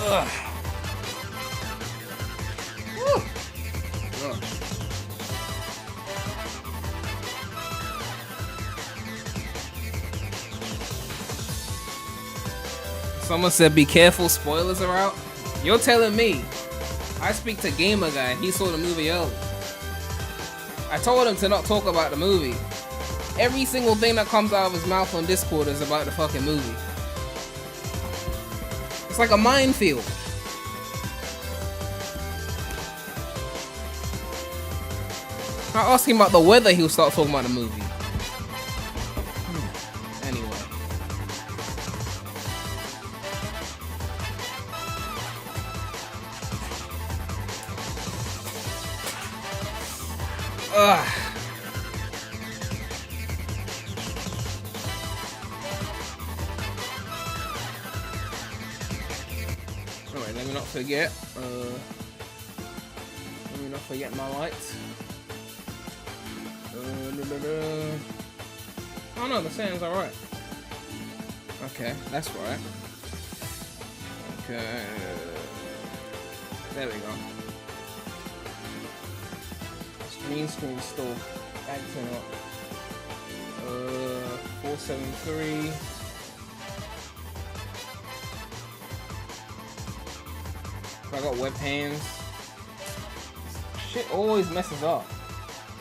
Ugh. Woo. Ugh. Someone said be careful, spoilers are out. You're telling me. I speak to Gamer Guy, he saw the movie early. I told him to not talk about the movie. Every single thing that comes out of his mouth on Discord is about the fucking movie. It's like a minefield. I ask him about the weather, he'll start talking about the movie. Anyway. Ugh. Alright, let me not forget. Let me not forget my lights. Oh no, the sound's alright. Okay, that's right. Okay. There we go. Green screen still acting up. 473. I got web hands. Shit always messes up.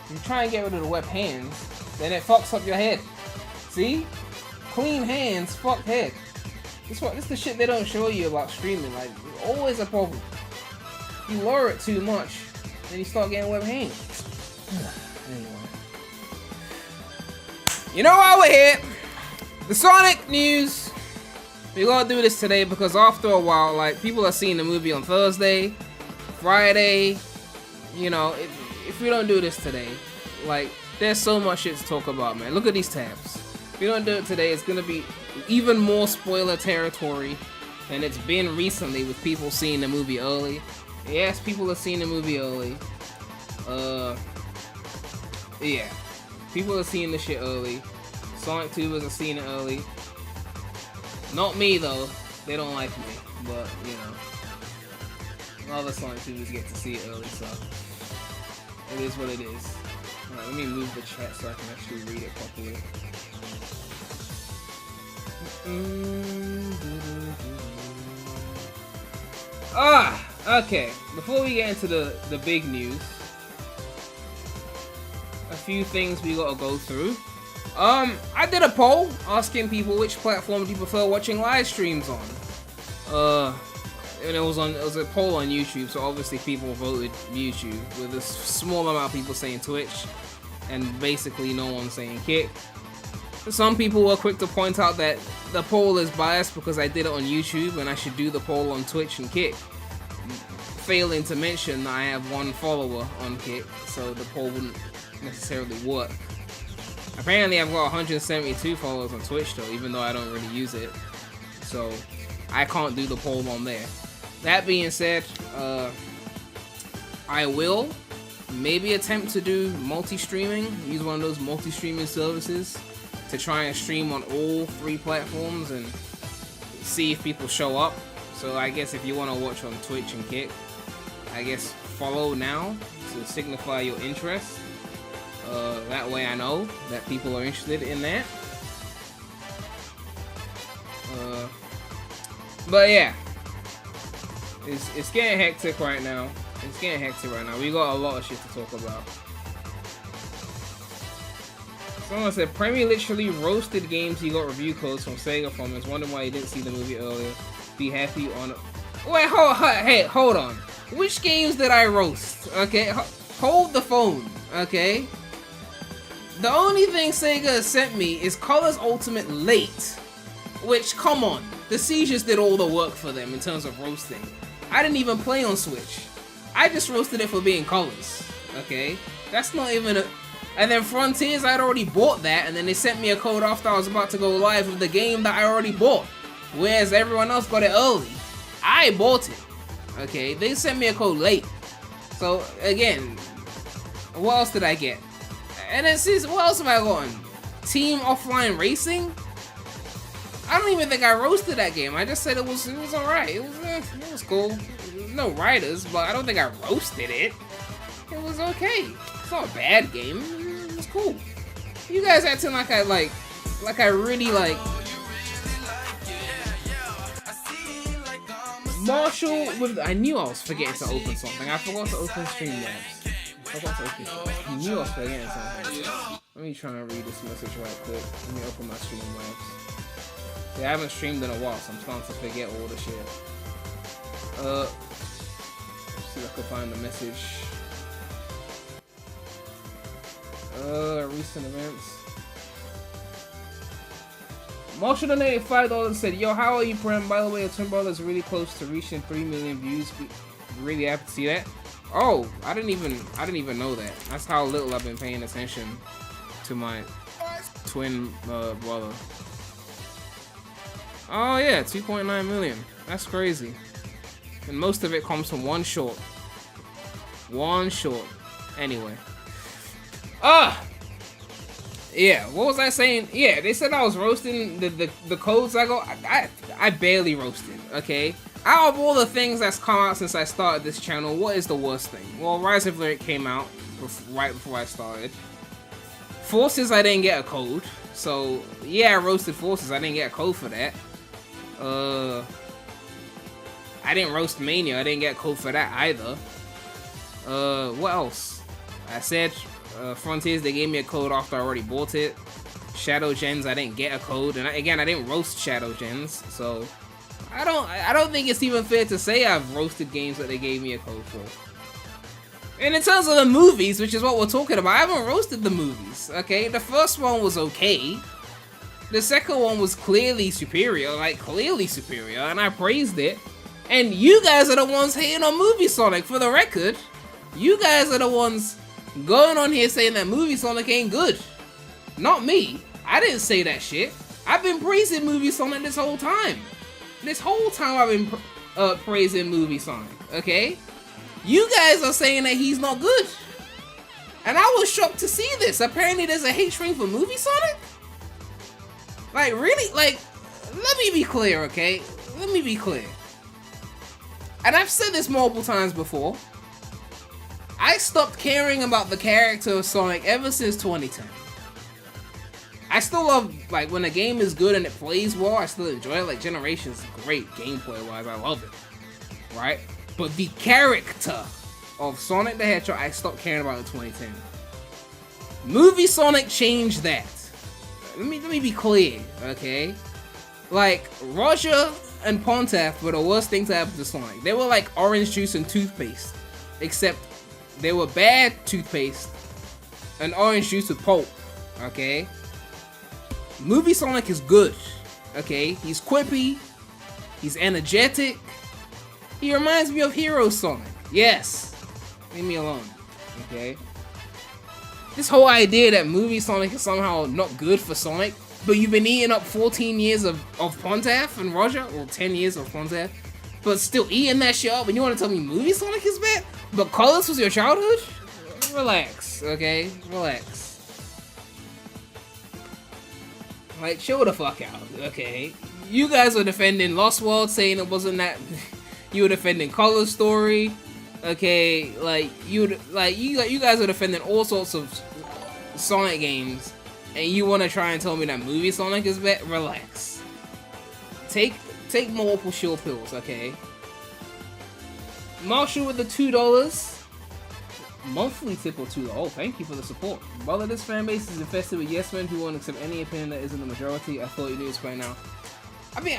If you try and get rid of the web hands, then it fucks up your head. See? Clean hands, fucked head. This is the shit they don't show you about streaming. Like, always a problem. You lower it too much, then you start getting web hands. Anyway. You know why we're here? The Sonic news. We gotta do this today because after a while, like, people are seeing the movie on Thursday, Friday. You know, if we don't do this today, like, there's so much shit to talk about, man. Look at these tabs. If we don't do it today, it's gonna be even more spoiler territory than it's been recently with people seeing the movie early. Yes, people are seeing the movie early. Yeah. People are seeing the shit early. Sonic Tubers are seeing it early. Not me, though. They don't like me. But, you know. Other Sonic Tubers get to see it early, so. It is what it is. Alright, let me move the chat so I can actually read it properly. Okay. Before we get into the big news, a few things we gotta go through. I did a poll asking people which platform do you prefer watching live streams on. And it was a poll on YouTube, so obviously people voted YouTube, with a small amount of people saying Twitch, and basically no one saying Kick. Some people were quick to point out that the poll is biased because I did it on YouTube and I should do the poll on Twitch and Kick. Failing to mention that I have one follower on Kick, so the poll wouldn't necessarily work. Apparently I've got 172 followers on Twitch though, even though I don't really use it. So I can't do the poll on there. That being said, I will maybe attempt to do multi-streaming, use one of those multi-streaming services to try and stream on all 3 platforms and see if people show up. So I guess if you want to watch on Twitch and Kick, I guess follow now to signify your interest. That way I know that people are interested in that. But yeah, it's getting hectic right now. We got a lot of shit to talk about. Someone said Premy literally roasted games he got review codes from Sega from. Is wondering why he didn't see the movie earlier. Be happy on. Wait, hold on. Which games did I roast? Okay, hold the phone. Okay. The only thing Sega has sent me is Colors Ultimate late. Which, come on, the Sieges did all the work for them in terms of roasting. I didn't even play on Switch. I just roasted it for being Colors. Okay, that's not even a. And then Frontiers, I'd already bought that, and then they sent me a code after I was about to go live with the game that I already bought. Whereas everyone else got it early. I bought it. Okay, they sent me a code late. So again, what else did I get? And then what else have I gotten? Team Offline Racing? I don't even think I roasted that game. I just said it was alright. It was cool. No writers, but I don't think I roasted it. It was okay. It's not a bad game. It was cool. You guys acting like I really like. Marshall with. I knew I was forgetting to open something. I forgot to open Streamlabs. I knew I was forgetting something. Let me try and read this message right quick. Let me open my Streamlabs. Yeah, I haven't streamed in a while, so I'm starting to forget all the shit. See if I can find the message. Recent events. Marshall donated $5 and said, "Yo, how are you, Prem? By the way, your twin brother is really close to reaching 3 million views. Really happy to see that." Oh, I didn't even know that. That's how little I've been paying attention to my twin brother. Oh yeah, 2.9 million. That's crazy. And most of it comes from one short. One short. Anyway. Yeah, what was I saying? Yeah, they said I was roasting the codes I got. I barely roasted, okay? Out of all the things that's come out since I started this channel, what is the worst thing? Well, Rise of Lyric came out right before I started. Forces, I didn't get a code. So, yeah, I roasted Forces. I didn't get a code for that. I didn't roast Mania. I didn't get a code for that either. What else? I said Frontiers, they gave me a code after I already bought it. Shadow Gens, I didn't get a code, and I didn't roast Shadow Gens, so I don't think it's even fair to say I've roasted games that they gave me a code for. And in terms of the movies, which is what we're talking about, I haven't roasted the movies, okay? The first one was okay. The second one was clearly superior, and I praised it. And you guys are the ones hating on Movie Sonic, for the record. You guys are the ones going on here saying that Movie Sonic ain't good. Not me. I didn't say that shit. I've been praising Movie Sonic this whole time. This whole time I've been praising Movie Sonic, okay? You guys are saying that he's not good. And I was shocked to see this. Apparently there's a hate train for Movie Sonic? Like, really? Like, let me be clear, okay? Let me be clear. And I've said this multiple times before. I stopped caring about the character of Sonic ever since 2010. I still love, like, when a game is good and it plays well, I still enjoy it. Like, Generations, great gameplay-wise, I love it. Right? But the character of Sonic the Hedgehog, I stopped caring about in 2010. Movie Sonic changed that. Let me be clear, okay? Like, Roger and Pontaff were the worst thing to happen to Sonic. They were like orange juice and toothpaste. Except they were bad toothpaste and orange juice with pulp, okay? Movie Sonic is good, okay? He's quippy, he's energetic. He reminds me of Hero Sonic. Yes, leave me alone, okay? This whole idea that Movie Sonic is somehow not good for Sonic, but you've been eating up 14 years of Pontaff and Roger, or 10 years of Pontaff, but still eating that shit up, and you want to tell me Movie Sonic is bad? But Colors was your childhood? Relax, okay? Relax. Like, chill the fuck out, okay? You guys were defending Lost World, saying it wasn't that. You were defending Color Story, okay? Like you guys are defending all sorts of Sonic games, and you want to try and tell me that Movie Sonic is bad? Relax. Take multiple shield pills, okay? Marshall with the $2. Monthly tip or $2. Oh, thank you for the support. Brother, this fan base is infested with yes men who won't accept any opinion that isn't the majority. I thought you knew this by now. I mean,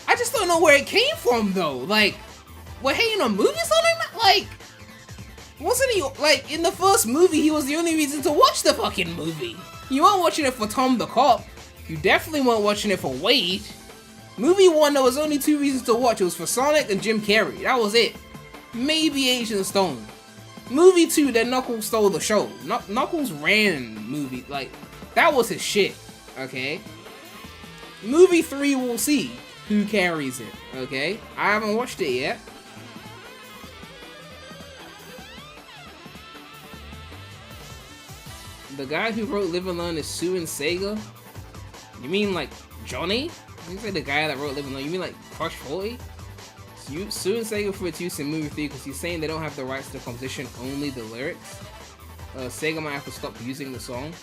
I just don't know where it came from though. Like, we're hating on Movie Sonic? Like, wasn't he, like, in the first movie, he was the only reason to watch the fucking movie. You weren't watching it for Tom the Cop. You definitely weren't watching it for Wade. Movie 1, there was only 2 reasons to watch. It was for Sonic and Jim Carrey. That was it. Maybe Agent Stone. Movie 2, then Knuckles stole the show. Knuckles ran movie. Like, that was his shit. Okay? Movie 3, we'll see who carries it. Okay? I haven't watched it yet. The guy who wrote Live and Learn is suing Sega? You mean like Johnny? You say the guy that wrote Live Alone, you mean like Crush 40? Suing Sega for its use in movie 3 because he's saying they don't have the rights to the composition, only the lyrics. Sega might have to stop using the song.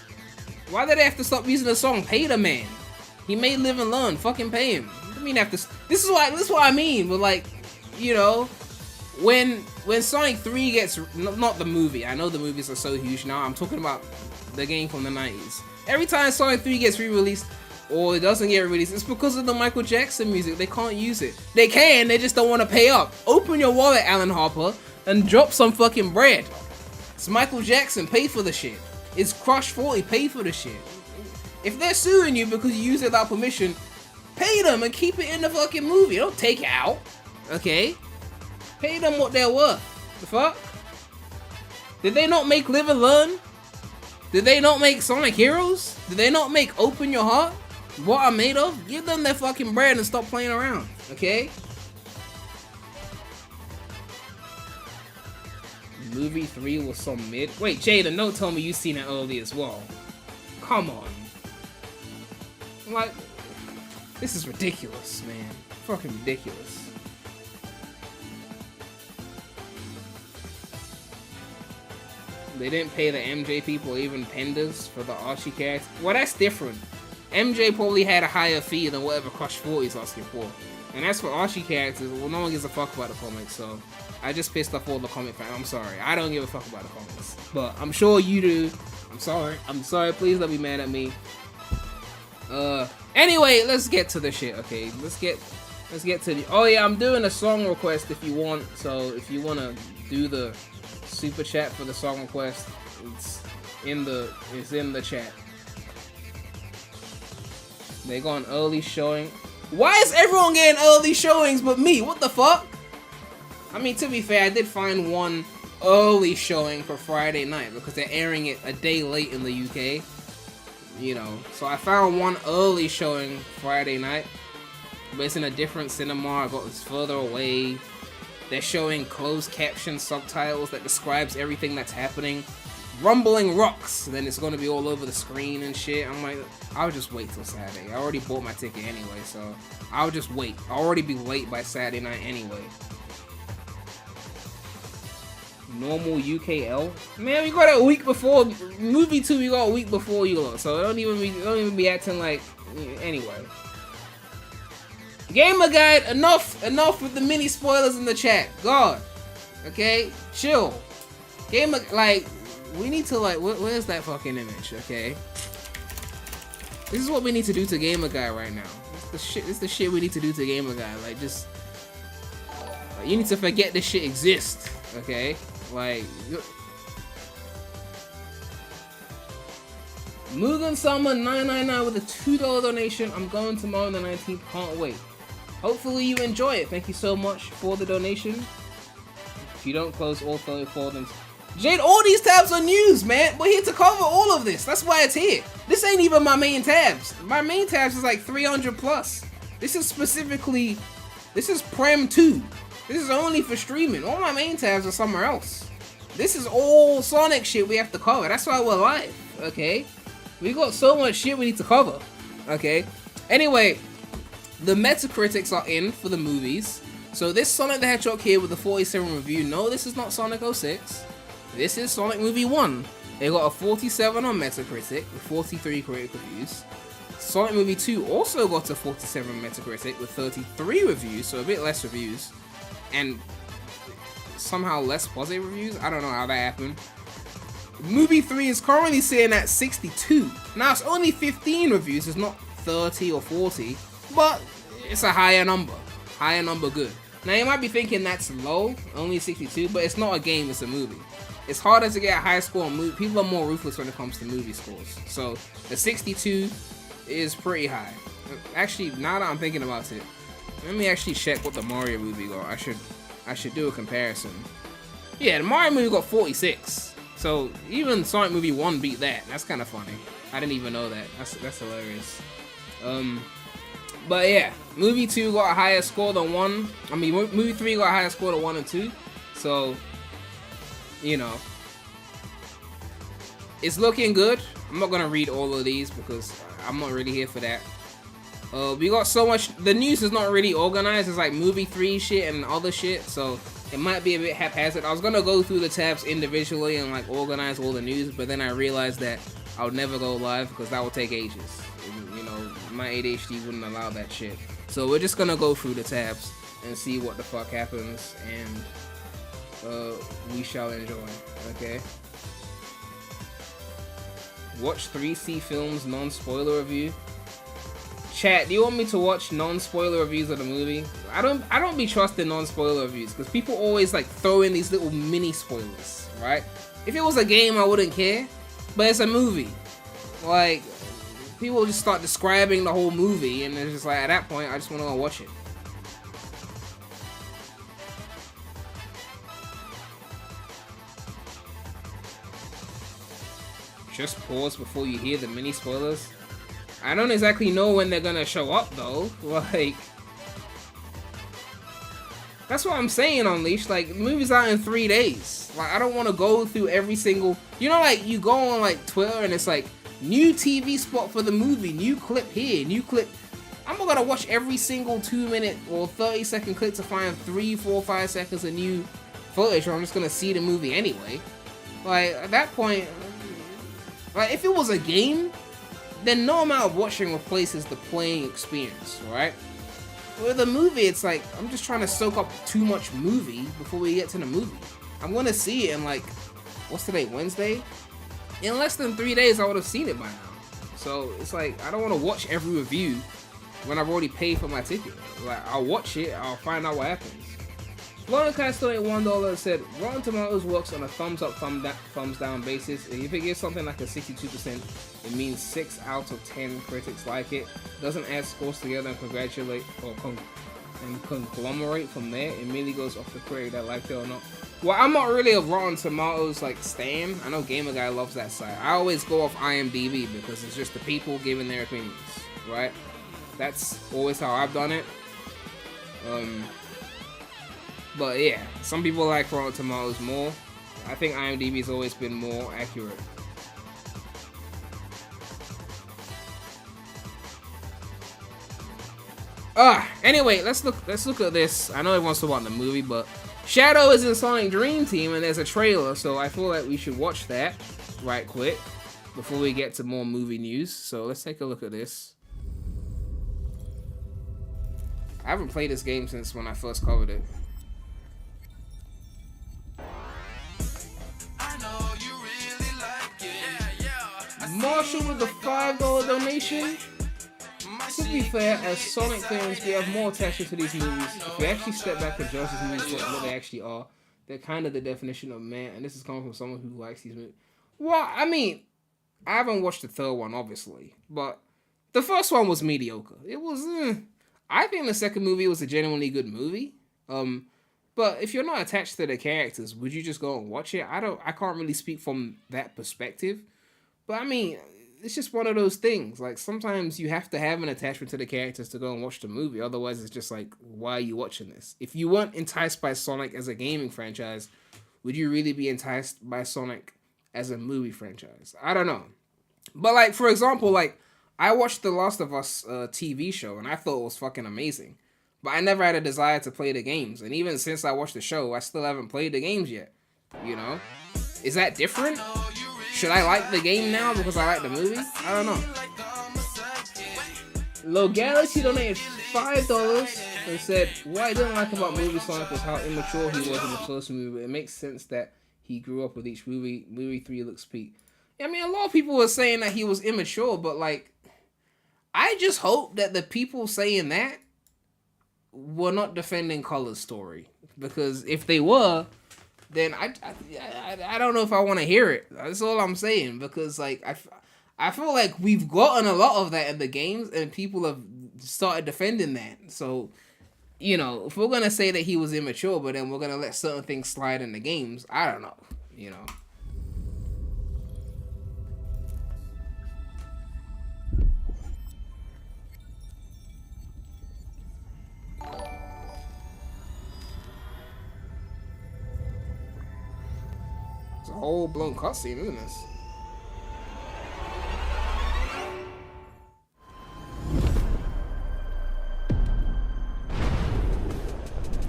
Why did they have to stop using the song? Pay the man. He made Live and Learn. Fucking pay him. I mean, have to. This is what I mean. But like, you know, when Sonic 3 gets not the movie. I know the movies are so huge now. I'm talking about the game from the 90s. Every time Sonic 3 gets re-released or it doesn't get released, it's because of the Michael Jackson music. They can't use it. They can. They just don't want to pay up. Open your wallet, Alan Harper, and drop some fucking bread. It's Michael Jackson. Pay for the shit. It's Crush 40. Pay for the shit. If they're suing you because you use it without permission, pay them and keep it in the fucking movie. Don't take it out. Okay? Pay them what they're worth. The fuck? Did they not make Live and Learn? Did they not make Sonic Heroes? Did they not make Open Your Heart? What I'm made of? Give them their fucking bread and stop playing around. Okay? Movie 3 was some mid. Wait, Jada, don't tell me you seen it early as well. Come on. Like, this is ridiculous, man. Fucking ridiculous. They didn't pay the MJ people even penders for the Archie character. Well, that's different. MJ probably had a higher fee than whatever Crush 40 is asking for. And as for Archie characters, well, no one gives a fuck about the comics, so I just pissed off all the comic fans. I'm sorry. I don't give a fuck about the comics. But I'm sure you do. I'm sorry. I'm sorry. Please don't be mad at me. Anyway, let's get to the shit, okay? Let's get to the... Oh, yeah, I'm doing a song request if you want. So, if you want to do the super chat for the song request, it's in the chat. They got an early showing. Why is everyone getting early showings but me? What the fuck? I mean, to be fair, I did find one early showing for Friday night because they're airing it a day late in the UK. You know, so I found one early showing Friday night, but it's in a different cinema. It's further away. They're showing closed caption subtitles that describes everything that's happening. Rumbling rocks, then it's gonna be all over the screen and shit. I'm like, I'll just wait till Saturday. I already bought my ticket anyway, so I'll just wait. I'll already be late by Saturday night anyway. Normal UKL? Man, we got it a week before. Movie 2 we got a week before you lot, so don't even be acting like... Anyway. Gamer Guide, enough with the mini spoilers in the chat. God. Okay? Chill. Gamer, like, we need to, like, where's that fucking image, okay? This is what we need to do to Gamer Guy right now. This is the shit we need to do to Gamer Guy. Like, just... Like, you need to forget this shit exists, okay? Like... Mugen Sama 999 with a $2 donation. I'm going tomorrow on the 19th. Can't wait. Hopefully you enjoy it. Thank you so much for the donation. If you don't close all 34 of them... Jade, all these tabs are news, man. We're here to cover all of this. That's why it's here. This ain't even my main tabs. My main tabs is like 300 plus. This is specifically... This is Prem 2. This is only for streaming. All my main tabs are somewhere else. This is all Sonic shit we have to cover. That's why we're live, okay? We got so much shit we need to cover, okay? Anyway, the Metacritics are in for the movies. So this Sonic the Hedgehog here with the 47 review. No, this is not Sonic 06. This is Sonic Movie 1. It got a 47 on Metacritic with 43 critic reviews. Sonic Movie 2 also got a 47 Metacritic with 33 reviews, so a bit less reviews. And somehow less positive reviews? I don't know how that happened. Movie 3 is currently sitting at 62. Now it's only 15 reviews, it's not 30 or 40, but it's a higher number. Higher number good. Now you might be thinking that's low, only 62, but it's not a game, it's a movie. It's harder to get a high score on movie. People are more ruthless when it comes to movie scores. So the 62 is pretty high. Actually, now that I'm thinking about it, let me actually check what the Mario movie got. I should do a comparison. Yeah, the Mario movie got 46. So even Sonic Movie 1 beat that. That's kind of funny. I didn't even know that. That's hilarious. But yeah, movie 2 got a higher score than 1. I mean, movie 3 got a higher score than 1 and 2. So, you know, it's looking good. I'm not gonna read all of these because I'm not really here for that. We got so much. The news is not really organized. It's like movie 3 shit and other shit, so it might be a bit haphazard. I was gonna go through the tabs individually and like organize all the news, but then I realized that I would never go live because that would take ages. And, you know, my ADHD wouldn't allow that shit. So we're just gonna go through the tabs and see what the fuck happens, and we shall enjoy. Okay. Watch 3C Films non-spoiler review. Chat, do you want me to watch non-spoiler reviews of the movie? I don't be trusting non-spoiler reviews because people always like throw in these little mini spoilers, right? If it was a game, I wouldn't care, but it's a movie. Like, people just start describing the whole movie, and it's just like, at that point, I just want to go watch it. Just pause before you hear the mini spoilers. I don't exactly know when they're gonna show up though. Like, that's what I'm saying, Unleashed. Like, the movie's out in 3 days. Like, I don't want to go through every single. You know, like you go on like Twitter and it's like new TV spot for the movie, new clip here, new clip. I'm not gonna watch every single 2-minute or 30-second clip to find 3, 4, 5 seconds of new footage, or I'm just gonna see the movie anyway. Like, at that point, like if it was a game, then no amount of watching replaces the playing experience, right? With a movie, it's like, I'm just trying to soak up too much movie before we get to the movie. I'm gonna see it in like, what's today, Wednesday? In less than 3 days, I would have seen it by now. So it's like, I don't want to watch every review when I've already paid for my ticket. Like, I'll watch it, I'll find out what happens. Longcast donated $1 and said, Rotten Tomatoes works on a thumbs up, thumbs down basis. If it gives something like a 62%, it means 6 out of 10 critics like it. Doesn't add scores together and congratulate or conglomerate from there. It merely goes off the critic that liked it or not. Well, I'm not really a Rotten Tomatoes like stan. I know Gamer Guy loves that site. I always go off IMDb because it's just the people giving their opinions, right? That's always how I've done it. But yeah, some people like Rotten Tomatoes more. I think IMDb's always been more accurate. Anyway, let's look at this. I know everyone's talking about the movie, but Shadow is in Sonic Dream Team and there's a trailer, so I feel like we should watch that right quick before we get to more movie news. So let's take a look at this. I haven't played this game since when I first covered it. Marshall with the $5 donation. To be fair, as Sonic fans, we have more attachment to these movies. If we actually step back and judge these movies for what they actually are, they're kind of the definition of man, and this is coming from someone who likes these movies. Well, I mean, I haven't watched the third one, obviously, but the first one was mediocre. It was, I think the second movie was a genuinely good movie. But if you're not attached to the characters, would you just go and watch it? I can't really speak from that perspective. But I mean, it's just one of those things. Like, sometimes you have to have an attachment to the characters to go and watch the movie. Otherwise, it's just like, why are you watching this? If you weren't enticed by Sonic as a gaming franchise, would you really be enticed by Sonic as a movie franchise? I don't know. But, like, for example, like, I watched The Last of Us TV show, and I thought it was fucking amazing. But I never had a desire to play the games. And even since I watched the show, I still haven't played the games yet. You know? Is that different? Should I like the game now because I like the movie? I don't know. Low Galaxy donated $5 and said, what I didn't like about movie Sonic was how immature he was in the first movie. It makes sense that he grew up with each movie. Movie 3 looks peak. I mean, a lot of people were saying that he was immature, but like, I just hope that the people saying that were not defending Color's story. Because if they were, then I don't know if I want to hear it. That's all I'm saying. Because like I feel like we've gotten a lot of that in the games, and people have started defending that. So, you know, if we're gonna say that he was immature, but then we're gonna let certain things slide in the games, I don't know. You know. It's a whole blown cutscene, isn't this?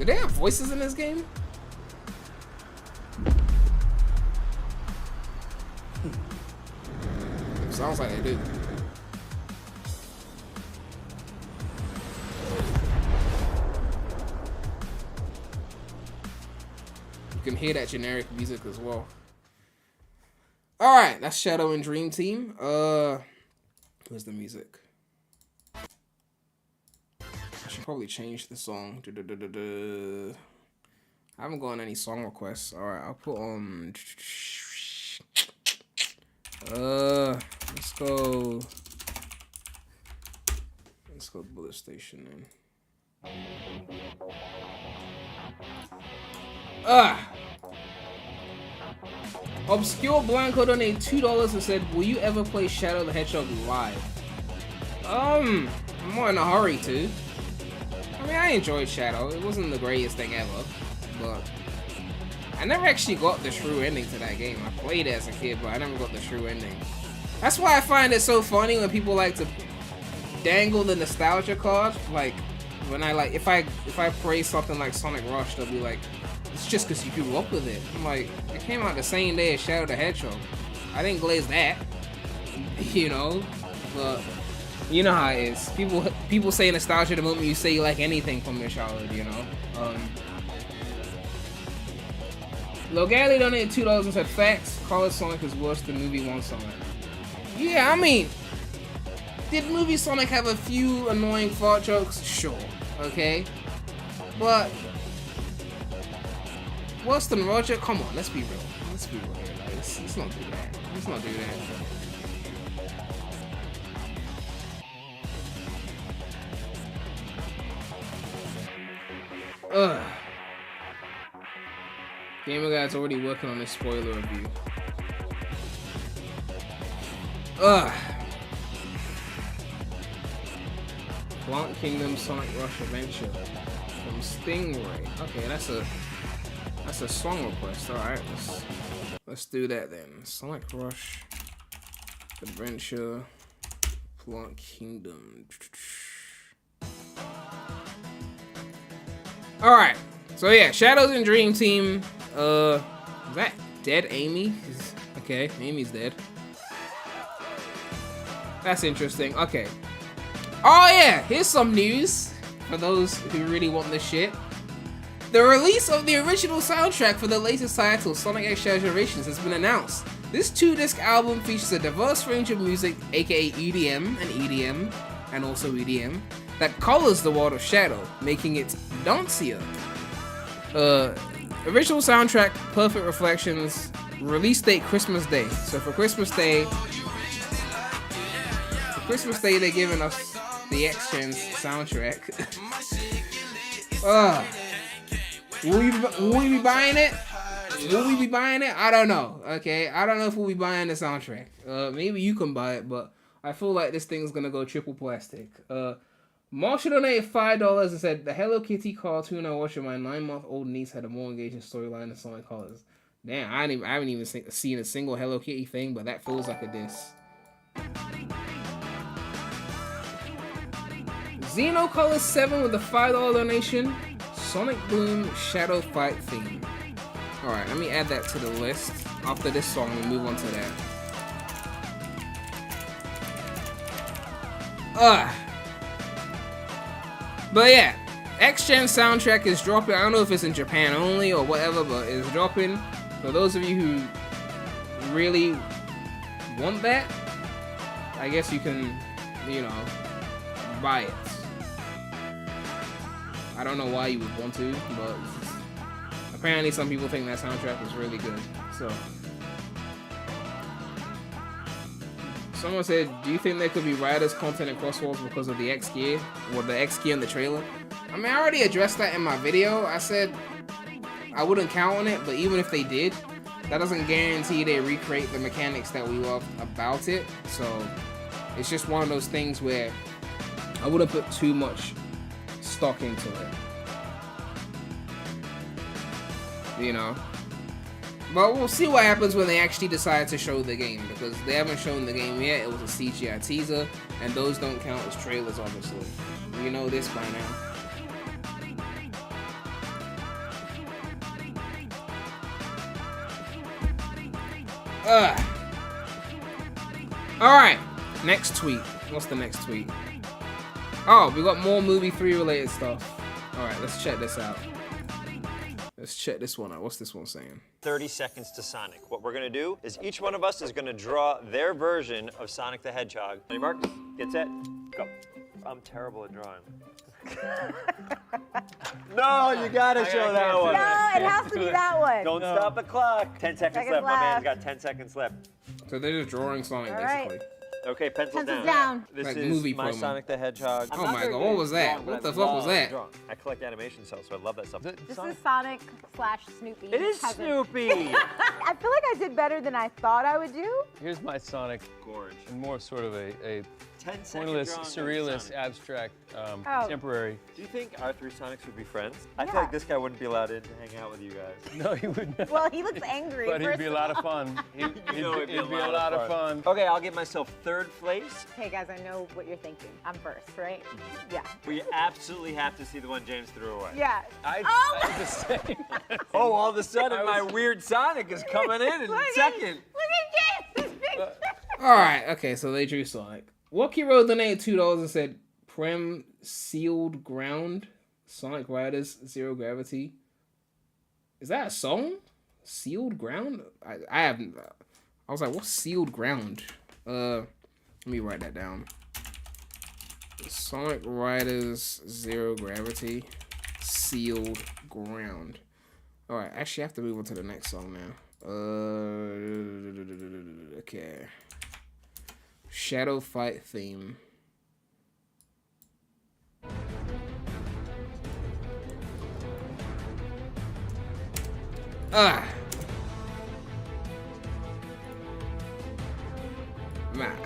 Do they have voices in this game? Sounds like they do. You can hear that generic music as well. Alright, that's Shadow and Dream Team. Where's the music? I should probably change the song. I haven't gotten any song requests. Alright, I'll put on... let's go Bullet Station then. Obscure Blanco donated $2 and said, will you ever play Shadow the Hedgehog live? I'm more in a hurry to. I mean, I enjoyed Shadow. It wasn't the greatest thing ever, but I never actually got the true ending to that game. I played it as a kid, but I never got the true ending. That's why I find it so funny when people like to dangle the nostalgia card. Like, when I like, if I praise something like Sonic Rush, they'll be like, it's just because you grew up with it. I'm like, it came out the same day as Shadow the Hedgehog. I didn't glaze that, you know, but you know how it is. People say nostalgia the moment you say you like anything from your childhood, you know. Logali donated $2 and said, facts, Color Sonic is worse than movie 1 Sonic. Yeah, I mean, did movie Sonic have a few annoying fart jokes? Sure, okay. But worse than Roger? Come on, let's be real. Let's be real here. Like, let's not do that. Let's not do that. Gamer Guy's already working on this spoiler review. Plant Kingdom Sonic Rush Adventure from Stingray. Okay, that's a song request. Alright, let's do that then. Sonic Rush Adventure Plant Kingdom. Alright. So yeah, Shadows and Dream Team. Is that dead Amy? Okay, Amy's dead. That's interesting. Okay. Oh yeah, here's some news for those who really want this shit. The release of the original soundtrack for the latest title, Sonic X Generations, has been announced. This 2-disc album features a diverse range of music, aka EDM and also EDM, that colors the world of Shadow, making it dancier. Original soundtrack, Perfect Reflections, release date Christmas Day. So for Christmas Day, they're giving us the X-Gen's soundtrack. Will we be buying it? Will we be buying it? I don't know. Okay, I don't know if we'll be buying the soundtrack. Maybe you can buy it, but I feel like this thing's gonna go triple plastic. Marshall donated $5 and said, the Hello Kitty cartoon I watched with my 9-month-old niece had a more engaging storyline than Sonic Colors. Damn, I haven't even seen a single Hello Kitty thing, but that feels like a diss. Xenocolor 7 with a $5 donation. Sonic Boom Shadow Fight theme. Alright, let me add that to the list. After this song, we'll move on to that. But yeah, X-Gen soundtrack is dropping. I don't know if it's in Japan only or whatever, but it's dropping. For those of you who really want that, I guess you can, you know, buy it. I don't know why you would want to, but apparently some people think that soundtrack is really good. So, someone said, do you think there could be Riders content in Crossworlds because of the X gear? Or the X gear in the trailer? I mean, I already addressed that in my video. I said I wouldn't count on it, but even if they did, that doesn't guarantee they recreate the mechanics that we loved about it. So, it's just one of those things where I wouldn't put too much stock into it. You know? But we'll see what happens when they actually decide to show the game, because they haven't shown the game yet. It was a CGI teaser, and those don't count as trailers, obviously. You know this by now. Ugh. Alright, next tweet. What's the next tweet? Oh, we got more movie 3 related stuff. Alright, let's check this out. Let's check this one out. What's this one saying? 30 seconds to Sonic. What we're gonna do is each one of us is gonna draw their version of Sonic the Hedgehog. Ready, Mark? Get set, go. I'm terrible at drawing. No, you gotta show that one. No, it has to be that one. Don't stop the clock. 10 seconds left. My man's got 10 seconds left. So they're just drawing Sonic, basically. Okay, pencils down. This like is movie my promo. Sonic the Hedgehog. Oh my god, what was that? What the fuck was that? I collect animation cells, so I love that stuff. This is Sonic / Snoopy. It is Snoopy! I feel like I did better than I thought I would do. Here's my Sonic. Gorge. And more sort of a 10-second pointless, drawing of surrealist, Sonic. abstract, temporary. Do you think our 3 Sonics would be friends? I feel Yeah. like this guy wouldn't be allowed in to hang out with you guys. No, he wouldn't. Well, he looks angry. But he'd first be a of lot of all. fun. It'd You know it'd be a lot of fun. Okay, I'll give myself 3rd place. Hey guys, I know what you're thinking. I'm first, right? Yeah. We absolutely have to see the one James threw away. Yeah. I did the same. Oh, all of a sudden my weird Sonic is coming in second. Look at James' picture. Alright, okay, so they drew Sonic. Walkie Road donated $2 and said, Prem sealed ground, Sonic Riders, Zero Gravity. Is that a song? Sealed ground? I haven't. I was like, what's sealed ground? Let me write that down. Sonic Riders, Zero Gravity, sealed ground. Alright, actually I have to move on to the next song now. Okay. Shadow Fight theme. Man,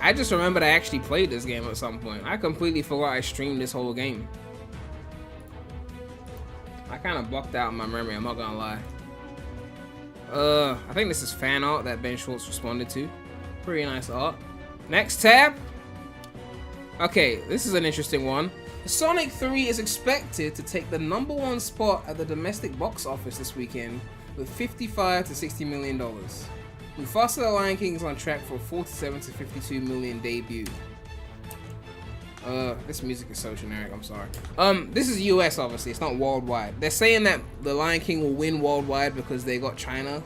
I just remembered I actually played this game at some point. I completely forgot I streamed this whole game. I kind of blocked out my memory, I'm not gonna lie. I think this is fan art that Ben Schwartz responded to. Pretty nice art. Next tab. Okay, this is an interesting one. Sonic 3 is expected to take the #1 spot at the domestic box office this weekend with $55 to $60 million. Mufasa the Lion King is on track for a 47 to 52 million debut. This music is so generic, I'm sorry. This is US, obviously, it's not worldwide. They're saying that the Lion King will win worldwide because they got China,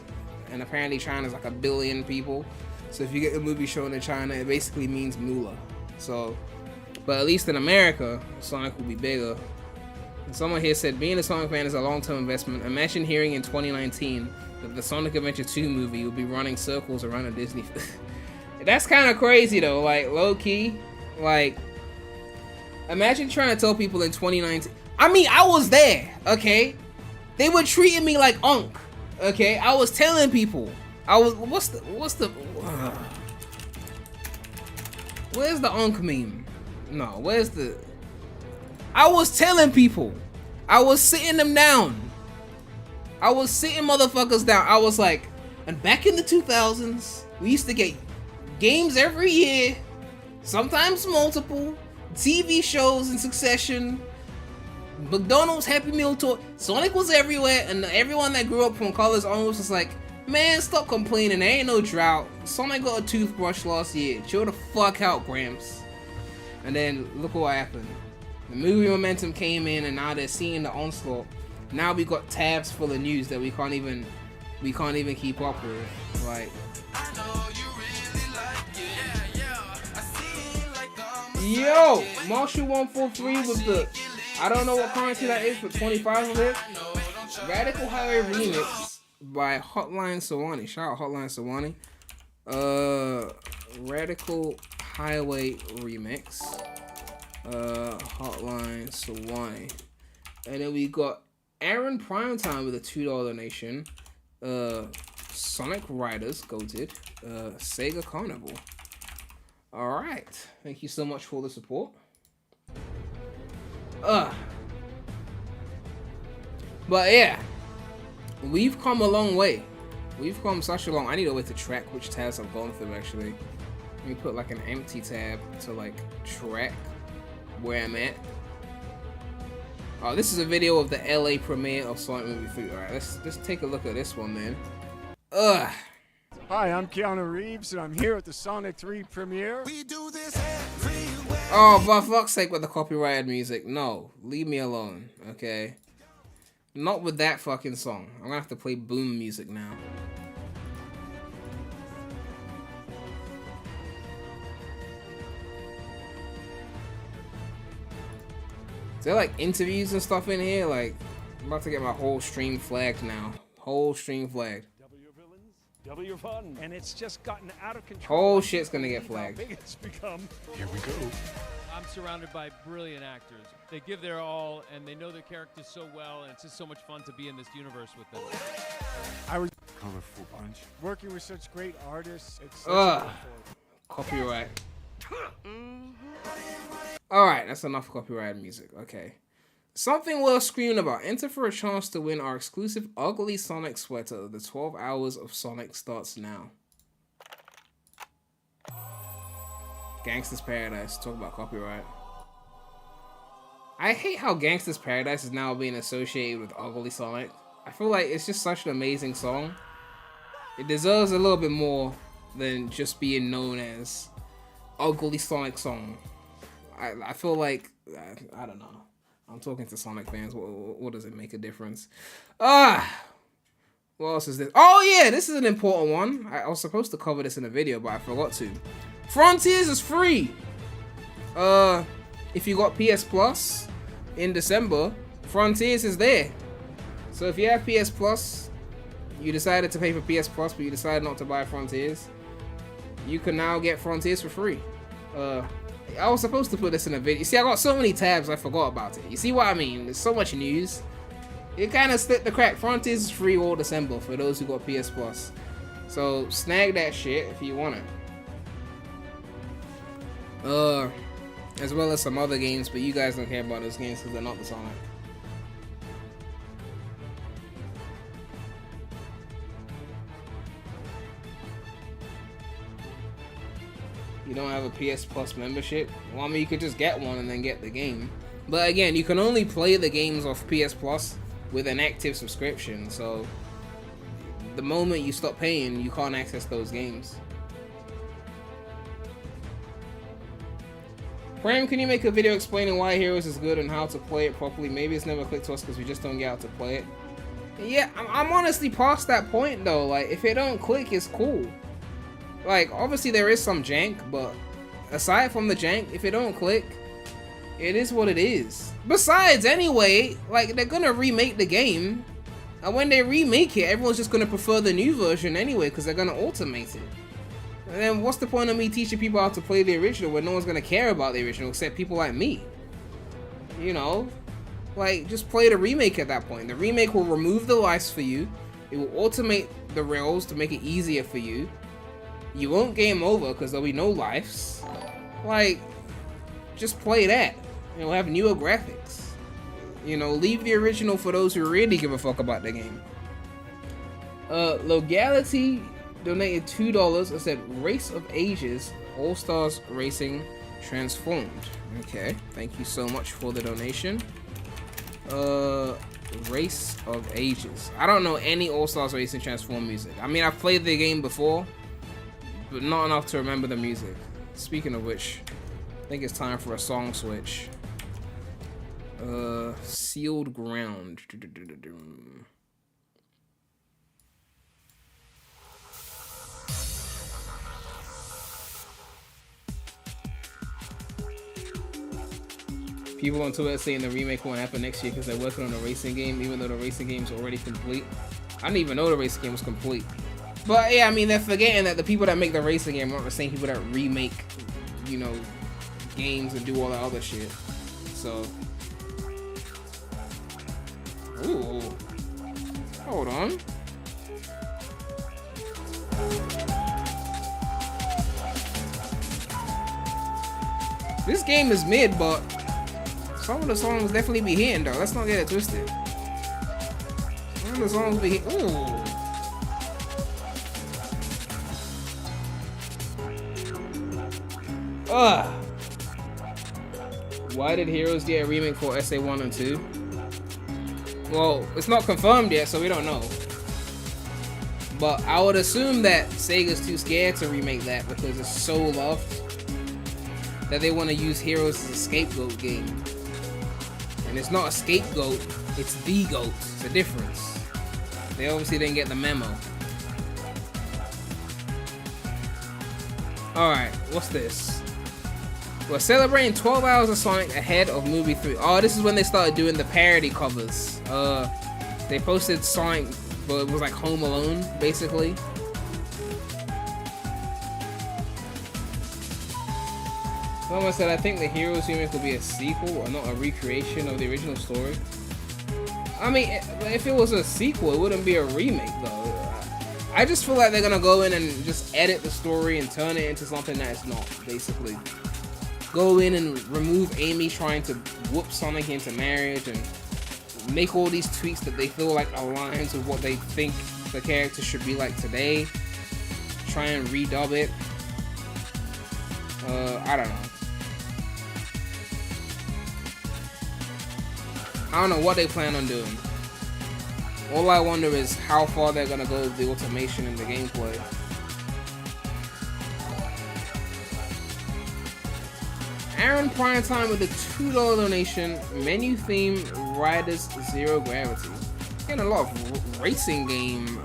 and apparently China's like 1 billion people. So if you get the movie shown in China, it basically means moolah. So, but at least in America, Sonic will be bigger. And someone here said, being a Sonic fan is a long-term investment. Imagine hearing in 2019 that the Sonic Adventure 2 movie will be running circles around a Disney. That's kind of crazy though, like low-key. Like, imagine trying to tell people in 2019. I mean, I was there, okay? They were treating me like Unk, okay? I was telling people. Where's the Unk meme? No, where's the... I was telling people. I was sitting them down. I was sitting motherfuckers down. I was like, and back in the 2000s, we used to get games every year, sometimes multiple, TV shows in succession, McDonald's Happy Meal tour. Sonic was everywhere, and everyone that grew up from college onwards was like, man, stop complaining, there ain't no drought. Sonic got a toothbrush last year. Chill the fuck out, Gramps. And then look what happened. The movie momentum came in, and now they're seeing the onslaught. Now we got tabs full of news that we can't even keep up with. Like, yo, Marshall 143 with the, I don't know what currency that is, but 25 of it. Radical Highway remix by Hotline Sawani. Shout out Hotline Sawani. Radical Highway remix. Hotline Sawani. And then we got Aaron Primetime with a $2 donation. Sonic Riders, goated. Sega Carnival. Alright. Thank you so much for the support. But yeah. We've come a long way. We've come such a long... I need a way to track which tabs I've gone through, actually. Let me put like an empty tab to like track where I'm at. Oh, this is a video of the LA premiere of Sonic Movie 3. Alright, let's take a look at this one then. Hi, I'm Keanu Reeves, and I'm here at the Sonic 3 premiere. Oh, for fuck's sake with the copyrighted music. No, leave me alone, okay? Not with that fucking song. I'm gonna have to play boom music now. Is there like interviews and stuff in here? Like, I'm about to get my whole stream flagged now. Whole stream flagged. W fun, and it's just gotten out of control. Whole shit's gonna get flagged. How big it's become. Here we go. I'm surrounded by brilliant actors. They give their all, and they know their characters so well, and it's just so much fun to be in this universe with them. I was colorful bunch. Working with such great artists. It's such a Copyright. Alright, that's enough copyrighted music. Okay. Something worth screaming about. Enter for a chance to win our exclusive Ugly Sonic sweater. The 12 hours of Sonic starts now. Gangsta's Paradise. Talk about copyright. I hate how Gangsta's Paradise is now being associated with Ugly Sonic. I feel like it's just such an amazing song. It deserves a little bit more than just being known as Ugly Sonic song. I feel like, I don't know. I'm talking to Sonic fans. What does it make a difference? What else is this? Oh yeah, this is an important one. I was supposed to cover this in a video, but I forgot to. Frontiers is free. If you got PS Plus in December, Frontiers is there. So if you have PS Plus, you decided to pay for PS Plus, but you decided not to buy Frontiers, you can now get Frontiers for free. I was supposed to put this in a video. You see, I got so many tabs, I forgot about it. You see what I mean? There's so much news. It kind of slipped the crack. Frontiers is free all December for those who got PS Plus. So snag that shit if you want it. As well as some other games, but you guys don't care about those games because they're not the Sonic. You don't have a PS Plus membership? Well, I mean, you could just get one and then get the game. But again, you can only play the games off PS Plus with an active subscription, so the moment you stop paying, you can't access those games. Prem, can you make a video explaining why Heroes is good and how to play it properly? Maybe it's never clicked to us because we just don't get out to play it. Yeah, I'm honestly past that point though. Like, if it don't click, it's cool. Like, obviously there is some jank, but aside from the jank, if it don't click, it is what it is. Besides, anyway, like, they're gonna remake the game, and when they remake it, everyone's just gonna prefer the new version anyway, because they're gonna automate it. And then what's the point of me teaching people how to play the original when no one's gonna care about the original except people like me? You know? Like, just play the remake at that point. The remake will remove the lives for you, it will automate the rails to make it easier for you. You won't game over because there'll be no lives. Like, just play that. It'll have newer graphics. You know, leave the original for those who really give a fuck about the game. Logality donated $2 and said Race of Ages All-Stars Racing Transformed. Okay, thank you so much for the donation. Race of Ages. I don't know any All-Stars Racing Transformed music. I mean, I've played the game before, but not enough to remember the music. Speaking of which, I think it's time for a song switch. Sealed Ground. People on Twitter saying the remake won't happen next year because they're working on a racing game, even though the racing game's already complete. I didn't even know the racing game was complete. But yeah, I mean, they're forgetting that the people that make the racing game aren't the same people that remake, you know, games and do all that other shit. So, ooh, hold on. This game is mid, but some of the songs definitely be hitting though. Let's not get it twisted. Some of the songs be hitting. Ooh. Why did Heroes get a remake for SA1 and 2? Well, it's not confirmed yet, so we don't know. But I would assume that Sega's too scared to remake that because it's so loved that they want to use Heroes as a scapegoat game. And it's not a scapegoat, it's the goat. It's a difference. They obviously didn't get the memo. Alright, what's this? We're celebrating 12 hours of Sonic ahead of movie 3. Oh, this is when they started doing the parody covers. They posted Sonic, but it was like Home Alone, basically. Someone said, I think the Heroes remake will be a sequel or not a recreation of the original story. I mean, if it was a sequel, it wouldn't be a remake, though. I just feel like they're gonna go in and just edit the story and turn it into something that it's not, basically. Go in and remove Amy trying to whoop Sonic into marriage and make all these tweaks that they feel like aligns with what they think the character should be like today. Try and redub it. I don't know. I don't know what they plan on doing. All I wonder is how far they're gonna go with the automation and the gameplay. Aaron Primetime with a $2 donation. Menu theme Riders Zero Gravity. Getting a lot of racing game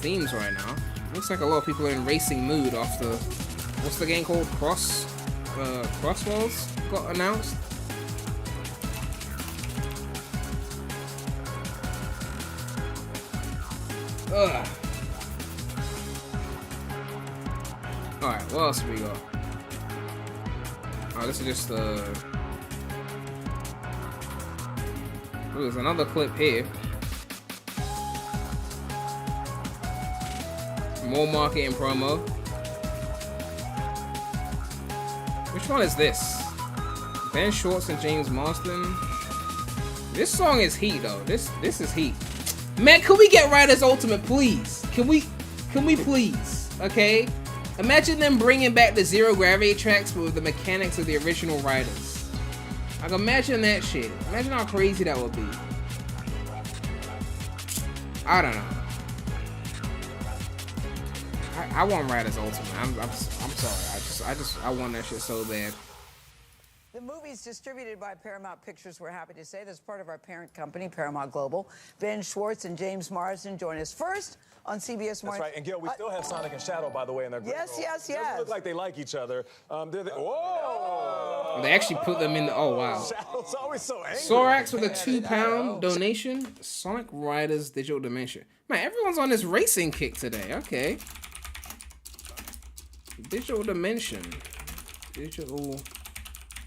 themes right now. Looks like a lot of people are in racing mood after what's the game called? Crossworlds got announced. Ugh. Alright, what else have we got? Oh, this is just ooh, there's another clip here. More marketing promo. Which one is this? Ben Schwartz and James Marsden. This song is heat though. This is heat. Man, can we get Riders Ultimate, please? Can we please? Okay? Imagine them bringing back the Zero Gravity tracks but with the mechanics of the original Riders. Like, imagine that shit. Imagine how crazy that would be. I don't know. I want Riders Ultimate. I'm sorry. I want that shit so bad. The movie's distributed by Paramount Pictures, we're happy to say. That's part of our parent company, Paramount Global. Ben Schwartz and James Marsden join us first on CBS Morning. That's right. And Gil, we still have Sonic and Shadow, by the way, in their group. Yes. It doesn't look like they like each other. Whoa! They actually put them in the... Oh, wow. Shadow's always so angry. Sorax with a £2 donation. Sonic Riders Digital Dimension. Man, everyone's on this racing kick today. Okay. Digital Dimension. Digital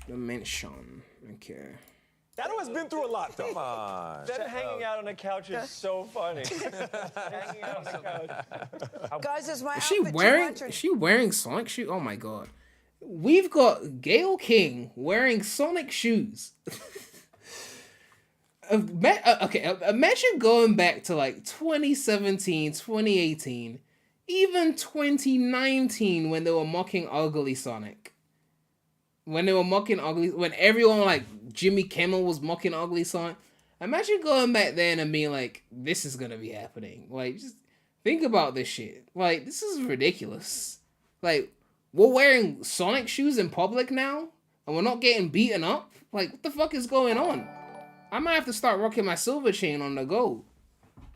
Dimension. Okay. Shadow has been through a lot, though. Come on. Them hanging out on the couch is so funny. Hanging out on the couch. Guys, is my Is she outfit too wearing? much or- Is she wearing Sonic shoes? Oh my god. We've got Gail King wearing Sonic shoes. Okay, imagine going back to like 2017, 2018, even 2019 when they were mocking Ugly Sonic. When everyone like Jimmy Kimmel was mocking Ugly Sonic. Imagine going back then and being like, this is gonna be happening. Like, just think about this shit. Like, this is ridiculous. Like, we're wearing Sonic shoes in public now, and we're not getting beaten up? Like, what the fuck is going on? I might have to start rocking my silver chain on the go.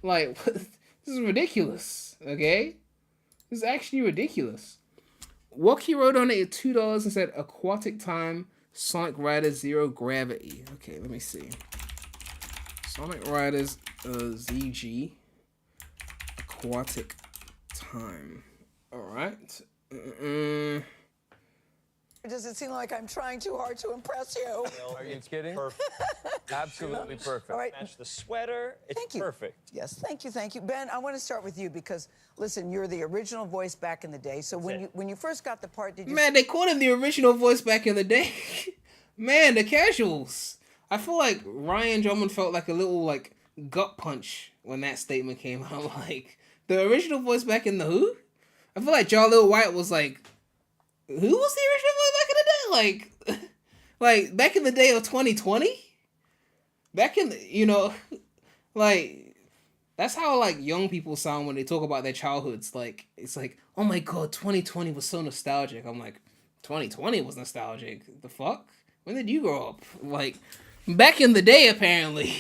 Like, this is ridiculous, okay? This is actually ridiculous. Woki Road donated $2 and said, Aquatic Time, Sonic Riders Zero Gravity. Okay, let me see. Sonic Riders ZG, Aquatic Time. Alright. Does it seem like I'm trying too hard to impress you? Are you kidding? Perfect. Absolutely perfect. All right. Match the sweater. It's Thank you. perfect. Yes, thank you. Ben, I want to start with you because, listen, you're the original voice back in the day. So when you first got the part, did you... Man, they called him the original voice back in the day. Man, the casuals. I feel like Ryan Drummond felt like a little, like, gut punch when that statement came out. Like, the original voice back in the Who? I feel like Jalil White was like, who was the original voice back in the day? Like back in the day of 2020? Back in the, like, That's how like young people sound when they talk about their childhoods. Like it's like, oh my god, 2020 was so nostalgic. I'm like, 2020 was nostalgic. The fuck? When did you grow up? Like, back in the day, apparently.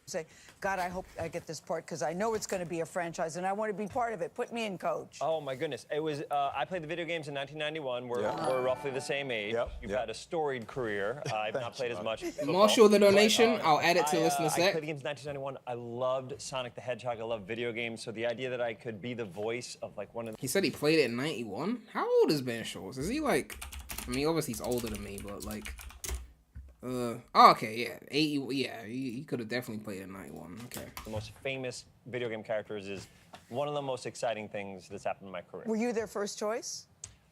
Say, God, I hope I get this part because I know it's going to be a franchise and I want to be part of it. Put me in, Coach. Oh my goodness! It was. I played the video games in 1991. We're roughly the same age. You've had a storied career. I've not played as much. Marshall the donation. I'll add it to listener I set. played the games in 1991. I loved Sonic the Hedgehog. I loved video games. So the idea that I could be the voice of like one of the... He said he played it in 91. How old is Ben Schwartz? Is he like? I mean, obviously he's older than me, but like. Oh, okay, yeah, 80. Yeah, he could have definitely played in 91. Okay. The most famous video game characters is one of the most exciting things that's happened in my career. Were you their first choice?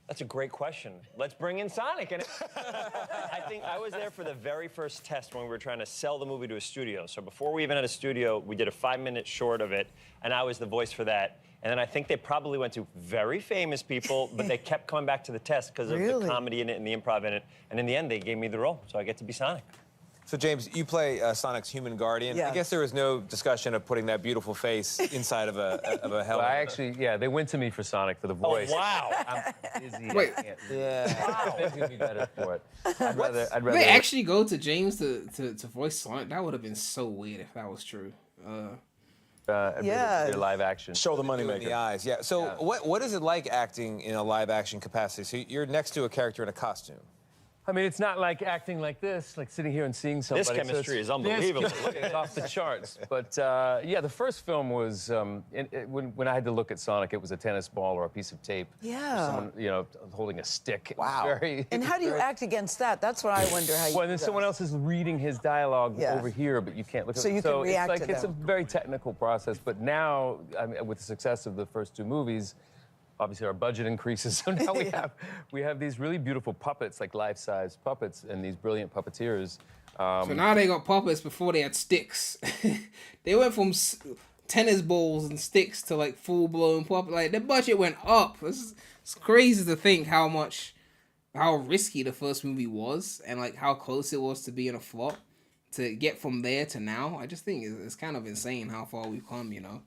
That's a great question. Let's bring in Sonic. And I think I was there for the very first test when we were trying to sell the movie to a studio. So before we even had a studio, we did a 5-minute short of it, and I was the voice for that. And then I think they probably went to very famous people, but they kept coming back to the test because of the comedy in it and the improv in it. And in the end, they gave me the role, so I get to be Sonic. So, James, you play Sonic's human guardian. Yeah. I guess there was no discussion of putting that beautiful face inside of a helmet. Well, I actually, yeah, they went to me for Sonic for the voice. Oh, wow. I'm busy. Wait. Yeah. Wow. They're gonna be better for it. I'd rather. They actually go to James to voice Sonic. That would have been so weird if that was true. Yeah. Their live action. Show the money in the maker. eyes. Yeah. So, Yeah. what is it like acting in a live action capacity? So you're next to a character in a costume. I mean, it's not like acting like this, like sitting here and seeing somebody. This chemistry it's- is unbelievable. It's off the charts. But yeah, the first film was when I had to look at Sonic, it was a tennis ball or a piece of tape. Yeah. Someone, you know, holding a stick. It was Wow. very, And how do you very- act against that? That's what I wonder how you Well, do then that. someone else is reading his dialogue Yeah. over here, but you can't look at So it. you can react it's like to it's a them. very technical process. But now, I mean, with the success of the first two movies, obviously our budget increases. So now we have these really beautiful puppets, like life-size puppets, and these brilliant puppeteers. So now they got puppets before they had sticks. They went from tennis balls and sticks to like full-blown puppet. Like the budget went up. It's crazy to think how risky the first movie was and like how close it was to being a flop. To get from there to now, I just think it's kind of insane how far we've come, you know.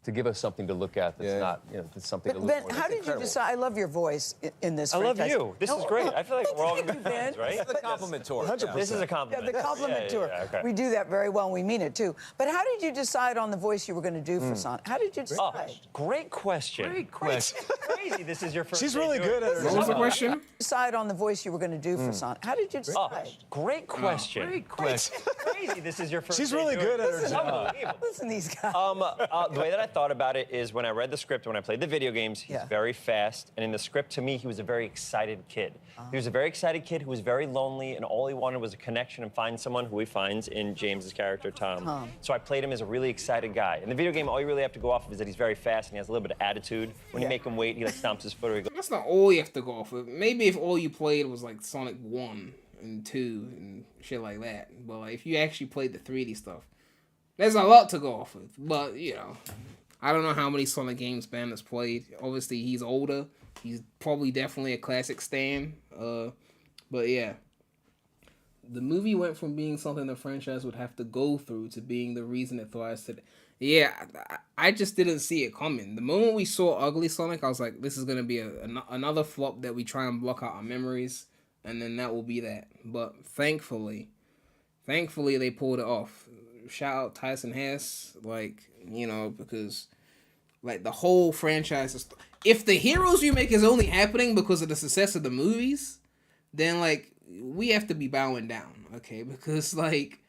To give us something to look at that's not, you know, that's something to look Ben, for. how did you decide? I love your voice in this I love franchise. you. This is great. I feel like we're all going to be friends, right? The compliment tour. 100%. This is a Yeah, compliment. the compliment tour. okay. We do that very well, and we mean it too. But how did you decide on the voice you were going to do for Sonic? How did you Oh, decide? great question. Great question. Crazy. This is your first. She's day really doing good at this. her What was the job. question? Decide on the voice you were going to do for Sonic. How did you Oh, decide? great question. Great question. Crazy. This is your first. She's day really doing good at this. her This is job. unbelievable. Listen, to these guys. The way that I thought about it is when I read the script, when I played the video games, he's Yeah. very fast. And in the script, to me, he was a very excited kid. He was a very excited kid who was very lonely, and all he wanted was a connection and find someone who he finds in James's character, Tom. So I played him as a really excited guy. In the video game, all you really have to go off of is that he's very fast and he has a little bit of attitude. When you make him wait, he like stomps his foot or he goes. That's not all you have to go off of. Maybe if all you played was like Sonic 1 and 2 and shit like that. But like, if you actually played the 3D stuff, there's a lot to go off of. But, you know, I don't know how many Sonic games Ben has played. Obviously, he's older. He's probably definitely a classic stan. But yeah. The movie went from being something the franchise would have to go through to being the reason it thrives today. Yeah, I just didn't see it coming. The moment we saw Ugly Sonic, I was like, this is going to be another flop that we try and block out our memories, and then that will be that. But thankfully they pulled it off. Shout out Tyson Hess, like, you know, because like the whole franchise is... If the Heroes remake is only happening because of the success of the movies, then like we have to be bowing down, okay? Because like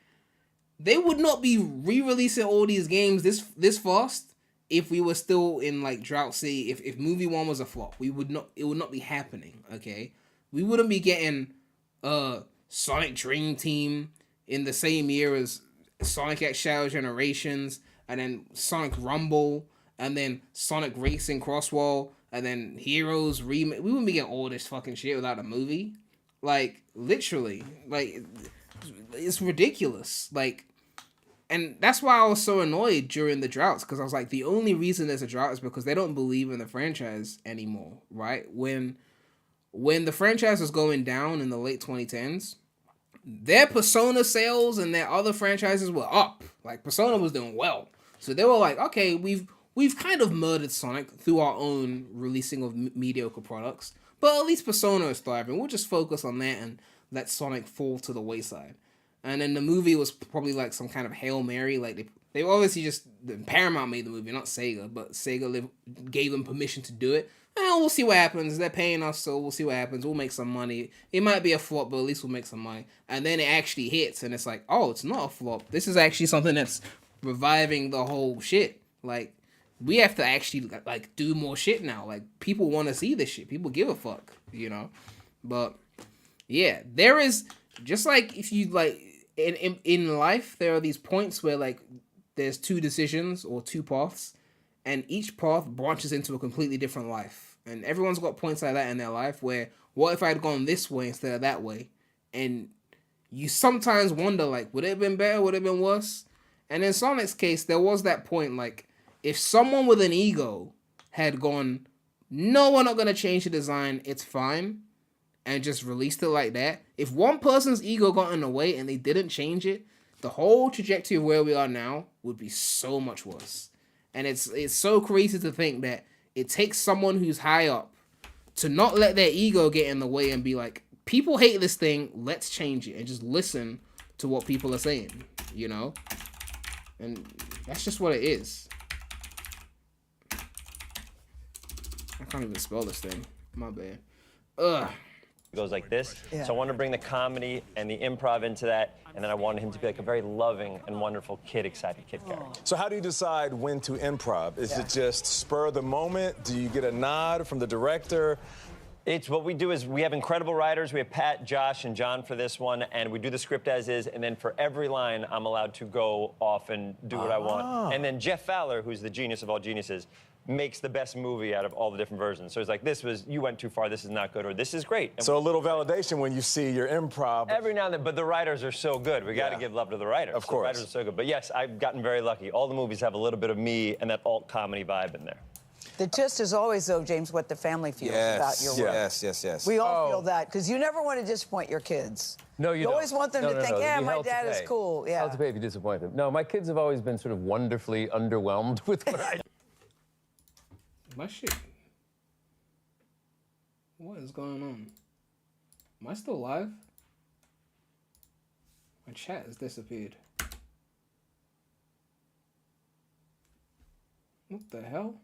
they would not be re-releasing all these games this fast if we were still in like Drought City. If movie 1 was a flop, it would not be happening, okay? We wouldn't be getting Sonic Dream Team in the same year as Sonic X Shadow Generations, and then Sonic Rumble, and then Sonic Racing Crosswall, and then Heroes remake. We wouldn't be getting all this fucking shit without a movie. Like, literally. Like, it's ridiculous. Like, and that's why I was so annoyed during the droughts, because I was like, the only reason there's a drought is because they don't believe in the franchise anymore, right? When the franchise was going down in the late 2010s, their Persona sales and their other franchises were up. Like, Persona was doing well. So they were like, okay, we've kind of murdered Sonic through our own releasing of mediocre products, but at least Persona is thriving. We'll just focus on that and let Sonic fall to the wayside. And then the movie was probably like some kind of Hail Mary. Like they obviously just Paramount made the movie, not Sega, but Sega gave them permission to do it. And we'll see what happens. They're paying us, so we'll see what happens. We'll make some money. It might be a flop, but at least we'll make some money. And then it actually hits, and it's like, oh, it's not a flop. This is actually something that's reviving the whole shit. Like, we have to actually like do more shit now. Like, people want to see this shit. People give a fuck, you know. But yeah, there is just like if you like in life, there are these points where like there's two decisions or two paths, and each path branches into a completely different life. And everyone's got points like that in their life where, what if I had gone this way instead of that way? And you sometimes wonder, like, would it have been better? Would it have been worse? And in Sonic's case, there was that point, like, if someone with an ego had gone, no, we're not going to change the design, it's fine, and just released it like that, if one person's ego got in the way and they didn't change it, the whole trajectory of where we are now would be so much worse. And it's so crazy to think that it takes someone who's high up to not let their ego get in the way and be like, people hate this thing, let's change it, and just listen to what people are saying, you know? And that's just what it is. I can't even spell this thing. My bad. Ugh. It goes like this. Yeah. So I wanted to bring the comedy and the improv into that, and then I wanted him to be like a very loving and wonderful kid, excited kid character. So how do you decide when to improv? Is it just spur of the moment? Do you get a nod from the director? It's what we do is we have incredible writers. We have Pat, Josh, and John for this one, and we do the script as is, and then for every line, I'm allowed to go off and do what I want. And then Jeff Fowler, who's the genius of all geniuses, makes the best movie out of all the different versions. So it's like, this was, you went too far, this is not good, or this is great. And so a little validation when you see your improv. Every now and then, but the writers are so good. We got to give love to the writers. Of course. The writers are so good. But yes, I've gotten very lucky. All the movies have a little bit of me and that alt comedy vibe in there. The gist is always, though, James, what the family feels about your work. Yes. We all feel that, because you never want to disappoint your kids. No, you always want them to think, yeah, my dad is cool. Yeah. Hell to pay if you disappoint them. No, my kids have always been sort of wonderfully underwhelmed with what I do. My shit. What is going on? Am I still live? My chat has disappeared. What the hell?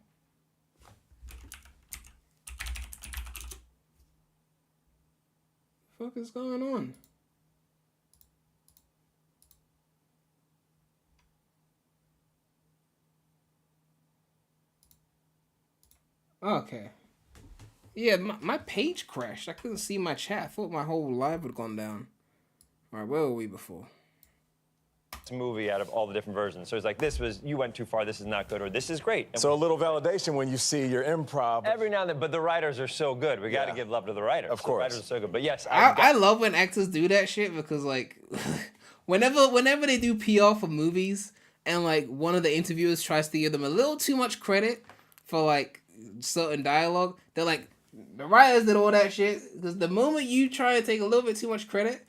What the fuck is going on? Okay. Yeah, my page crashed. I couldn't see my chat. I thought my whole live had gone down. All right, where were we before? It's a movie out of all the different versions. So it's like, this was, you went too far, this is not good, or this is great. And so a little validation when you see your improv. Every now and then, but the writers are so good. We got to give love to the writers. Of course. The writers are so good. But yes, I love when actors do that shit because, like, whenever they do PR for movies and, like, one of the interviewers tries to give them a little too much credit for, like, certain dialogue, they're like, the writers did all that shit, because the moment you try to take a little bit too much credit,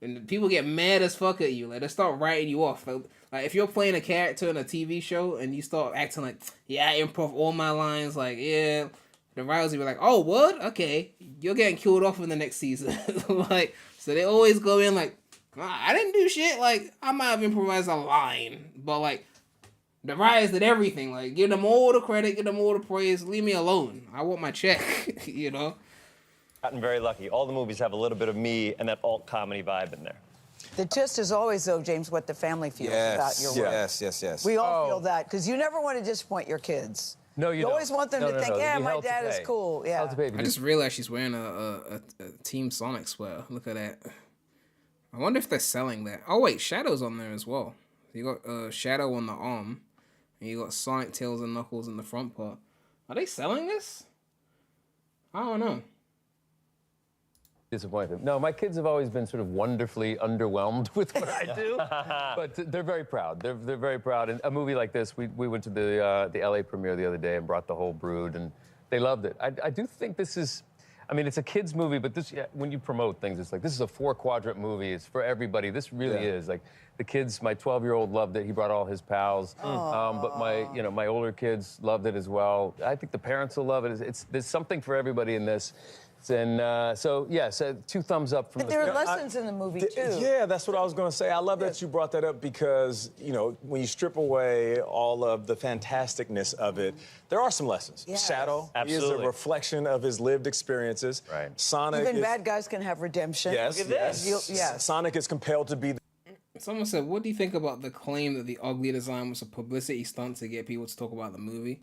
and people get mad as fuck at you, like they start writing you off. Like if you're playing a character in a TV show and you start acting like, yeah, I improv all my lines, like, yeah, the writers will be like, oh, what? Okay, you're getting killed off in the next season. Like, so they always go in like, I didn't do shit, like, I might have improvised a line, but like, the writers did everything. Like, give them all the credit, give them all the praise. Leave me alone. I want my check, you know? Gotten very lucky. All the movies have a little bit of me and that alt comedy vibe in there. The gist is always, though, James, what the family feels about your work. Yes. We all feel that, because you never want to disappoint your kids. No, you don't. always want them to think, yeah, my dad is cool. Yeah. I just realized she's wearing a Team Sonic sweater. Look at that. I wonder if they're selling that. Oh, wait, Shadow's on there as well. You got Shadow on the arm. And you got Sonic, Tails, and Knuckles in the front part. Are they selling this? I don't know. Disappoint them. No, my kids have always been sort of wonderfully underwhelmed with what I do, but they're very proud. They're very proud. And a movie like this, we went to the LA premiere the other day and brought the whole brood, and they loved it. I do think this is, I mean, it's a kid's movie, but this, when you promote things, it's like, this is a 4-quadrant movie. It's for everybody. This really is. Like, the kids, my 12-year-old loved it. He brought all his pals. But my older kids loved it as well. I think the parents will love it. There's something for everybody in this. And so 2 thumbs up from But the there are lessons in the movie, too. Yeah, that's what I was going to say. I love that you brought that up because, when you strip away all of the fantasticness of it, there are some lessons. Yes. Shadow Absolutely. is a reflection of his lived experiences. Right. Sonic Even is... bad guys can have redemption. Yes, Look at this. Yes. Sonic is compelled to be... Someone said, what do you think about the claim that the ugly design was a publicity stunt to get people to talk about the movie?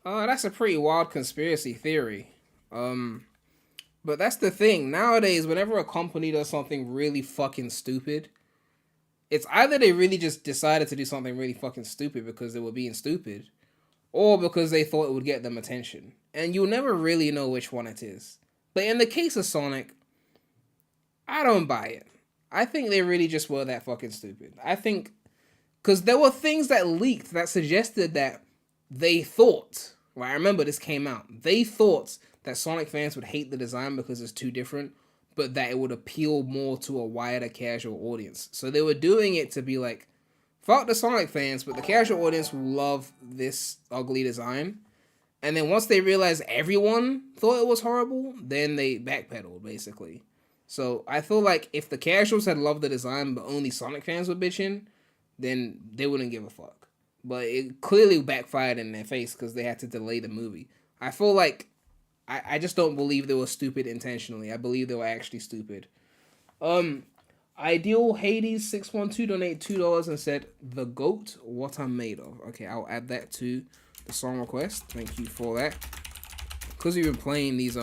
That's a pretty wild conspiracy theory. But that's the thing. Nowadays, whenever a company does something really fucking stupid, it's either they really just decided to do something really fucking stupid because they were being stupid, or because they thought it would get them attention. And you'll never really know which one it is. But in the case of Sonic, I don't buy it. I think they really just were that fucking stupid. I think, because there were things that leaked that suggested that they thought, well, I remember this came out, they thought that Sonic fans would hate the design because it's too different, but that it would appeal more to a wider casual audience. So they were doing it to be like, fuck the Sonic fans, but the casual audience will love this ugly design. And then once they realized everyone thought it was horrible, then they backpedaled, basically. So I feel like if the casuals had loved the design, but only Sonic fans were bitching, then they wouldn't give a fuck. But it clearly backfired in their face because they had to delay the movie. I feel like I just don't believe they were stupid intentionally. I believe they were actually stupid. Ideal Hades 612 donated $2 and said, "The GOAT, what I'm made of." Okay, I'll add that to the song request. Thank you for that. Because we've been playing these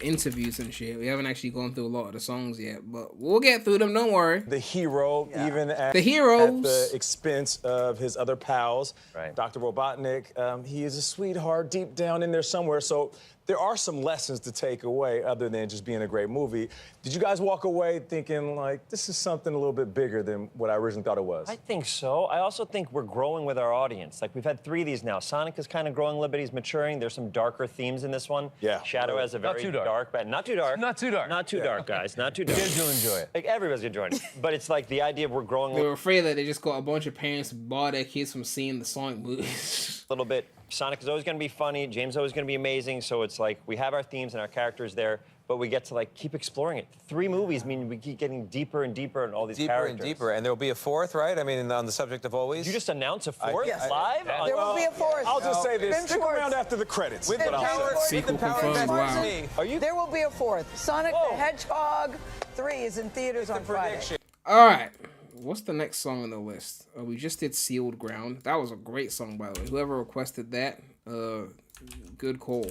interviews and shit, we haven't actually gone through a lot of the songs yet, but we'll get through them, don't worry. The hero, even at The heroes. at the expense of his other pals. Right. Dr. Robotnik, he is a sweetheart deep down in there somewhere. So there are some lessons to take away other than just being a great movie. Did you guys walk away thinking, like, this is something a little bit bigger than what I originally thought it was? I think so. I also think we're growing with our audience. Like, we've had 3 of these now. Sonic is kind of growing a little bit. He's maturing. There's some darker themes in this one. Yeah. Shadow has a Not very too dark. but not too dark. Not too dark. Not too dark, guys. Not too dark. Kids will enjoy it. Like, everybody's enjoying it. But it's like the idea of we're growing They were afraid that they just got a bunch of parents to bar their kids from seeing the Sonic movies. a little bit. Sonic is always going to be funny. James is always going to be amazing. So it's like we have our themes and our characters there, but we get to like keep exploring it. 3 movies mean we keep getting deeper and deeper in all these characters. Deeper and deeper. And there will be a 4th, right? I mean, on the subject of always. Did you just announce a 4th Yes. live? There will be a 4th. I'll just say this. Ben Stick Schwartz. around after the credits. With is the what I'll power, say. Sequel with the power confirmed, investment wow. me. Are you? There will be a 4th. Sonic Whoa. the Hedgehog 3 is in theaters on Friday. Prediction. All right. What's the next song on the list? We just did Sealed Ground. That was a great song, by the way. Whoever requested that, good call.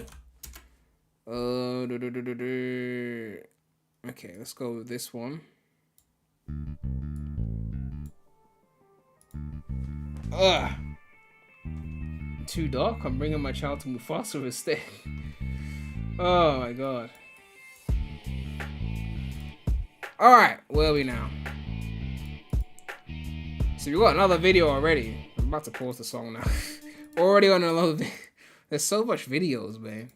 Okay, let's go with this one. Too dark? I'm bringing my child to Mufasa instead. Oh my god. Alright, where are we now? So we got another video already. I'm about to pause the song now. Already on another video. There's so much videos, man.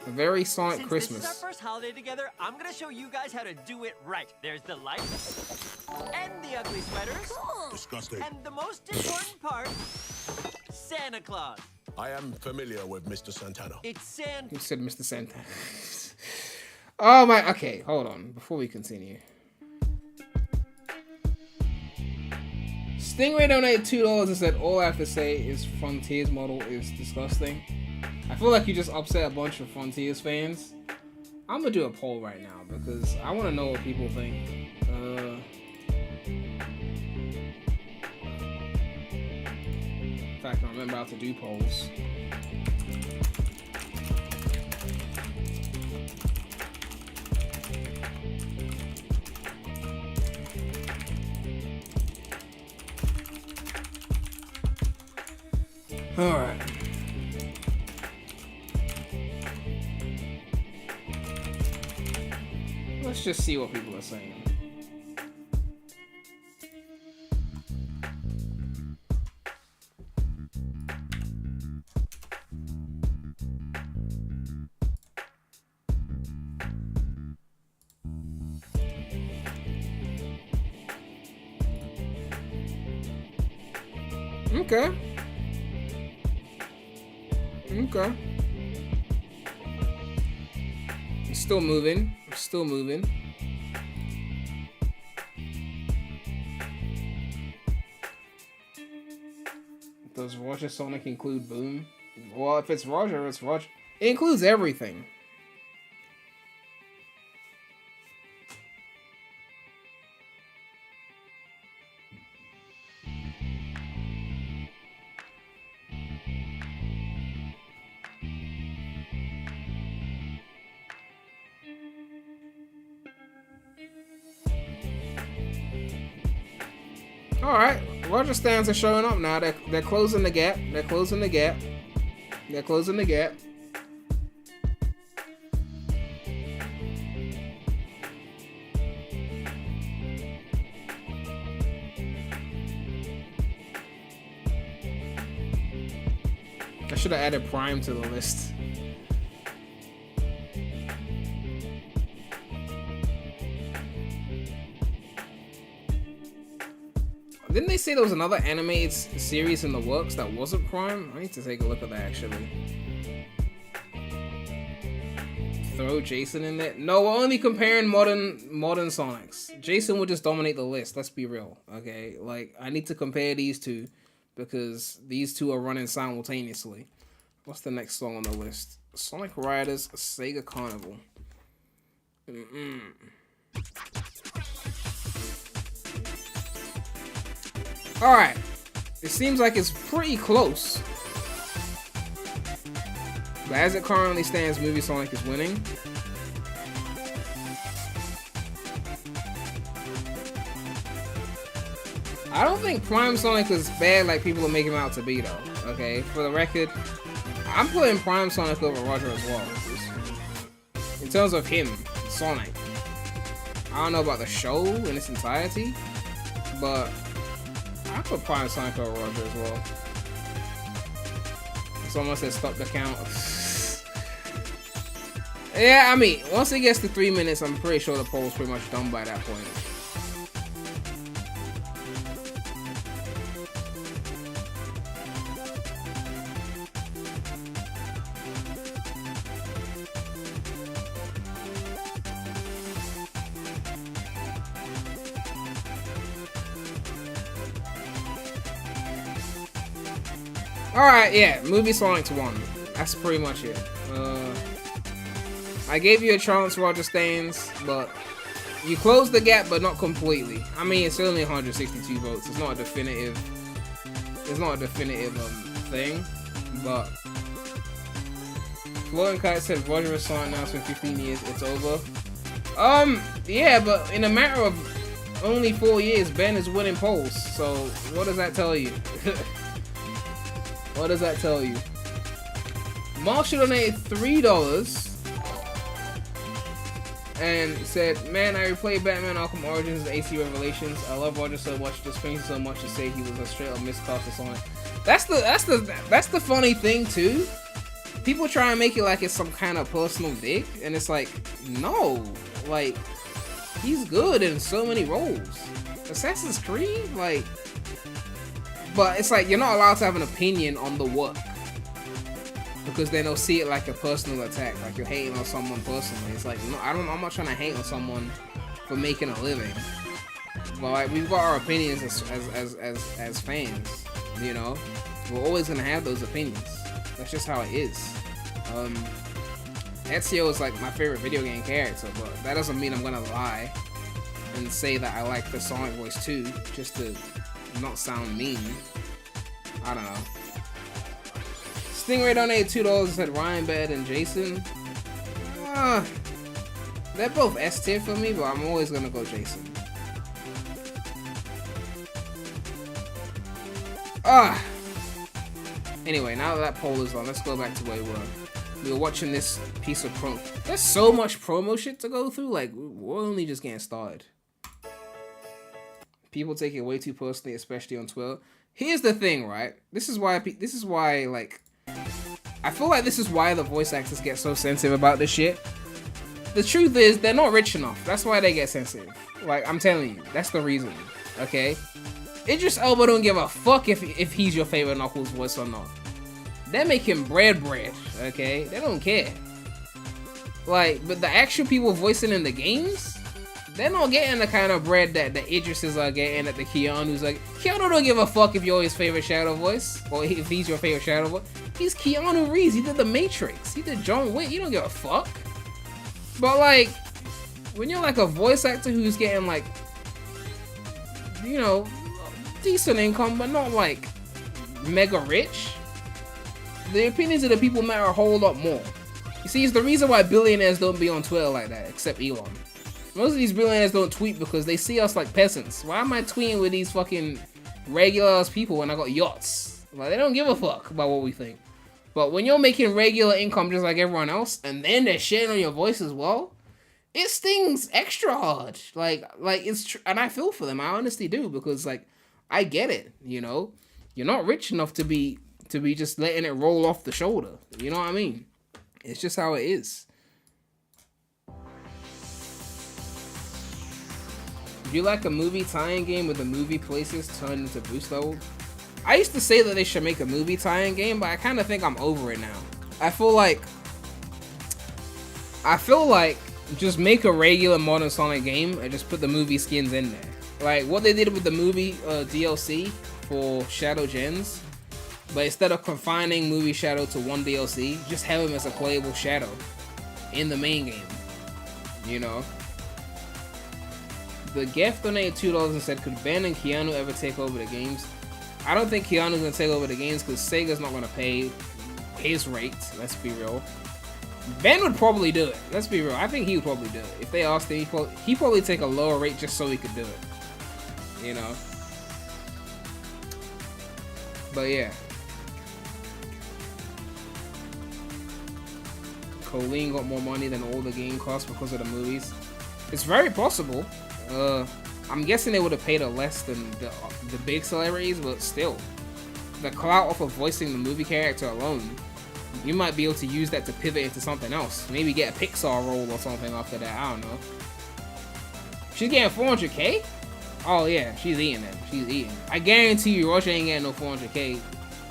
A very Sonic Since Christmas. this is our first holiday together, I'm gonna show you guys how to do it right. There's the lights and the ugly sweaters. Disgusting. And the most important part, Santa Claus. I am familiar with Mr. Santana. It's Santa. You said Mr. Santa. Oh my, okay, hold on, before we continue. Stingray donated $2 and said, "All I have to say is Frontier's model is disgusting." I feel like you just upset a bunch of Frontiers fans. I'm gonna do a poll right now because I want to know what people think. In fact, I remember how to do polls. All right. Let's just see what people are saying. Okay. Okay. It's still moving. It's still moving. Does Roger Sonic include Boom? Well, if it's Roger, it's Roger. It includes everything. Alright, Roger stands are showing up now. They're closing the gap. They're closing the gap. They're closing the gap. I should have added Prime to the list. Didn't they say there was another animated series in the works that wasn't Prime? I need to take a look at that actually. Throw Jason in there? No, we're only comparing modern Sonics. Jason would just dominate the list, let's be real, okay? Like, I need to compare these two because these two are running simultaneously. What's the next song on the list? Sonic Riders, Sega Carnival. Alright, it seems like it's pretty close. But as it currently stands, Movie Sonic is winning. I don't think Prime Sonic is bad like people are making him out to be though, okay? For the record, I'm putting Prime Sonic over Roger as well. In terms of him, Sonic. I don't know about the show in its entirety, but I put Prime Sonic over Roger as well. Someone said stop the count. Yeah, I mean, once it gets to 3 minutes, I'm pretty sure the poll's pretty much done by that point. Alright, yeah, Movie Sonic's won. That's pretty much it. I gave you a chance, Roger Staines, but you closed the gap, but not completely. I mean, it's only 162 votes. It's not a definitive. It's not a definitive thing, but Floating Kite said Roger is Sonic now. It's been 15 years. It's over. Yeah, but in a matter of only 4 years, Ben is winning polls. So what does that tell you? What does that tell you? Marshall donated $3 and said, "Man, I replayed Batman Arkham Origins and AC Revelations. I love Roger so much, just pains so much to say he was a straight up miscast of Sonic." That's the funny thing too. People try and make it like it's some kind of personal dig, and it's like, no, like he's good in so many roles. Assassin's Creed, like. But it's like, you're not allowed to have an opinion on the work. Because then they'll see it like a personal attack. Like you're hating on someone personally. It's like, no, I'm not trying to hate on someone for making a living. But like, we've got our opinions as fans, you know? We're always gonna have those opinions. That's just how it is. Ezio is like my favorite video game character, but that doesn't mean I'm gonna lie and say that I like the Sonic voice too, just to not sound mean. I don't know. Stingray donated $2 and said Ryan better than Jason. They're both S tier for me, but I'm always gonna go Jason. Anyway, now that poll is on, let's go back to where we were. We were watching this piece of promo. There's so much promo shit to go through. Like, we're only just getting started. People take it way too personally, especially on Twitter. Here's the thing, right? This is why, like, I feel like this is why the voice actors get so sensitive about this shit. The truth is, they're not rich enough. That's why they get sensitive. Like, I'm telling you, that's the reason, okay? Idris Elba don't give a fuck if he's your favorite Knuckles voice or not. They're making bread, okay? They don't care. Like, but the actual people voicing in the games, they're not getting the kind of bread that the Idrises are getting, that the Keanu's like. Keanu don't give a fuck if you're his favorite Shadow voice, or if he's your favorite Shadow voice. He's Keanu Reeves. He did The Matrix. He did John Wick. He don't give a fuck. But like, when you're like a voice actor who's getting like, you know, decent income, but not like mega rich, the opinions of the people matter a whole lot more. You see, it's the reason why billionaires don't be on Twitter like that, except Elon. Most of these billionaires don't tweet because they see us like peasants. Why am I tweeting with these fucking regular ass people when I got yachts? Like, they don't give a fuck about what we think. But when you're making regular income just like everyone else, and then they're shitting on your voice as well, it stings extra hard. Like it's and I feel for them. I honestly do, because like, I get it. You know, you're not rich enough to be just letting it roll off the shoulder. You know what I mean? It's just how it is. Would you like a movie tie-in game with the movie places turned into boost level? I used to say that they should make a movie tie-in game, but I kind of think I'm over it now. I feel like just make a regular modern Sonic game and just put the movie skins in there. Like what they did with the movie DLC for Shadow Gens, but instead of confining movie Shadow to one DLC, just have him as a playable Shadow in the main game. You know? The Gef donated $2 and said, could Ben and Keanu ever take over the games? I don't think Keanu's gonna take over the games because Sega's not gonna pay his rate, let's be real. Ben would probably do it, let's be real. I think he would probably do it. If they asked him, he'd probably take a lower rate just so he could do it. You know? But yeah. Colleen got more money than all the game costs because of the movies. It's very possible. I'm guessing they would have paid her less than the big celebrities, but still, the clout off of voicing the movie character alone, you might be able to use that to pivot into something else. Maybe get a Pixar role or something after that. I don't know. She's getting 400K? Oh yeah, she's eating it. She's eating. I guarantee you, Roger ain't getting no 400K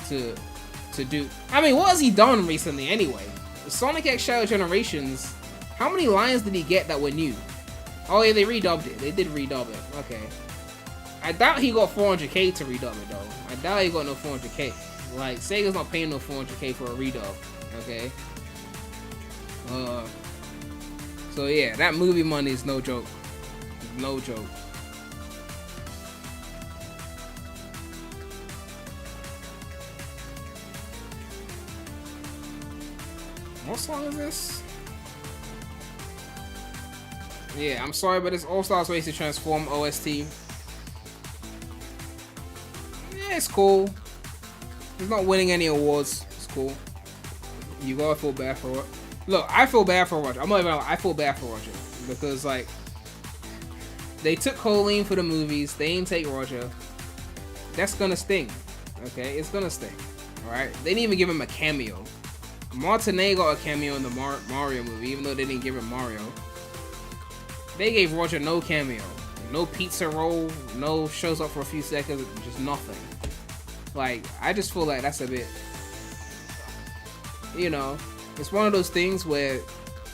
to do. I mean, what has he done recently anyway? Sonic X Shadow Generations. How many lines did he get that were new? Oh yeah, they redubbed it. They did redub it. Okay. I doubt he got 400K to redub it though. I doubt he got no 400K. Like, Sega's not paying no 400K for a redub. Okay. So yeah, that movie money is no joke. No joke. What song is this? Yeah, I'm sorry, but it's All Stars Race to Transform OST. Yeah, it's cool. It's not winning any awards. It's cool. You gotta feel bad for it. Look, I feel bad for Roger. I'm not even like, I feel bad for Roger. Because, like, they took Colleen for the movies. They ain't take Roger. That's gonna sting. Okay? It's gonna sting. Alright? They didn't even give him a cameo. Martinet got a cameo in the Mario movie, even though they didn't give him Mario. They gave Roger no cameo. No pizza roll, no shows up for a few seconds, just nothing. Like, I just feel like that's a bit... You know, it's one of those things where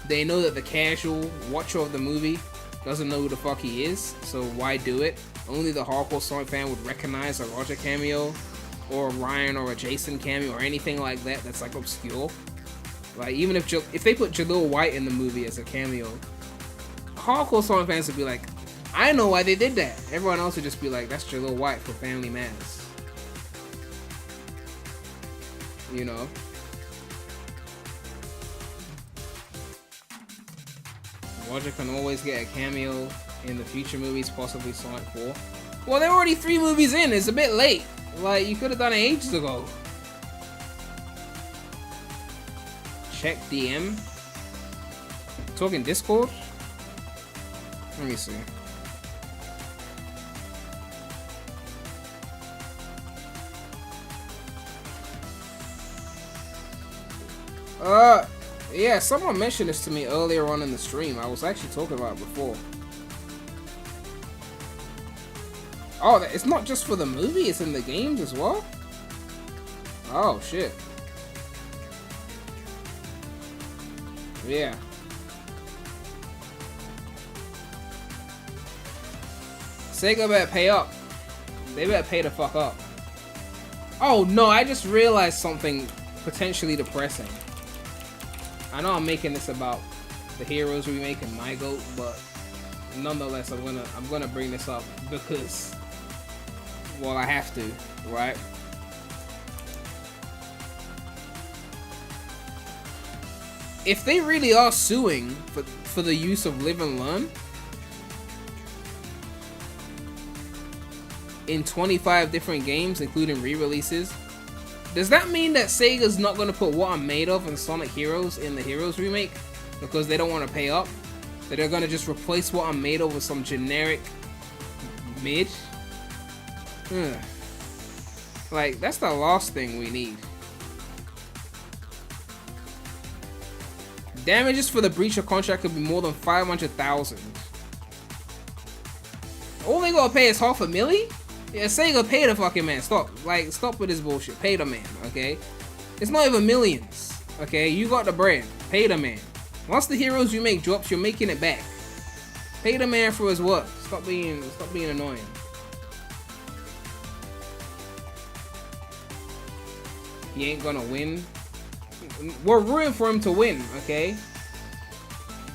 they know that the casual watcher of the movie doesn't know who the fuck he is, so why do it? Only the hardcore Sonic fan would recognize a Roger cameo, or a Ryan or a Jason cameo, or anything like that that's like obscure. Like, even if they put Jalil White in the movie as a cameo, hardcore Sonic fans would be like, I know why they did that. Everyone else would just be like, that's Jalil White for Family Matters. You know? Roger can always get a cameo in the future movies, possibly Sonic 4. Well, they're already 3 movies in. It's a bit late. Like, you could have done it ages ago. Check DM. Talking Discord? Let me see. Yeah, someone mentioned this to me earlier on in the stream. I was actually talking about it before. Oh, it's not just for the movie, it's in the games as well? Oh, shit. Yeah. Sega better pay up. They better pay the fuck up. Oh no, I just realized something potentially depressing. I know I'm making this about the Heroes remake and my GOAT, but nonetheless, I'm gonna bring this up because, well, I have to, right? If they really are suing for the use of Live and Learn in 25 different games, including re-releases, does that mean that Sega's not going to put What I'm Made Of and Sonic Heroes in the Heroes remake because they don't want to pay up? That they're going to just replace What I'm Made Of with some generic mid? Like, that's the last thing we need. Damages for the breach of contract could be more than 500,000. All they gotta pay is $500,000? Yeah, Sega, pay the fucking man. Stop. Like, stop with this bullshit. Pay the man, okay? It's not even millions, okay? You got the brand. Pay the man. Once the Heroes remake drops, you're making it back. Pay the man for his work. Stop being annoying. He ain't gonna win. We're rooting for him to win, okay?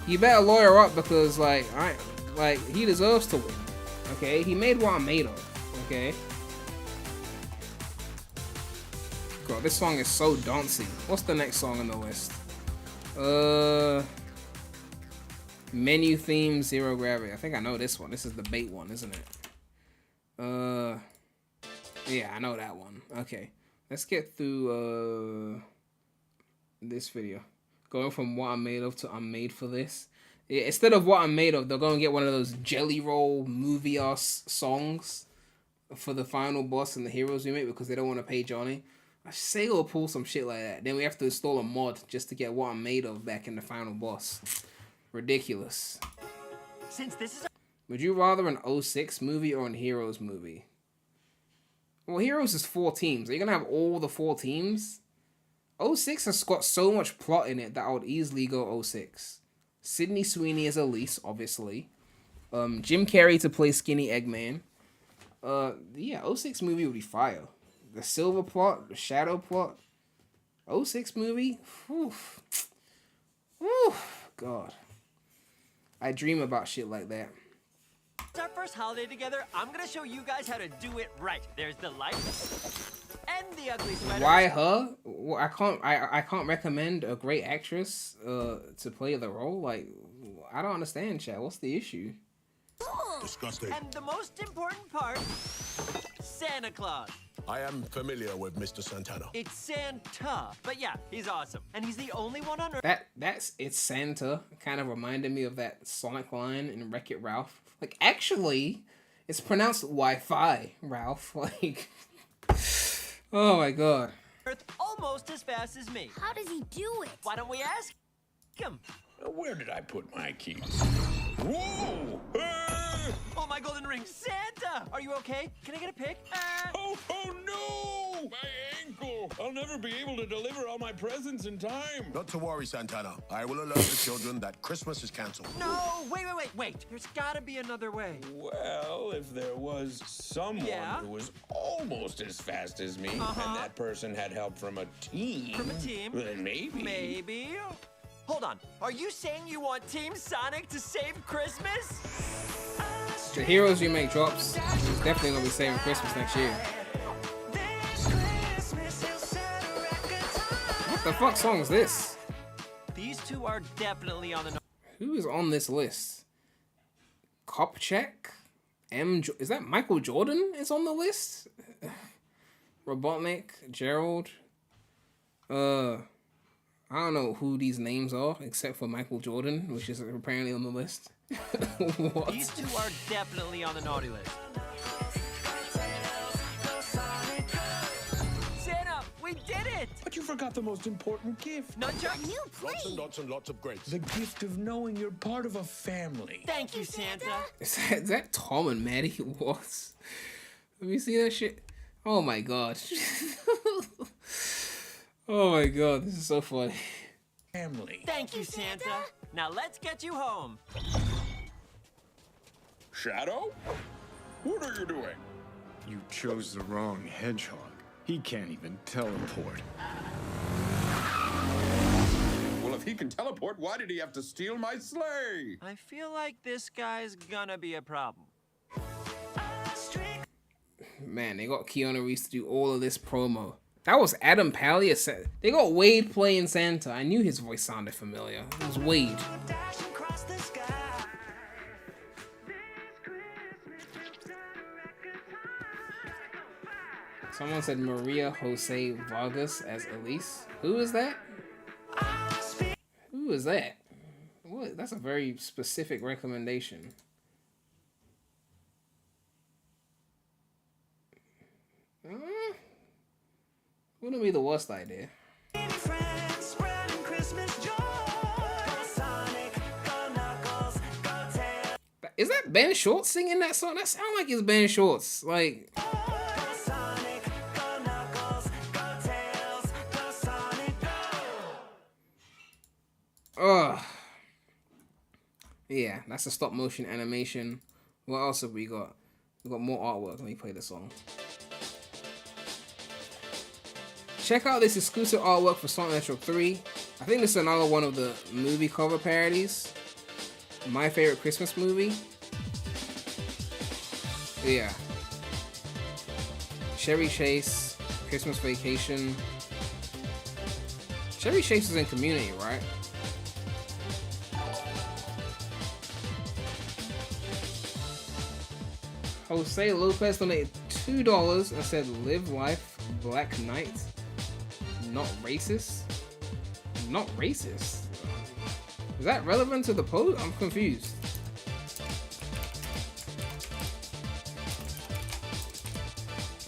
You better lawyer up because, like, he deserves to win, okay? He made What I'm Made Of, okay? God, this song is so dancey. What's the next song on the list? Menu theme, Zero Gravity. I think I know this one. This is the bait one, isn't it? Yeah, I know that one. Okay, let's get through, this video. Going from What I'm Made Of to I'm Made For This. Yeah, instead of What I'm Made Of, they're gonna get one of those Jelly Roll movie ass songs for the final boss in the Heroes remake because they don't want to pay Johnny. I say will pull some shit like that. Then we have to install a mod just to get What I'm Made Of back in the final boss. Ridiculous. Since this is Would you rather an 06 movie or an Heroes movie? Well, Heroes is 4 teams. Are you gonna have all the 4 teams? 06 has got so much plot in it that I would easily go 06. Sydney Sweeney as Elise, obviously. Jim Carrey to play Skinny Eggman. Yeah, 06 movie would be fire. The Silver plot, the Shadow plot. 06 movie? Whew. Whew. God. I dream about shit like that. It's our first holiday together. I'm gonna show you guys how to do it right. There's the lights and the ugly sweaters. Why her? Well, I can't recommend a great actress to play the role. Like, I don't understand, Chad. What's the issue? Disgusting. And the most important part, Santa Claus. I am familiar with Mr. Santana. It's Santa, but yeah, he's awesome, and he's the only one on Earth. It's Santa. Kind of reminded me of that Sonic line in Wreck-It Ralph. Like, actually, it's pronounced Wi-Fi, Ralph. Like, oh my god. Earth almost as fast as me. How does he do it? Why don't we ask him? Where did I put my keys? Whoa! Oh, my golden ring, Santa! Are you okay? Can I get a pic? Oh no! My ankle! I'll never be able to deliver all my presents in time. Not to worry, Santana. I will alert the children that Christmas is canceled. No! Wait. There's gotta be another way. Well, if there was someone who was almost as fast as me, and that person had help from a team. Then maybe. Maybe? Hold on. Are you saying you want Team Sonic to save Christmas? The Heroes remake drops. It's definitely gonna be saving Christmas next year. What the fuck song is this? These two are definitely on the. Who is on this list? Kopchak? Is that Michael Jordan is on the list? Robotnik, Gerald. I don't know who these names are except for Michael Jordan, which is apparently on the list. What? These two are definitely on the naughty list. Santa, we did it! But you forgot the most important gift. Nunchuck? New plane. Lots and lots and lots of grapes. The gift of knowing you're part of a family. Thank you, Santa. Is that Tom and Maddie? What? Have you seen that shit? Oh my god. Oh my god, this is so funny. Family. Thank you, Santa. Now let's get you home. Shadow? What are you doing? You chose the wrong hedgehog. He can't even teleport. Well, if he can teleport, why did he have to steal my sleigh? I feel like this guy's gonna be a problem. Man, they got Keanu Reeves to do all of this promo. That was Adam Pally. They got Wade playing Santa. I knew his voice sounded familiar. It was Wade. Someone said Maria Jose Vargas as Elise. Who is that? Who is that? What? That's a very specific recommendation. Wouldn't be the worst idea. Is that Ben Shorts singing that song? That sounds like it's Ben Shorts. Like. Ugh. Yeah, that's a stop motion animation. What else have we got? We got more artwork. Let me play the song. Check out this exclusive artwork for Sonic Hedgehog 3. I think this is another one of the movie cover parodies. My Favorite Christmas Movie. Yeah. Chevy Chase, Christmas Vacation. Chevy Chase is in Community, right? Jose Lopez donated $2 and said, "Live life, Black Knight. Not racist? Not racist? Is that relevant to the post? I'm confused."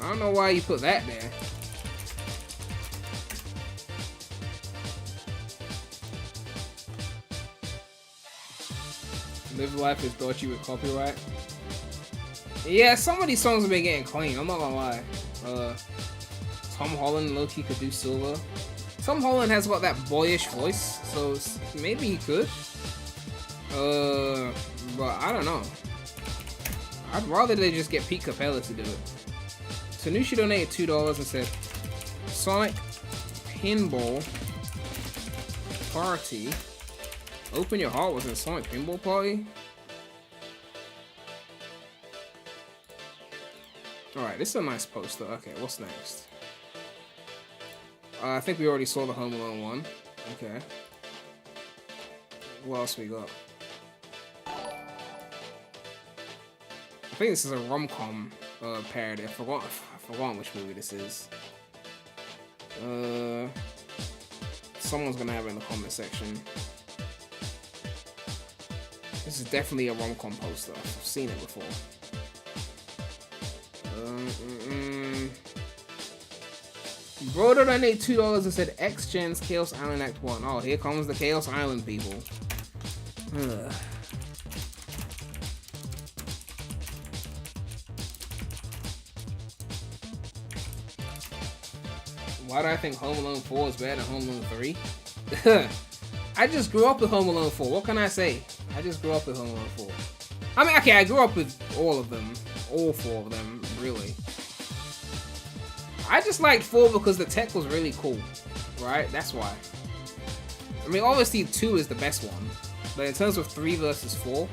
I don't know why you put that there. Live life is dodgy with copyright. Yeah, some of these songs have been getting clean, I'm not gonna lie. Tom Holland low-key could do Silver. Tom Holland has got that boyish voice, so maybe he could. But I don't know. I'd rather they just get Pete Capella to do it. Tanushi donated $2 and said, "Sonic Pinball Party. Open your heart was in Sonic Pinball Party." Alright, this is a nice poster. Okay, what's next? I think we already saw the Home Alone one. Okay. What else we got? I think this is a rom-com parody. I forgot which movie this is. Someone's gonna have it in the comment section. This is definitely a rom-com poster. I've seen it before. Broder donated $2 and said X-Gen's Chaos Island Act 1. Oh, here comes the Chaos Island people. Ugh. Why do I think Home Alone 4 is better than Home Alone 3? I just grew up with Home Alone 4. What can I say? I just grew up with Home Alone 4. I mean, okay, I grew up with all of them. All 4 of them, really. I just liked 4 because the tech was really cool, right? That's why. I mean, obviously 2 is the best one, but in terms of 3 versus 4,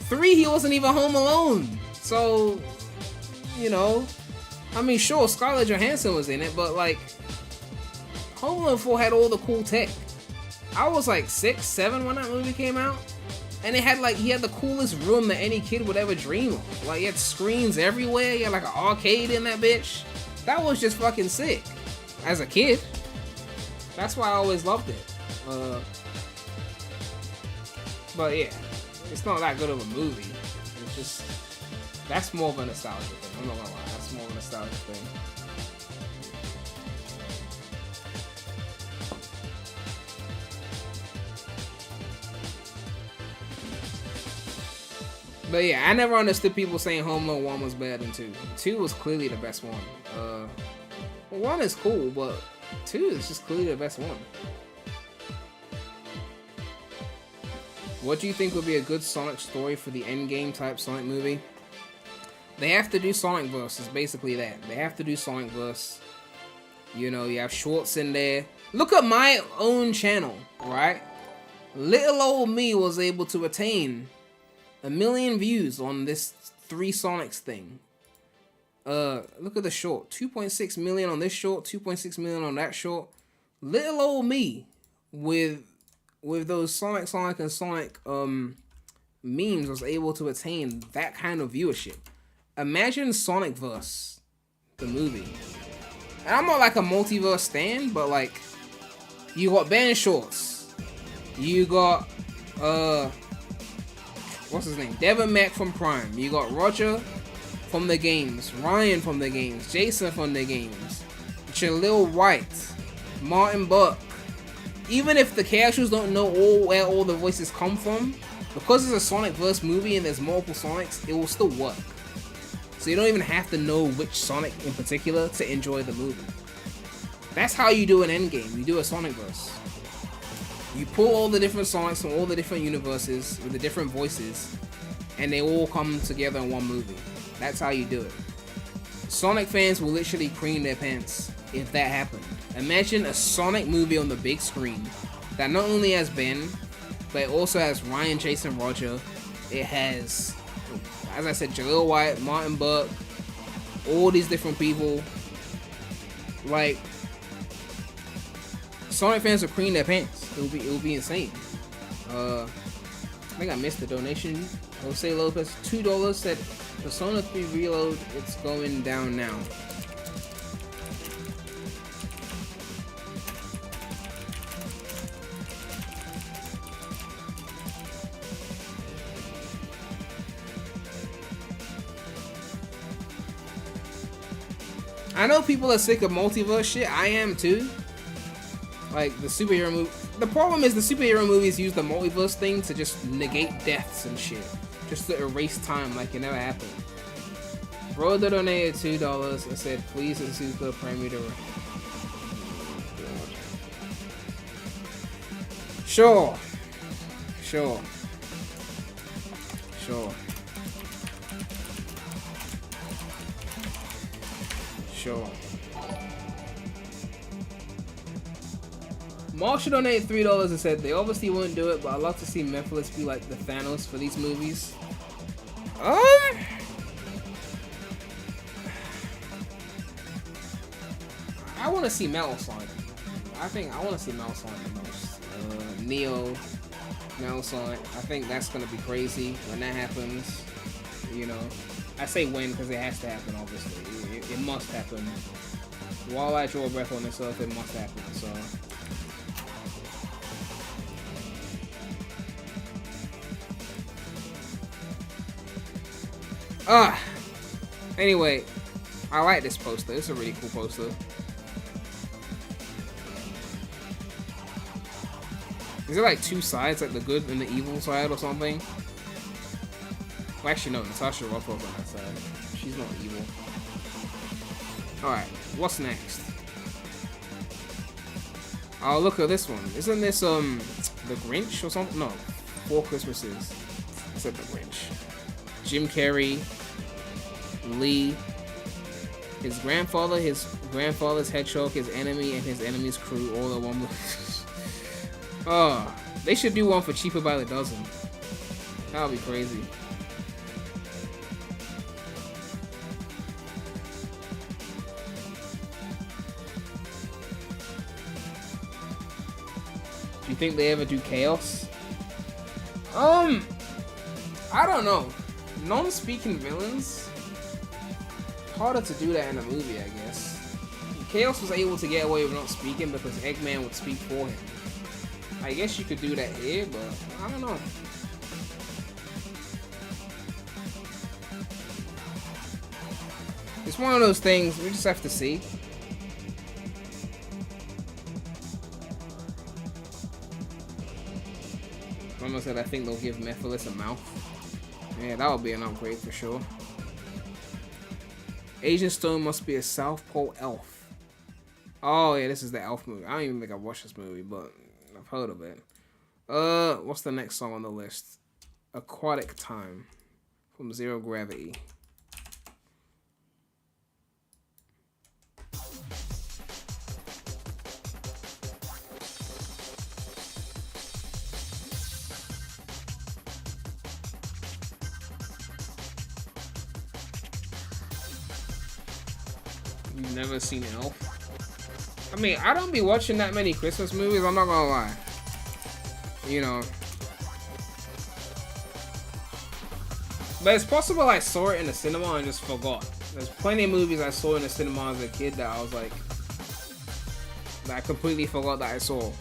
3 he wasn't even home alone. So, you know, I mean, sure, Scarlett Johansson was in it, but like, Home Alone 4 had all the cool tech. I was like 6, 7 when that movie came out, and it had like, he had the coolest room that any kid would ever dream of. Like, he had screens everywhere. He had like an arcade in that bitch. That was just fucking sick. As a kid. That's why I always loved it. But yeah, it's not that good of a movie. It's just, that's more of a nostalgia thing. I'm not gonna lie, that's more of a nostalgia thing. But yeah, I never understood people saying Home Alone 1 was better than 2. 2 was clearly the best one. 1 is cool, but 2 is just clearly the best one. What do you think would be a good Sonic story for the Endgame type Sonic movie? They have to do Sonic Verse, it's basically that. They have to do Sonic Verse. You know, you have shorts in there. Look at my own channel, right? Little old me was able to attain 1 million views on this 3 Sonics thing. Look at the short. 2.6 million on this short, 2.6 million on that short. Little old me with those Sonic and Sonic memes was able to attain that kind of viewership. Imagine Sonic Verse, the movie. And I'm not like a multiverse stan, but like, you got Ben Shorts, you got what's his name? Devin Mack from Prime. You got Roger from the games, Ryan from the games, Jason from the games, Jaleel White, Martin Buck. Even if the casuals don't know where all the voices come from, because it's a Sonic Verse movie and there's multiple Sonics, it will still work. So you don't even have to know which Sonic in particular to enjoy the movie. That's how you do an Endgame. You do a Sonic Verse. You pull all the different Sonics from all the different universes with the different voices, and they all come together in one movie. That's how you do it. Sonic fans will literally cream their pants if that happened. Imagine a Sonic movie on the big screen that not only has Ben, but it also has Ryan, Jason, Roger. It has, as I said, Jaleel White, Martin Buck, all these different people. Like, Sonic fans will cream their pants. It will be insane. I think I missed the donation. Jose Lopez, $2 said Persona 3 Reload, it's going down now. I know people are sick of multiverse shit. I am too. Like the superhero movie. The problem is the superhero movies use the multiverse thing to just negate deaths and shit. Just to erase time like it never happened. Bro donated $2 and said, please Super premydaremy. Sure. Sure. Sure. Sure. Marshall donated $3 and said they obviously won't do it, but I'd love to see Mephiles be like the Thanos for these movies. I want to see Metal Sonic. I think I want to see Metal Sonic the most. Neo, Metal Sonic. I think that's gonna be crazy when that happens. You know, I say when because it has to happen. Obviously, it must happen. While I draw a breath on myself, it must happen. So. Anyway, I like this poster. It's a really cool poster. Is there like 2 sides, like the good and the evil side or something? Well, actually no, Natasha Rothwell's on that side. She's not evil. Alright, what's next? Oh, look at this one. Isn't this, The Grinch or something? No, 4 Christmases. I said The Grinch. Jim Carrey, Lee, his grandfather's hedgehog, his enemy, and his enemy's crew all in one movie. Oh, they should do one for cheaper by the dozen. That would be crazy. Do you think they ever do Chaos? I don't know. Non-speaking villains, harder to do that in a movie, I guess. Chaos was able to get away with not speaking because Eggman would speak for him. I guess you could do that here, but I don't know. It's one of those things, we just have to see. Mama said I think they'll give Mephiles a mouth. Yeah, that would be an upgrade for sure. Agent Stone must be a South Pole elf. Oh yeah, this is the elf movie. I don't even think I've watched this movie, but I've heard of it. What's the next song on the list? Aquatic Time from Zero Gravity. You've never seen Elf? I mean, I don't be watching that many Christmas movies, I'm not gonna lie. You know. But it's possible I saw it in the cinema and just forgot. There's plenty of movies I saw in the cinema as a kid that I was like, that I completely forgot that I saw.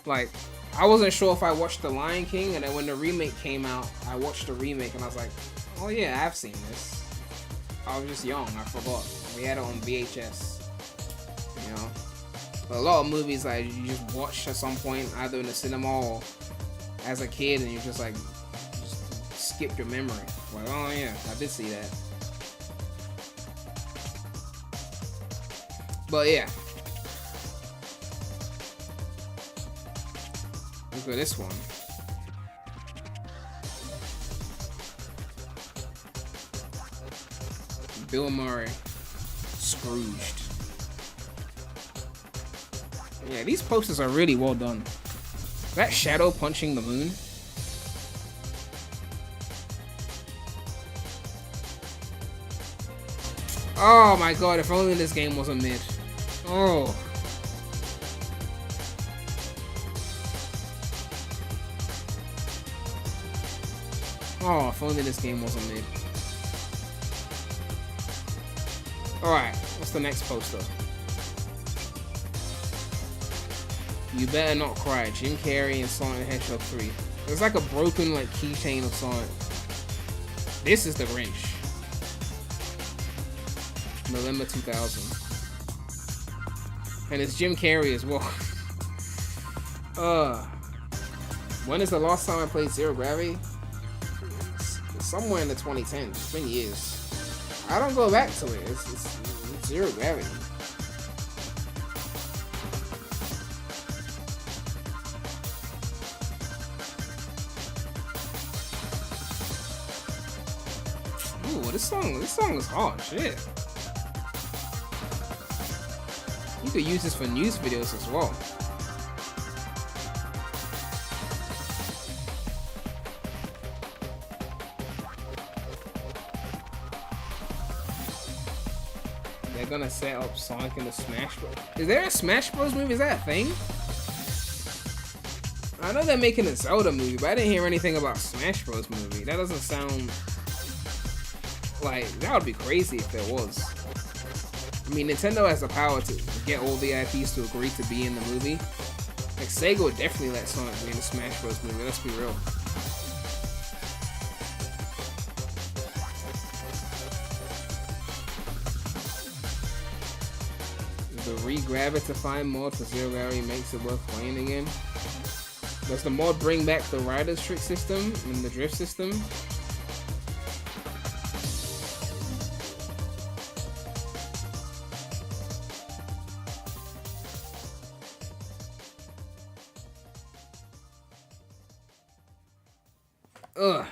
Like, I wasn't sure if I watched The Lion King, and then when the remake came out, I watched the remake and I was like, oh yeah, I've seen this. I was just young, I forgot. We had it on VHS, you know. But a lot of movies like you just watch at some point, either in the cinema or as a kid, and you just like skip your memory. Like, oh yeah, I did see that. But yeah, look at this one. Bill Murray, Scrooged. Yeah, these posters are really well done. That shadow punching the moon. Oh my god, if only this game wasn't mid. Oh. Oh, if only this game wasn't mid. Alright, what's the next poster? You Better Not Cry, Jim Carrey and Sonic the Hedgehog 3. There's like a broken like keychain of Sonic. This is the Grinch. November 2000. And it's Jim Carrey as well. When is the last time I played Zero Gravity? It's somewhere in the 2010s. It's been years. I don't go back to it. It's Zero Gravity. Ooh, this song is hard. Shit. You could use this for news videos as well. They're gonna set up Sonic in the Smash Bros. Is there a Smash Bros movie? Is that a thing? I know they're making a Zelda movie, but I didn't hear anything about Smash Bros movie. That doesn't sound like, that would be crazy if there was. I mean, Nintendo has the power to get all the IPs to agree to be in the movie. Like, Sega would definitely let Sonic be in the Smash Bros movie, let's be real. The Re-Gravitify mod for Zero Gravity makes it worth playing again. Does the mod bring back the Rider's Trick system and the Drift system? Ugh.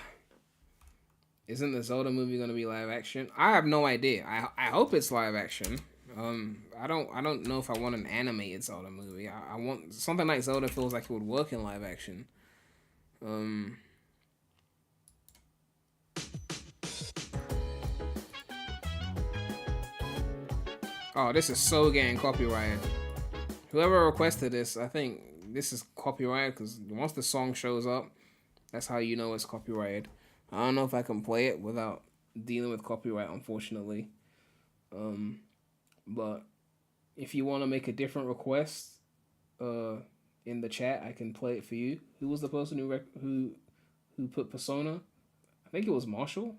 Isn't the Zelda movie gonna be live action? I have no idea. I hope it's live action. I don't know if I want an animated Zelda movie. I want something like Zelda feels like it would work in live action. Oh, this is so getting copyrighted. Whoever requested this, I think this is copyrighted because once the song shows up, that's how you know it's copyrighted. I don't know if I can play it without dealing with copyright, unfortunately. But if you want to make a different request in the chat, I can play it for you. Who was the person who put Persona? I think it was Marshall.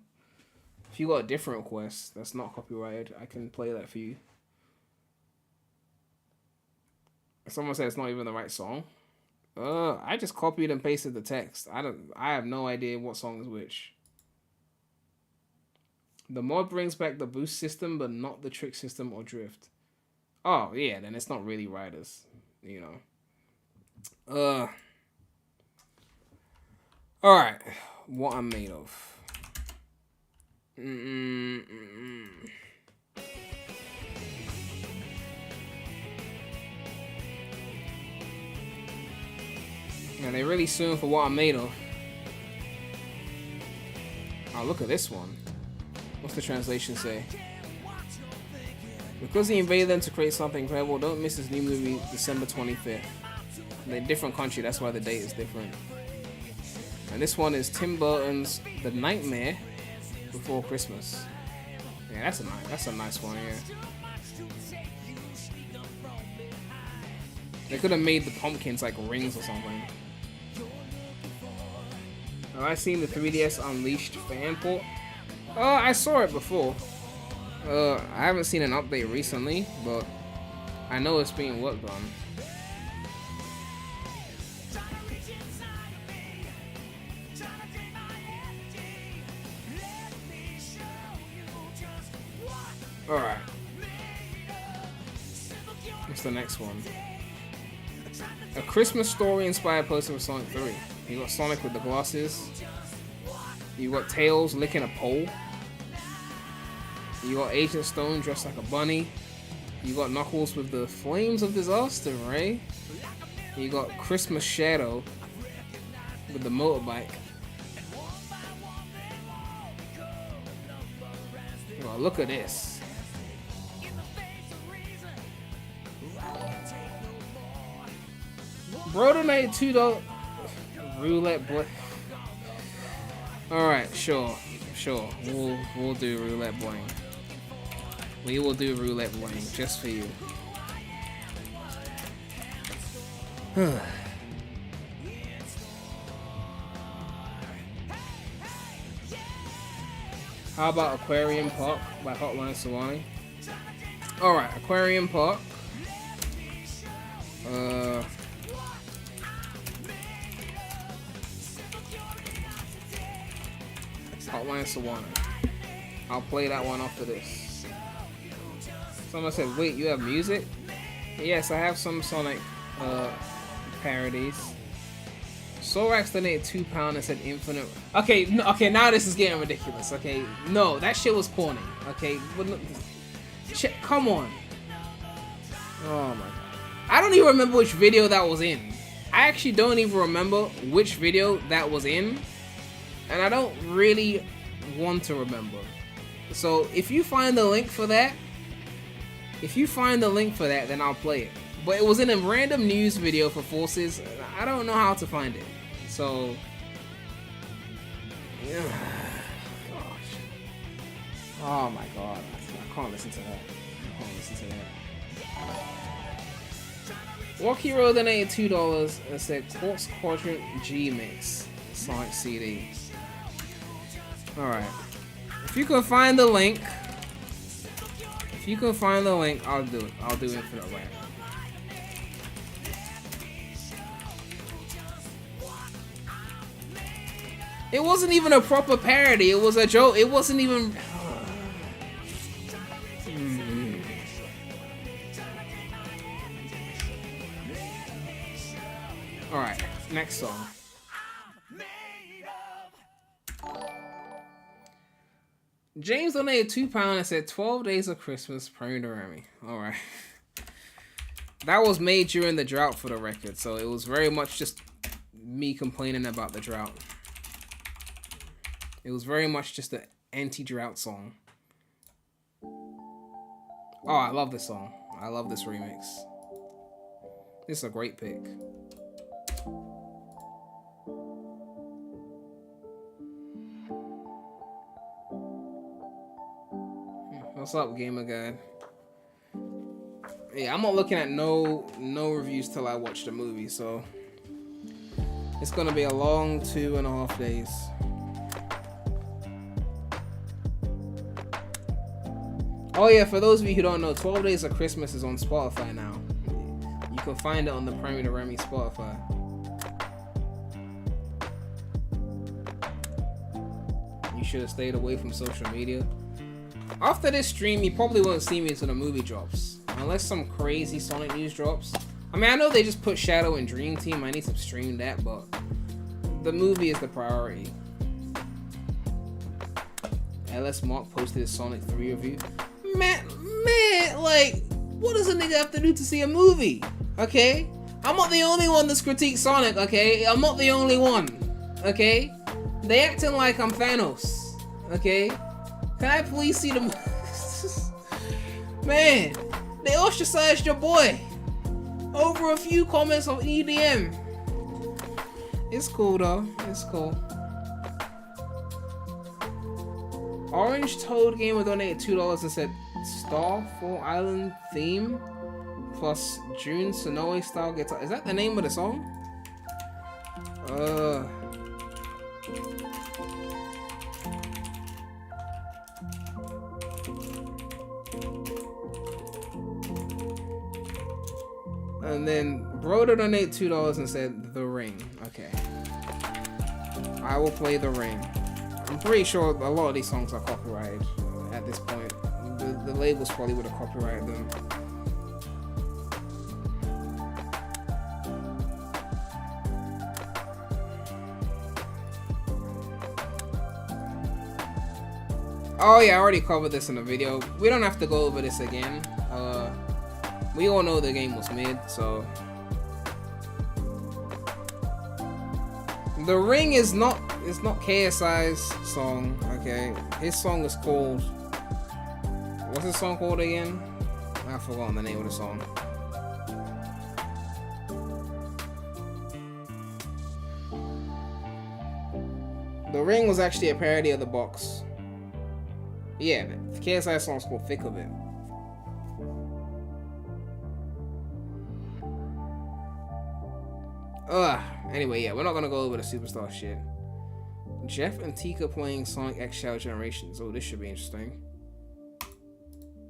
If you got a different request that's not copyrighted, I can play that for you. Someone said it's not even the right song. I just copied and pasted the text. I have no idea what song is which. The mod brings back the boost system, but not the trick system or drift. Oh, yeah, then it's not really riders, you know. Alright, what I'm made of. Yeah, they're really suing for what I'm made of. Oh, look at this one. What's the translation say? Because he invaded them to create something incredible, don't miss his new movie, December 25th. They're a different country, that's why the date is different. And this one is Tim Burton's The Nightmare Before Christmas. Yeah, that's a nice one, yeah. They could have made the pumpkins like rings or something. Have I seen the 3DS Unleashed fan port? I saw it before. I haven't seen an update recently, but I know it's being worked on. Alright. What's the next one? A Christmas Story inspired poster for Sonic 3. You got Sonic with the glasses. You got Tails licking a pole. You got Agent Stone dressed like a bunny. You got Knuckles with the Flames of Disaster, right? You got Christmas Shadow with the motorbike. Oh, look at this. Bro donated $2. Roulette boy. Alright, sure. We'll do roulette bling. We will do roulette bling just for you. How about Aquarium Park by Hotline Sawani? Alright, Aquarium Park. Hotline Sawani. I'll play that one after this. Someone said, wait, you have music? Yes, I have some Sonic parodies. Sorax donated £2 and said infinite. Okay, okay, now this is getting ridiculous. Okay, no, that shit was corny. Okay, shit, come on. Oh my god, I don't even remember which video that was in. I actually don't even remember which video that was in, and I don't really want to remember. So if you find the link for that, then I'll play it. But it was in a random news video for Forces. I don't know how to find it. So, yeah. Gosh. Oh my god. I can't listen to that. Walk Hero donated $2 and said Quartz Quadrant G Mix Sonic CD. Alright. If you can find the link, I'll do it. I'll do Infinite Rap. It wasn't even a proper parody. It was a joke. It wasn't even. All right, next song. James donated £2 and said 12 Days of Christmas, premydaremy. All right. That was made during the drought for the record, so it was very much just me complaining about the drought. It was very much just an anti-drought song. Oh, I love this song. I love this remix. This is a great pick. What's up, Gamer Guy? Yeah, I'm not looking at no reviews till I watch the movie, so it's gonna be a long 2.5 days. Oh yeah, for those of you who don't know, 12 Days of Christmas is on Spotify now. You can find it on the premydaremy Spotify. You should have stayed away from social media. After this stream, you probably won't see me until the movie drops. Unless some crazy Sonic news drops. I mean, I know they just put Shadow and Dream Team. I need to stream that, but the movie is the priority. LS Mark posted his Sonic 3 review. Man, like, what does a nigga have to do to see a movie? Okay? I'm not the only one that's critiqued Sonic, okay? I'm not the only one, okay? They acting like I'm Thanos, okay? Can I please see the Man, they ostracized your boy over a few comments on EDM. It's cool though, it's cool. Orange Toad Gamer donated $2 and said Starfall Island theme plus June Sonoe style guitar. Is that the name of the song? And then Broder donated $2 and said The Ring. Okay. I will play The Ring. I'm pretty sure a lot of these songs are copyrighted at this point. The labels probably would have copyrighted them. Oh yeah, I already covered this in the video. We don't have to go over this again. We all know the game was mid, so The Ring is not KSI's song, okay? His song is called, what's his song called again? I've forgotten the name of the song. The Ring was actually a parody of The Box. Yeah, the KSI song's called Thick of It. Anyway, yeah, we're not gonna go over the Superstar shit. Jeff and Tika playing Sonic X Shadow Generations. Oh, this should be interesting.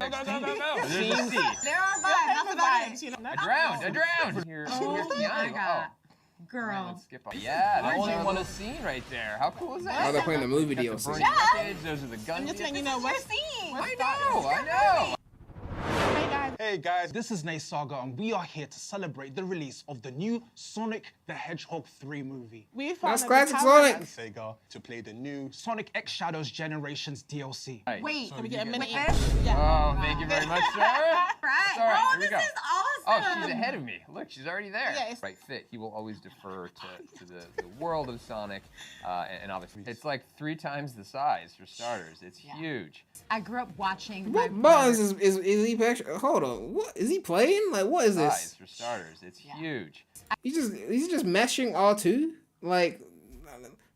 No. There are vibes. That's the vibes. You know? I drowned. Here's my God. Girl. Let's skip on. Yeah, that only one scene right there. How cool is that? Oh, they're playing the movie DLC. Those are the guns. I'm just letting you know what I know. Hey guys, this is Nate Saga and we are here to celebrate the release of the new Sonic the Hedgehog 3 movie. We That's classic Sonic. And Sega to play the new Sonic X Shadows Generations DLC. Right. Wait, let me get a minute. Oh, thank you very much, sir. Right. It's all right, Oh, here we this go. is awesome. Oh, she's ahead of me. Look, she's already there. Yeah, Right fit. He will always defer to the world of Sonic, and obviously it's like 3 times the size for starters. It's huge. I grew up watching. What buttons is he actually? Hold on. What is he playing? Like, what is this? Size for starters. It's huge. He's just meshing R2. Like,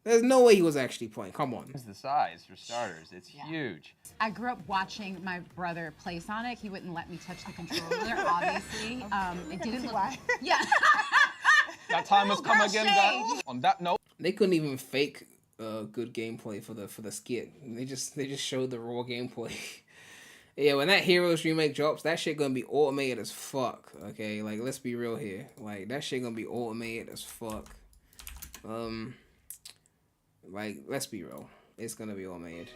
there's no way he was actually playing. Come on. It's the size for starters. It's huge. I grew up watching my brother play Sonic. He wouldn't let me touch the controller, obviously. It didn't look. Yeah. That time has come again, guys. On that note, they couldn't even fake good gameplay for the skit. They just showed the raw gameplay. Yeah, when that Heroes remake drops, that shit gonna be automated as fuck. Okay, like let's be real here. Like that shit gonna be automated as fuck. Like let's be real. It's gonna be automated.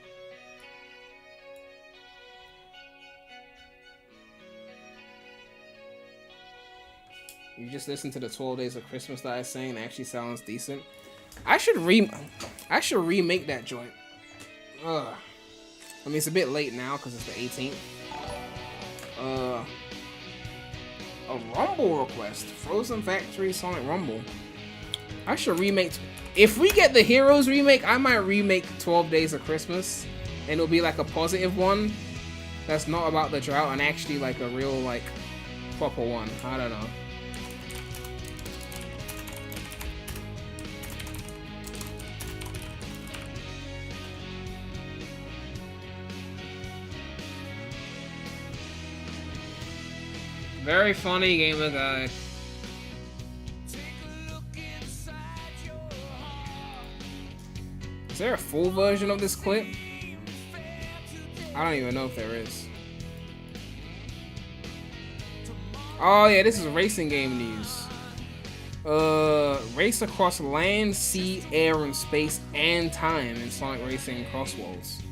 You just listen to the 12 Days of Christmas that I sang. It actually sounds decent. I should remake that joint. I mean, it's a bit late now because it's the 18th. A Rumble request. Frozen Factory Sonic Rumble. I should remake. If we get the Heroes remake, I might remake 12 Days of Christmas. And it'll be like a positive one. That's not about the drought and actually like a real, like, proper one. I don't know. Very funny gamer guy. Is there a full version of this clip? I don't even know if there is. Oh yeah, this is racing game news. Race across land, sea, air, and space and time in Sonic Racing Crossworlds.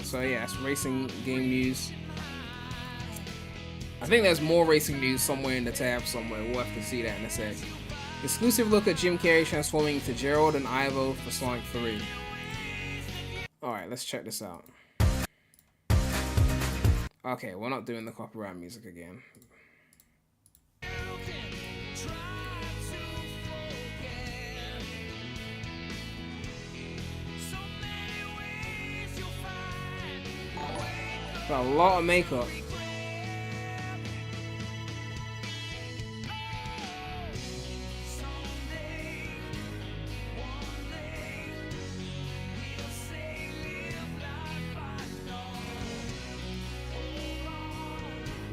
So yeah, it's racing game news. I think there's more racing news somewhere in the tab somewhere. We'll have to see that in a sec. Exclusive look at Jim Carrey transforming into Gerald and Ivo for Sonic 3. Alright, let's check this out. Okay, we're not doing the copyright music again. Got a lot of makeup.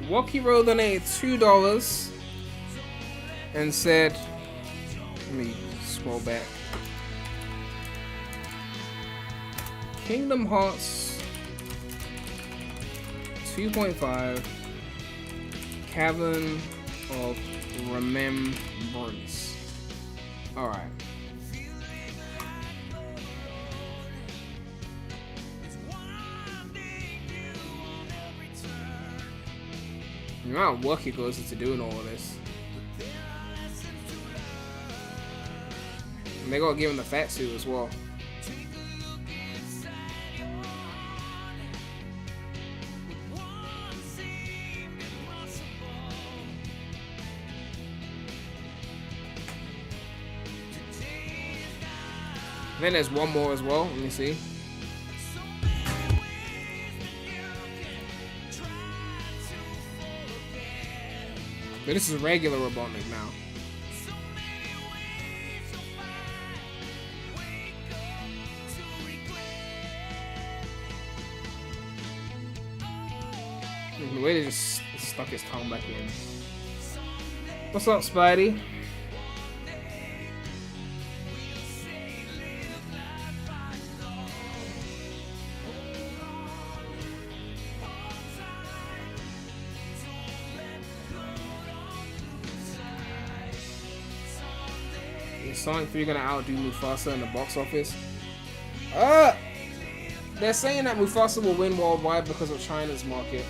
Wokiro donated $2 and said, let me scroll back. Kingdom Hearts 2.5 Cavern of Remembrance. Alright. The amount of work it goes into doing all of this. And they gotta give him the fat suit as well. Then there's one more as well. Let me see. But this is regular Robotnik now. The way they just stuck his tongue back in. What's up, Spidey? Is Sonic 3 gonna outdo Mufasa in the box office? They're saying that Mufasa will win worldwide because of China's market,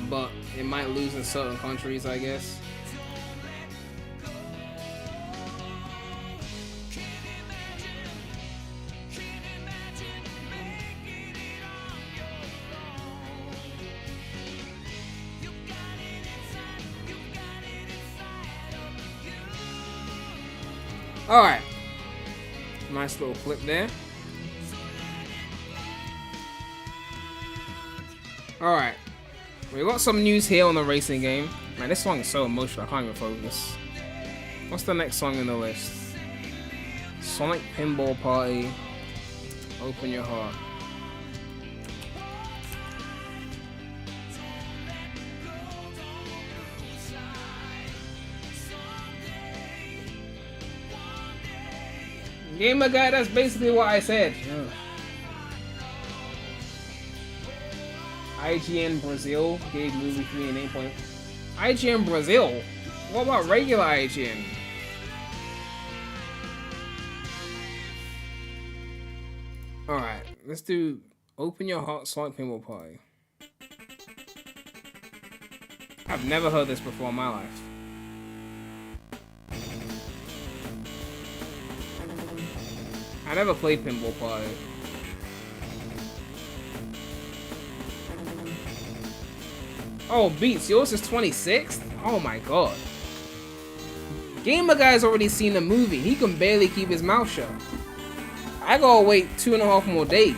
but it might lose in certain countries, I guess. Alright. Nice little clip there. Alright. We got some news here on the racing game. Man, this song is so emotional, I can't even focus. What's the next song in the list? Sonic Pinball Party. Open Your Heart. Gamer guy, that's basically what I said. Ugh. IGN Brazil gave movie 3 an 8. IGN Brazil? What about regular IGN? Alright, let's do Open Your Heart Sonic Pinball Party. I've never heard this before in my life. I never played Pinball Party. Oh, Beats, yours is 26th? Oh my god. Gamer Guy's already seen the movie. He can barely keep his mouth shut. I gotta wait 2.5 more days.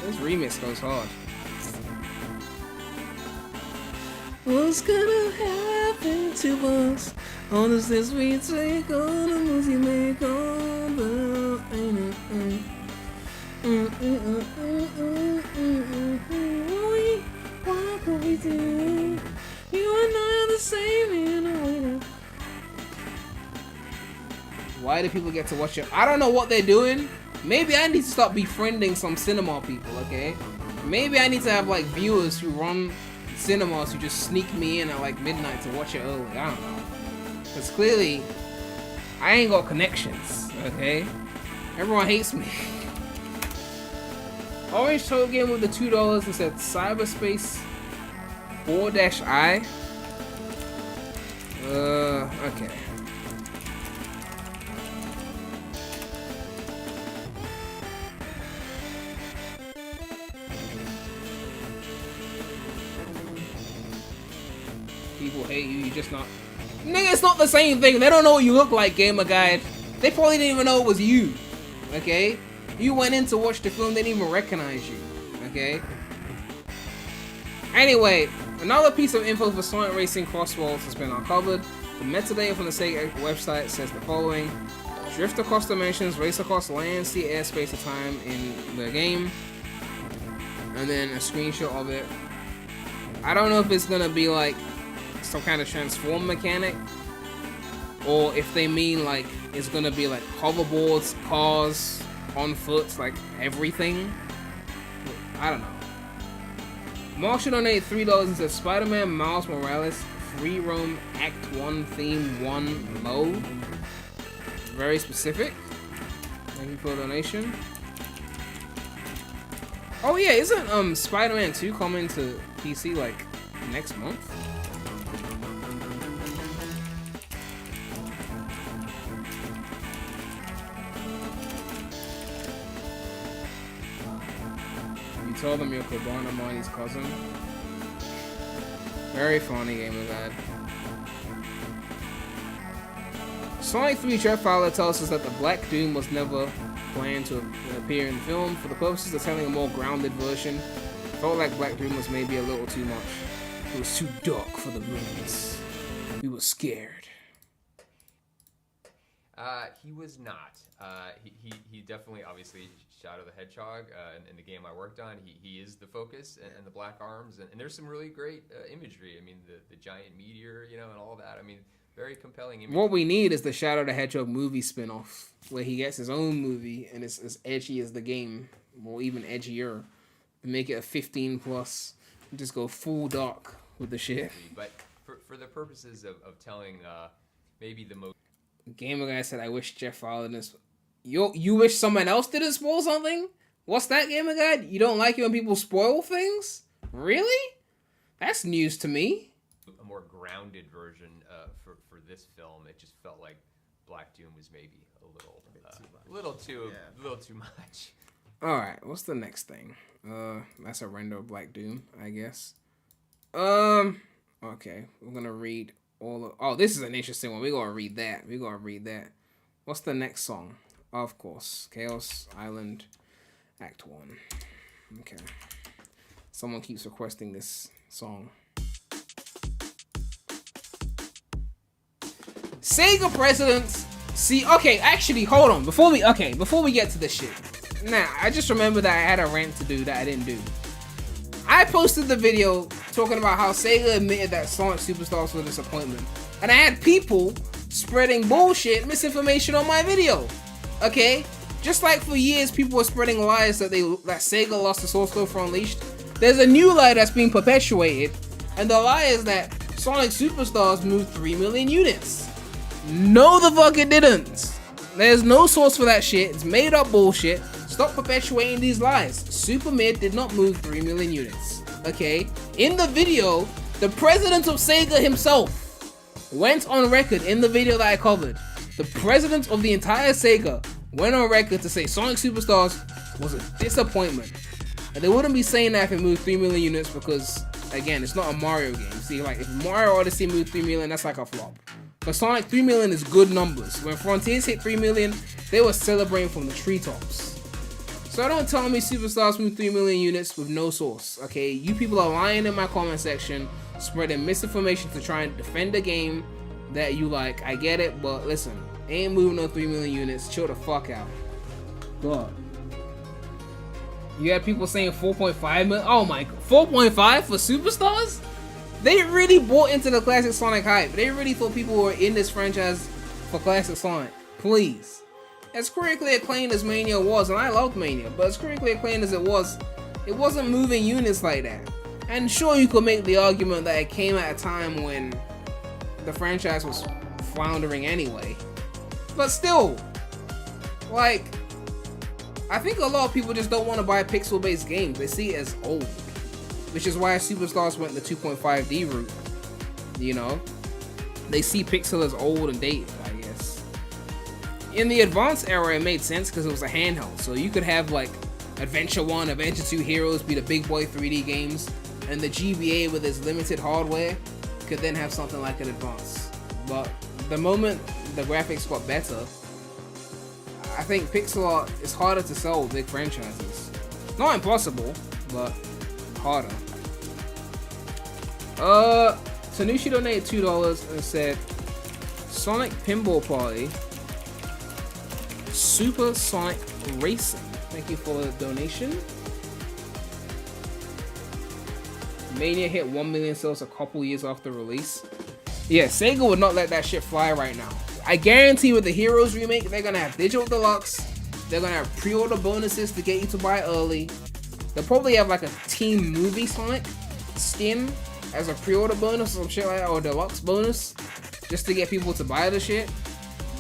This remix goes hard. What's gonna happen to us? All the steps we take, all the moves you make, all the what can we do? You and I are the same in a way. Why do people get to watch it? I don't know what they're doing. Maybe I need to start befriending some cinema people, okay? Maybe I need to have like viewers who run cinemas who just sneak me in at like midnight to watch it early. I don't know. Because clearly, I ain't got connections, okay? Everyone hates me. Orange total game with the $2 and said Cyberspace 4-I. Okay. People hate you, you're just not... Nigga, it's not the same thing. They don't know what you look like, Gamer Guide. They probably didn't even know it was you. Okay? You went in to watch the film, they didn't even recognize you. Okay? Anyway, another piece of info for Sonic Racing Crossworlds has been uncovered. The metadata from the Sega website says the following. Drift across dimensions, race across land, sea, air, space, and time in the game. And then a screenshot of it. I don't know if it's gonna be like some kind of transform mechanic, or if they mean like it's gonna be like hoverboards, cars, on foot, like everything. I don't know. Mark donated $3 and said Spider-Man Miles Morales Free Roam Act 1 Theme 1 Low. Very specific. Thank you for the donation. Oh yeah, isn't Spider-Man 2 coming to PC like next month? You told them you're Cobana Marnie's cousin. Very funny, Gamer Guide. Sonic 3 Jetfowler tells us that the Black Doom was never planned to appear in the film. For the purposes of telling a more grounded version, it felt like Black Doom was maybe a little too much. It was too dark for the movies. We were scared. He was not. He definitely, obviously, Shadow the Hedgehog in the game I worked on. He is the focus, and the black arms, and there's some really great imagery. I mean, the giant meteor, you know, and all that. I mean, very compelling imagery. What we need is the Shadow the Hedgehog movie spin-off, where he gets his own movie, and it's as edgy as the game, or even edgier. Make it a 15+, and just go full dark with the shit. But for the purposes of telling maybe the most... Gamer Guy said, I wish Jeff Fowler didn't... You wish someone else didn't spoil something? What's that, Gamer Guy? You don't like it when people spoil things? Really? That's news to me. A more grounded version for this film. It just felt like Black Doom was maybe a little too much. Alright, what's the next thing? That's a render of Black Doom, I guess. Okay, we're gonna read all of... Oh, this is an interesting one. We're gonna read that. What's the next song? Of course, Chaos Island Act 1. Okay. Someone keeps requesting this song. Sega presidents... See, okay, actually, hold on. Before we get to this shit. Now, I just remember that I had a rant to do that I didn't do. I posted the video talking about how Sega admitted that Sonic Superstars was a disappointment. And I had people spreading bullshit, misinformation on my video. Okay? Just like for years people were spreading lies that Sega lost the source code for Unleashed, there's a new lie that's being perpetuated, and the lie is that Sonic Superstars moved 3 million units. No the fuck it didn't. There's no source for that shit. It's made up bullshit. Stop perpetuating these lies. Super Mid did not move 3 million units. Okay? In the video, the president of Sega himself went on record in the video that I covered. The president of the entire Sega went on record to say Sonic Superstars was a disappointment. And they wouldn't be saying that if it moved 3 million units because, again, it's not a Mario game. See, like, if Mario Odyssey moved 3 million, that's like a flop. For Sonic, 3 million is good numbers. When Frontiers hit 3 million, they were celebrating from the treetops. So don't tell me Superstars moved 3 million units with no source, okay? You people are lying in my comment section, spreading misinformation to try and defend a game that you like. I get it, but listen, ain't moving no 3 million units. Chill the fuck out. God. You had people saying 4.5 million. Oh my god, 4.5 for Superstars? They really bought into the classic Sonic hype. They really thought people were in this franchise for classic Sonic. Please. As critically acclaimed as Mania was, and I loved Mania, but as critically acclaimed as it wasn't moving units like that. And sure, you could make the argument that it came at a time when the franchise was floundering anyway. But still, like, I think a lot of people just don't want to buy pixel-based games. They see it as old. Which is why Superstars went the 2.5D route. You know? They see pixel as old and dated, I guess. In the advanced era, it made sense because it was a handheld. So you could have, like, Adventure 1, Adventure 2 Heroes be the big boy 3D games, and the GBA with its limited hardware could then have something like an advance. But the moment the graphics got better, I think pixel art is harder to sell with big franchises. Not impossible, but harder. Tanushi donated $2 and said, Sonic Pinball Party, Super Sonic Racing. Thank you for the donation. Mania hit 1 million sales a couple years after release. Yeah, Sega would not let that shit fly right now. I guarantee with the Heroes remake, they're gonna have digital deluxe. They're gonna have pre-order bonuses to get you to buy early. They'll probably have like a Team Movie Sonic skin as a pre-order bonus or some shit like that, or deluxe bonus, just to get people to buy the shit.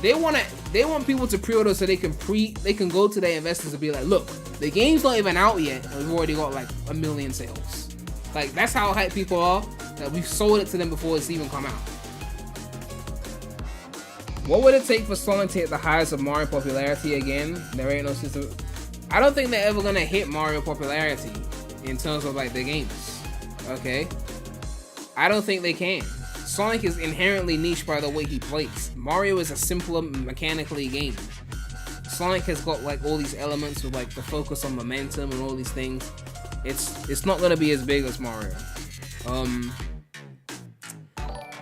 They want people to pre-order so they can go to their investors and be like, look, the game's not even out yet, and we've already got like 1 million sales. Like, that's how hyped people are, that we've sold it to them before it's even come out. What would it take for Sonic to hit the highest of Mario popularity again? There ain't no system. I don't think they're ever gonna hit Mario popularity in terms of like the games. Okay? I don't think they can. Sonic is inherently niche by the way he plays. Mario is a simpler mechanically game. Sonic has got like all these elements with like the focus on momentum and all these things. It's not gonna be as big as Mario.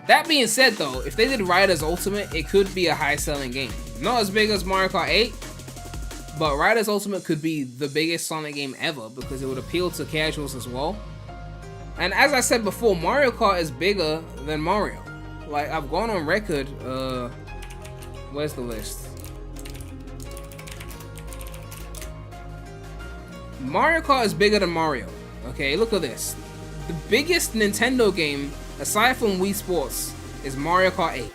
That being said though, if they did Riders Ultimate, it could be a high-selling game. Not as big as Mario Kart 8, but Riders Ultimate could be the biggest Sonic game ever because it would appeal to casuals as well. And as I said before, Mario Kart is bigger than Mario. Like, I've gone on record, where's the list? Mario Kart is bigger than Mario. Okay, look at this. The biggest Nintendo game, aside from Wii Sports, is Mario Kart 8.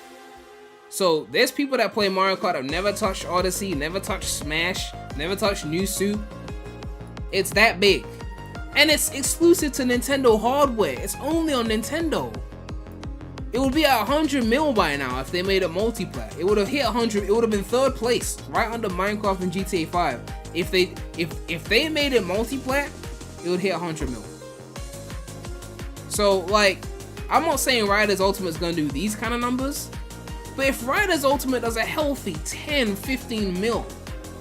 So, there's people that play Mario Kart that have never touched Odyssey, never touched Smash, never touched New Soup. It's that big. And it's exclusive to Nintendo hardware. It's only on Nintendo. It would be at 100 mil by now if they made it multiplayer. It would have hit 100. It would have been third place, right under Minecraft and GTA 5. If they made it multiplayer, it would hit 100 mil. So like, I'm not saying Riders Ultimate is gonna do these kind of numbers, but if Riders Ultimate does a healthy 10, 15 mil,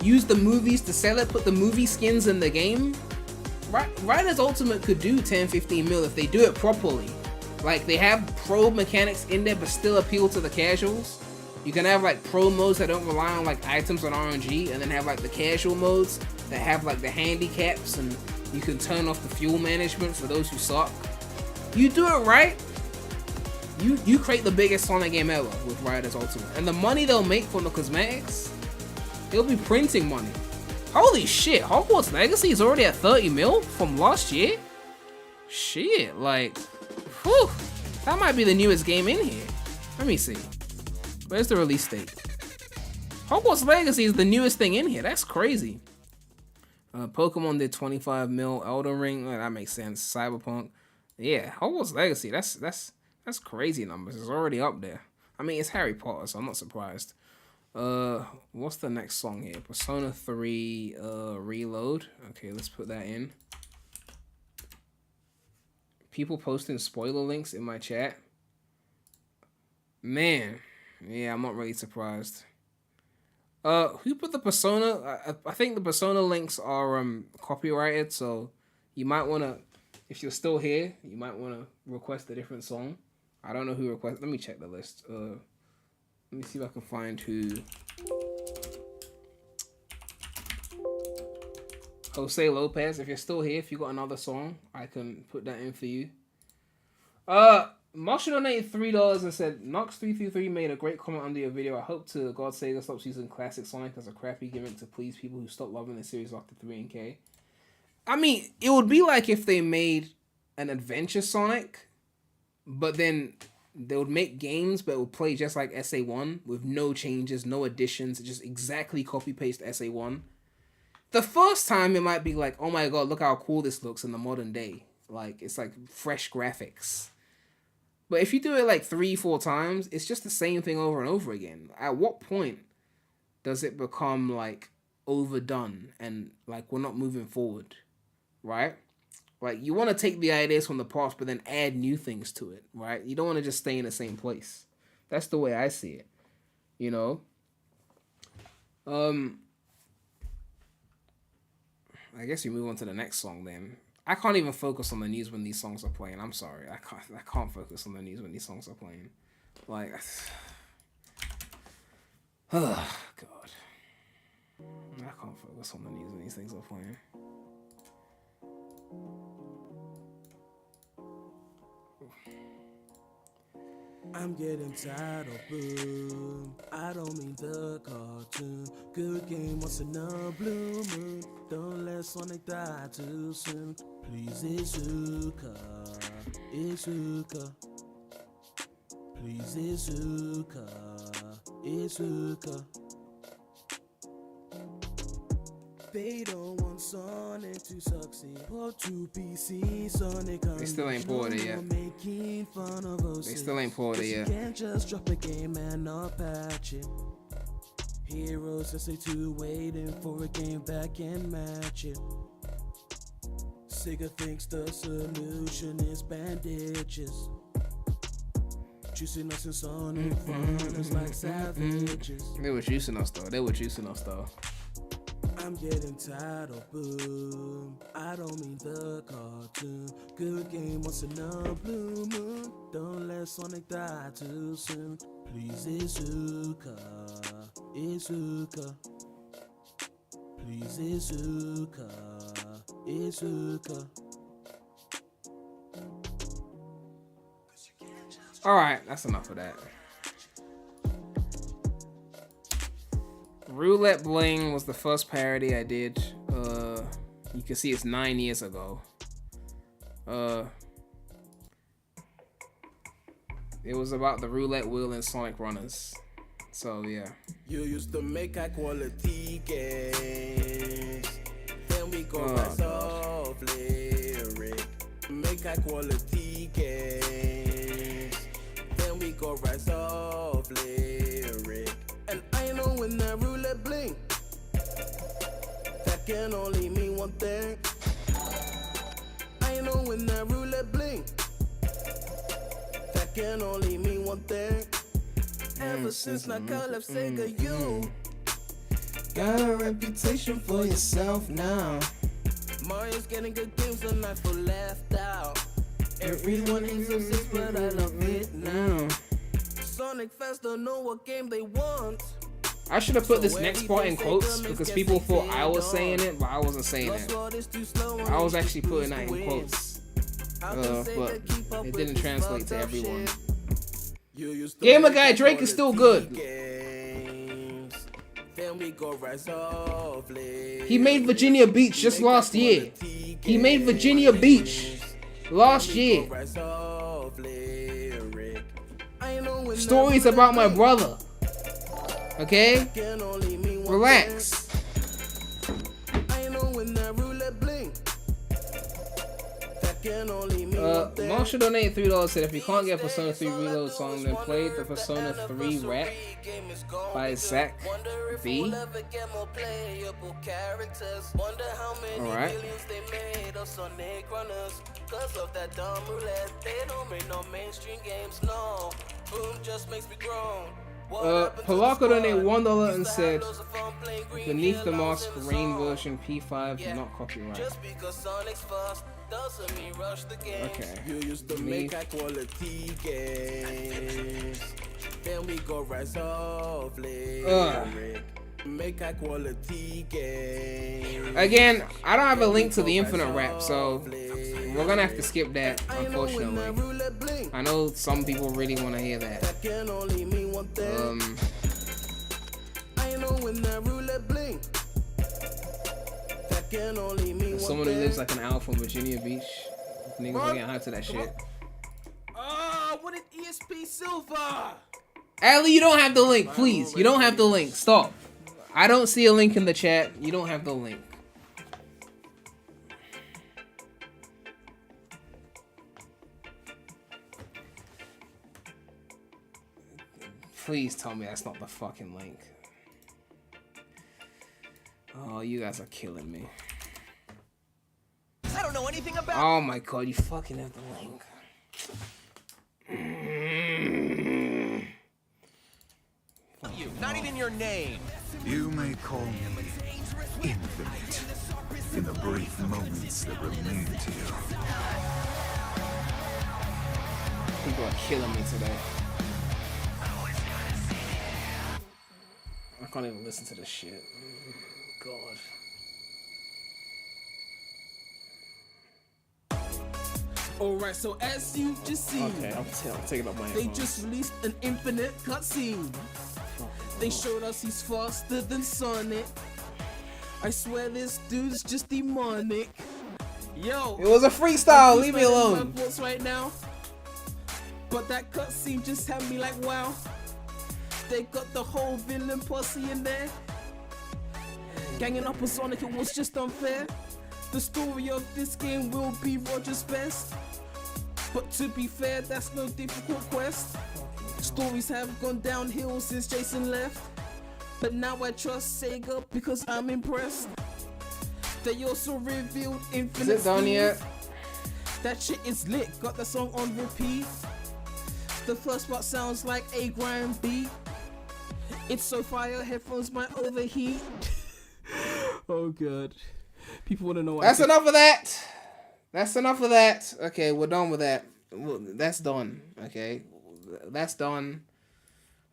use the movies to sell it, put the movie skins in the game, Riders Ultimate could do 10, 15 mil if they do it properly. Like, they have pro mechanics in there but still appeal to the casuals. You can have like pro modes that don't rely on like items on RNG, and then have like the casual modes that have like the handicaps, and you can turn off the fuel management for those who suck. You do it right, you create the biggest Sonic game ever with Riders Ultimate. And the money they'll make from the cosmetics, they'll be printing money. Holy shit, Hogwarts Legacy is already at 30 mil from last year? Shit, like, whew, that might be the newest game in here. Let me see. Where's the release date? Hogwarts Legacy is the newest thing in here. That's crazy. Pokemon did 25 mil. Elden Ring, that makes sense. Cyberpunk. Yeah, Hogwarts Legacy, that's crazy numbers. It's already up there. I mean, it's Harry Potter, so I'm not surprised. What's the next song here? Persona 3 Reload. Okay, let's put that in. People posting spoiler links in my chat. Man, yeah, I'm not really surprised. Who put the Persona? I think the Persona links are copyrighted, so you might want to, if you're still here, you might want to request a different song. I don't know who requested. Let me check the list. Let me see if I can find who. Jose Lopez, if you're still here, if you got another song, I can put that in for you. Marshall donated $3 and said, Nox333 made a great comment under your video. I hope to God Sega stops using classic Sonic as a crappy gimmick to please people who stopped loving the series after 3 and K. I mean, it would be like if they made an adventure Sonic, but then they would make games, but it would play just like SA1 with no changes, no additions, just exactly copy-paste SA1. The first time it might be like, oh my god, look how cool this looks in the modern day. Like, it's like fresh graphics. But if you do it like 3-4 times, it's just the same thing over and over again. At what point does it become like overdone and like we're not moving forward, right? Like, you want to take the ideas from the past, but then add new things to it, right? You don't want to just stay in the same place. That's the way I see it, you know? I guess we move on to the next song then. I can't even focus on the news when these songs are playing. I'm sorry. I can't focus on the news when these songs are playing. Like, oh, God. I can't focus on the news when these things are playing. I'm getting tired of boom. I don't mean the cartoon. Good game once in a blue moon. Don't let Sonic die too soon. Please, Izuka. Izuka. Please, Izuka. Izuka. They don't want Sonic to succeed. Port to PC, Sonic. They still ain't ported it yet. They still ain't ported it yet. You can't just drop a game and not patch it. Heroes SA2 waiting for a game that can match it. Sega thinks the solution is bandages. Juicing us in Sonic runners like savages. They were juicing us though. They were juicing us though. I'm getting tired of boom. I don't mean the cartoon. Good game once in a blue moon. Don't let Sonic die too soon. Please, Izuka. Izuka. Please, Izuka. Izuka. Alright, that's enough of that. Roulette Bling was the first parody I did. You can see it's 9 years ago. It was about the roulette wheel in Sonic Runners. So yeah. You used to make high quality games. Then we go rise off lyric. Make high quality games. Then we go rise off lyric. And I know when that roulette bling, that can only mean one thing. I know when that roulette bling, that can only mean one thing. Ever since Naka left Sega, you got a reputation for yourself now. Mario's getting good games and I feel left out. Everyone hates us, but I love it now. Sonic fans don't know what game they want. I should have put this next part in quotes because people thought I was saying it, but I wasn't saying it. I was actually putting that in quotes. But it didn't translate to everyone. Gamer Guy Drake is still good. He made Virginia Beach just last year. He made Virginia Beach last year. Stories about my brother. Okay? Relax. Marshall donated $3, said if you can't get a Persona 3 Reload song, then play the Persona 3 rap by Zach B. Alright. Palaka donated $1 and said, Beneath the Mask Rain version P5 not copyright. Okay. You used to make high quality games. Then we go rise off lyric. Make high quality games. Again, I don't have a link to the Infinite Rap, so we're gonna have to skip that, unfortunately. I know some people really want to hear that. As someone who lives like an hour from Virginia Beach, niggas will get high to that shit. Oh, what is ESP Silver? Ali, you don't have the link, please. You don't have the link. Stop. I don't see a link in the chat. You don't have the link. Please tell me that's not the fucking link. Oh, you guys are killing me. I don't know anything about. Oh my god, you fucking have the link. You, not even your name. You may call me infinite in the brief moments that remain to you. People are killing me today. I can't even listen to this shit. God. Alright, so as you just seen, Okay, I'm taking up my they headphones. just released an infinite cutscene. They showed us he's faster than Sonic. I swear this dude's just demonic. Yo, It was a freestyle, leave me alone. My thoughts right now, but that cutscene just had me like, wow. They got the whole villain posse in there, ganging up on Sonic. It was just unfair. The story of this game will be Roger's best, but to be fair, that's no difficult quest. Stories have gone downhill since Jason left, but now I trust Sega because I'm impressed. They also revealed Infinite. Is it done yet? That shit is lit. Got the song on repeat. The first part sounds like a grind beat. It's so fire, headphones might overheat. Oh god. People want to know what That's enough of that. That's enough of that. Okay, we're done with that. That's done. Okay, that's done.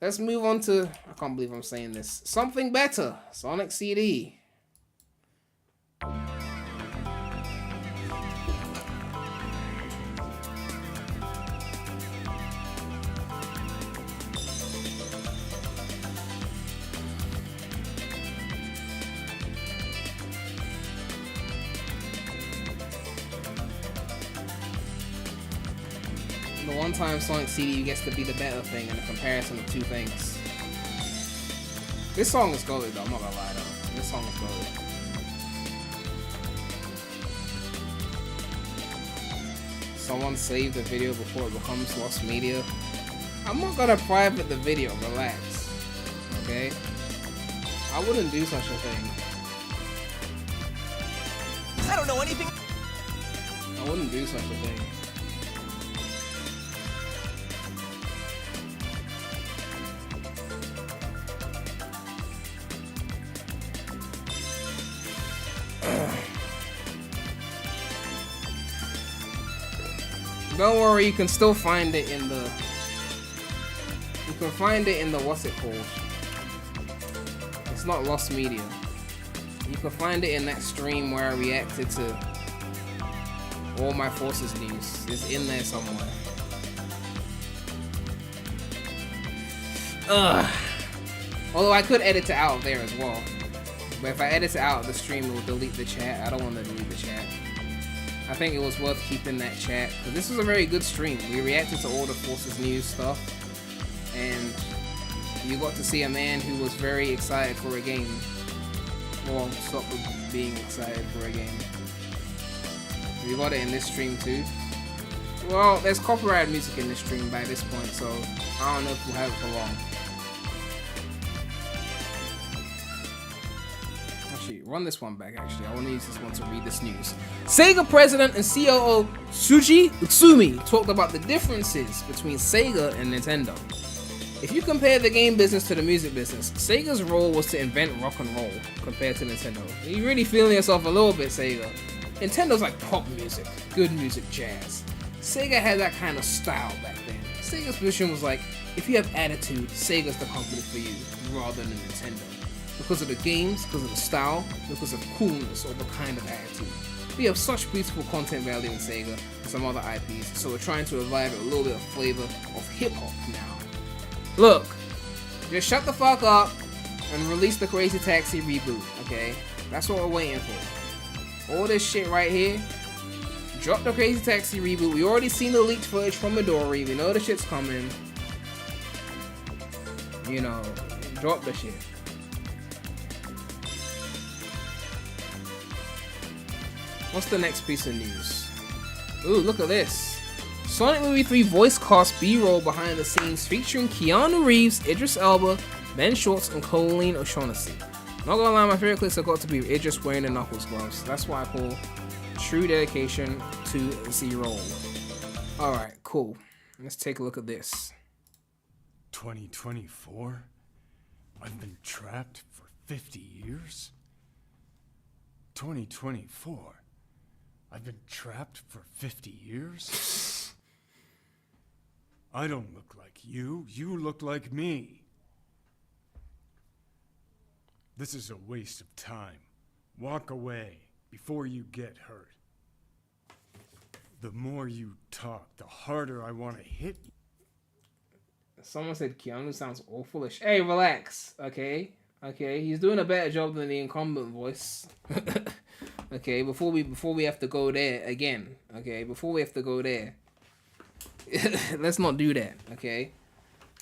Let's move on to, I can't believe I'm saying this, something better. Sonic CD. The one-time Sonic CD gets to be the better thing in the comparison of two things. This song is goated though, I'm not gonna lie though. This song is goated. Someone saved the video before it becomes lost media. I'm not gonna private the video, relax. Okay? I wouldn't do such a thing. I don't know anything. I wouldn't do such a thing. Don't worry, you can still find it in the... You can find it in the... What's it called? It's not lost media. You can find it in that stream where I reacted to All My Forces news. It's in there somewhere. Ugh. Although I could edit it out there as well. But if I edit it out of the stream, it will delete the chat. I don't want to delete the chat. I think it was worth keeping that chat, because this was a very good stream. We reacted to all the Forces news stuff, and you got to see a man who was very excited for a game. Well, stop being excited for a game. We got it in this stream too. Well, there's copyrighted music in this stream by this point, so I don't know if we'll have it for long. Actually, run this one back, actually. I want to use this one to read this news. Sega president and COO Shuji Utsumi talked about the differences between Sega and Nintendo. If you compare the game business to the music business, Sega's role was to invent rock and roll compared to Nintendo. You're really feeling yourself a little bit, Sega. Nintendo's like pop music, good music, jazz. Sega had that kind of style back then. Sega's position was like, if you have attitude, Sega's the company for you, rather than Nintendo. Because of the games, because of the style, because of coolness or the kind of attitude. We have such beautiful content value in Sega and some other IPs, so we're trying to revive a little bit of flavor of hip-hop now. Look, just shut the fuck up and release the Crazy Taxi reboot, okay? That's what we're waiting for. All this shit right here, drop the Crazy Taxi reboot. We already seen the leaked footage from Midori. We know the shit's coming. You know, drop the shit. What's the next piece of news? Ooh, look at this. Sonic Movie 3 voice cast B-roll behind the scenes featuring Keanu Reeves, Idris Elba, Ben Schwartz, and Colleen O'Shaughnessy. Not gonna lie, my favorite clips have got to be Idris wearing the Knuckles gloves. That's what I call true dedication to the role. Alright, cool. Let's take a look at this. 2024? I've been trapped for 50 years? 2024? I've been trapped for 50 years? I don't look like you. You look like me. This is a waste of time. Walk away before you get hurt. The more you talk, the harder I want to hit you. Someone said Keanu sounds awful. Hey, relax, okay? Okay, he's doing a better job than the incumbent voice. Okay, before we have to go there again. Okay, before we have to go there. Let's not do that, okay?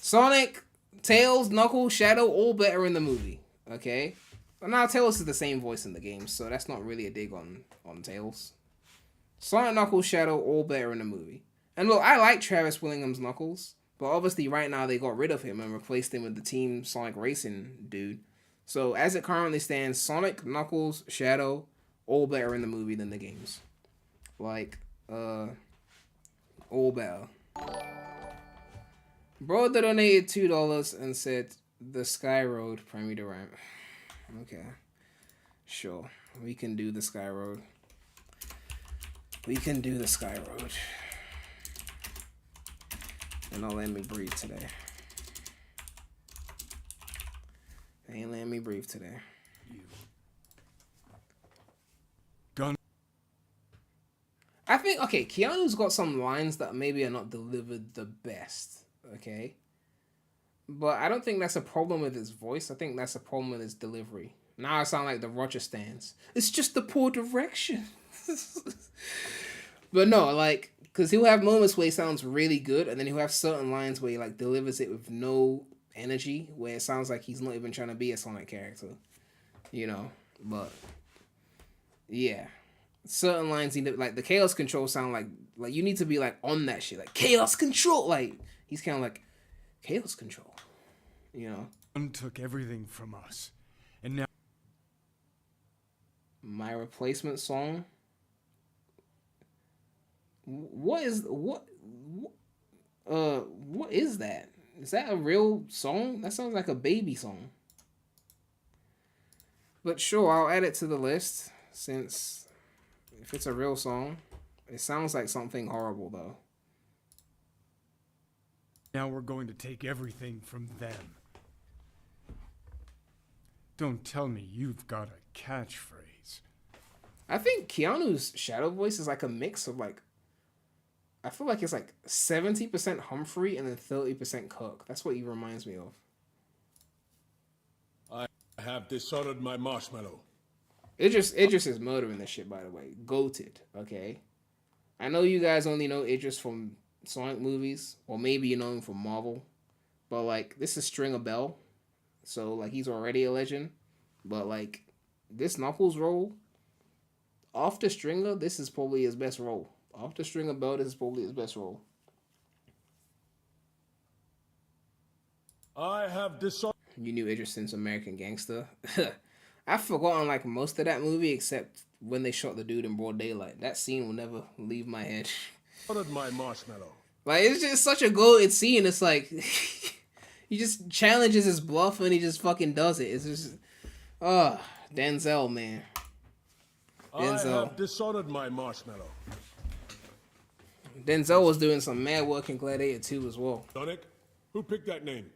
Sonic, Tails, Knuckles, Shadow, all better in the movie, okay? But now Tails is the same voice in the game, so that's not really a dig on Tails. Sonic, Knuckles, Shadow, all better in the movie. And look, I like Travis Willingham's Knuckles, but obviously right now they got rid of him and replaced him with the Team Sonic Racing dude. So as it currently stands, Sonic, Knuckles, Shadow, all better in the movie than the games. Like, all better. Bro donated $2 and said, the Sky Road, premydaremy. Okay. Sure. We can do the Sky Road. We can do the Sky Road. And don't let me breathe today. They ain't letting me breathe today. Gun. I think, okay, Keanu's got some lines that maybe are not delivered the best, okay? But I don't think that's a problem with his voice. I think that's a problem with his delivery. Now I sound like the Roger Stans. It's just the poor direction. But no, like, because he'll have moments where he sounds really good, and then he'll have certain lines where he, like, delivers it with no energy, where it sounds like he's not even trying to be a Sonic character. You know? But, yeah. Certain lines, like, the Chaos Control sound like, you need to be, like, on that shit. Like, Chaos Control! Like, he's kind of like, Chaos Control. You know? One took everything from us, and now... My replacement song? What is that? Is that a real song? That sounds like a baby song. But sure, I'll add it to the list, since if it's a real song, it sounds like something horrible though. Now we're going to take everything from them. Don't tell me you've got a catchphrase. I think Keanu's Shadow voice is like a mix of like, I feel like it's like 70% Humphrey and then 30% Cook. That's what he reminds me of. I have disordered my marshmallow. Idris is murdering this shit, by the way. Goated, okay? I know you guys only know Idris from Sonic movies, or maybe you know him from Marvel, but like, this is Stringer Bell, so like, he's already a legend, but like, this Knuckles role, after Stringer, this is probably his best role. After Stringer Bell, this is probably his best role. I have disordered... You knew Idris since American Gangster. I've forgotten like most of that movie except when they shot the dude in broad daylight. That scene will never leave my head. Disordered my marshmallow. Like, it's just such a goated scene. It's like, he just challenges his bluff and he just fucking does it. It's just, Denzel, man. Denzel. I have disordered my marshmallow. Denzel was doing some mad work in Gladiator 2 as well. Sonic, who picked that name?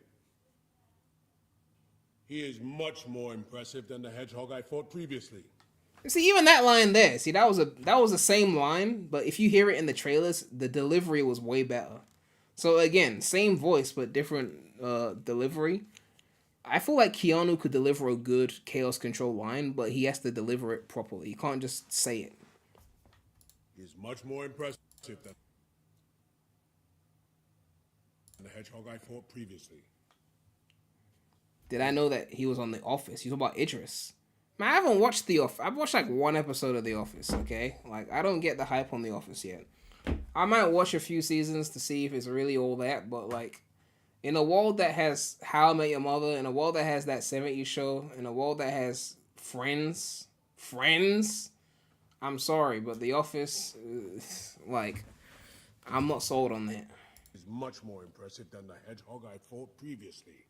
He is much more impressive than the hedgehog I fought previously. See, even that line there. See, that was the same line, but if you hear it in the trailers, the delivery was way better. So again, same voice but different delivery. I feel like Keanu could deliver a good Chaos Control line, but he has to deliver it properly. He can't just say it. He's much more impressive than the hedgehog I fought previously. Did I know that he was on The Office? You talk about Idris. Man, I haven't watched The Office. I've watched like one episode of The Office, okay? Like, I don't get the hype on The Office yet. I might watch a few seasons to see if it's really all that, but like, in a world that has How I Met Your Mother, in a world that has That 70s Show, in a world that has Friends, I'm sorry, but The Office, like, I'm not sold on that. He's much more impressive than the hedgehog I fought previously.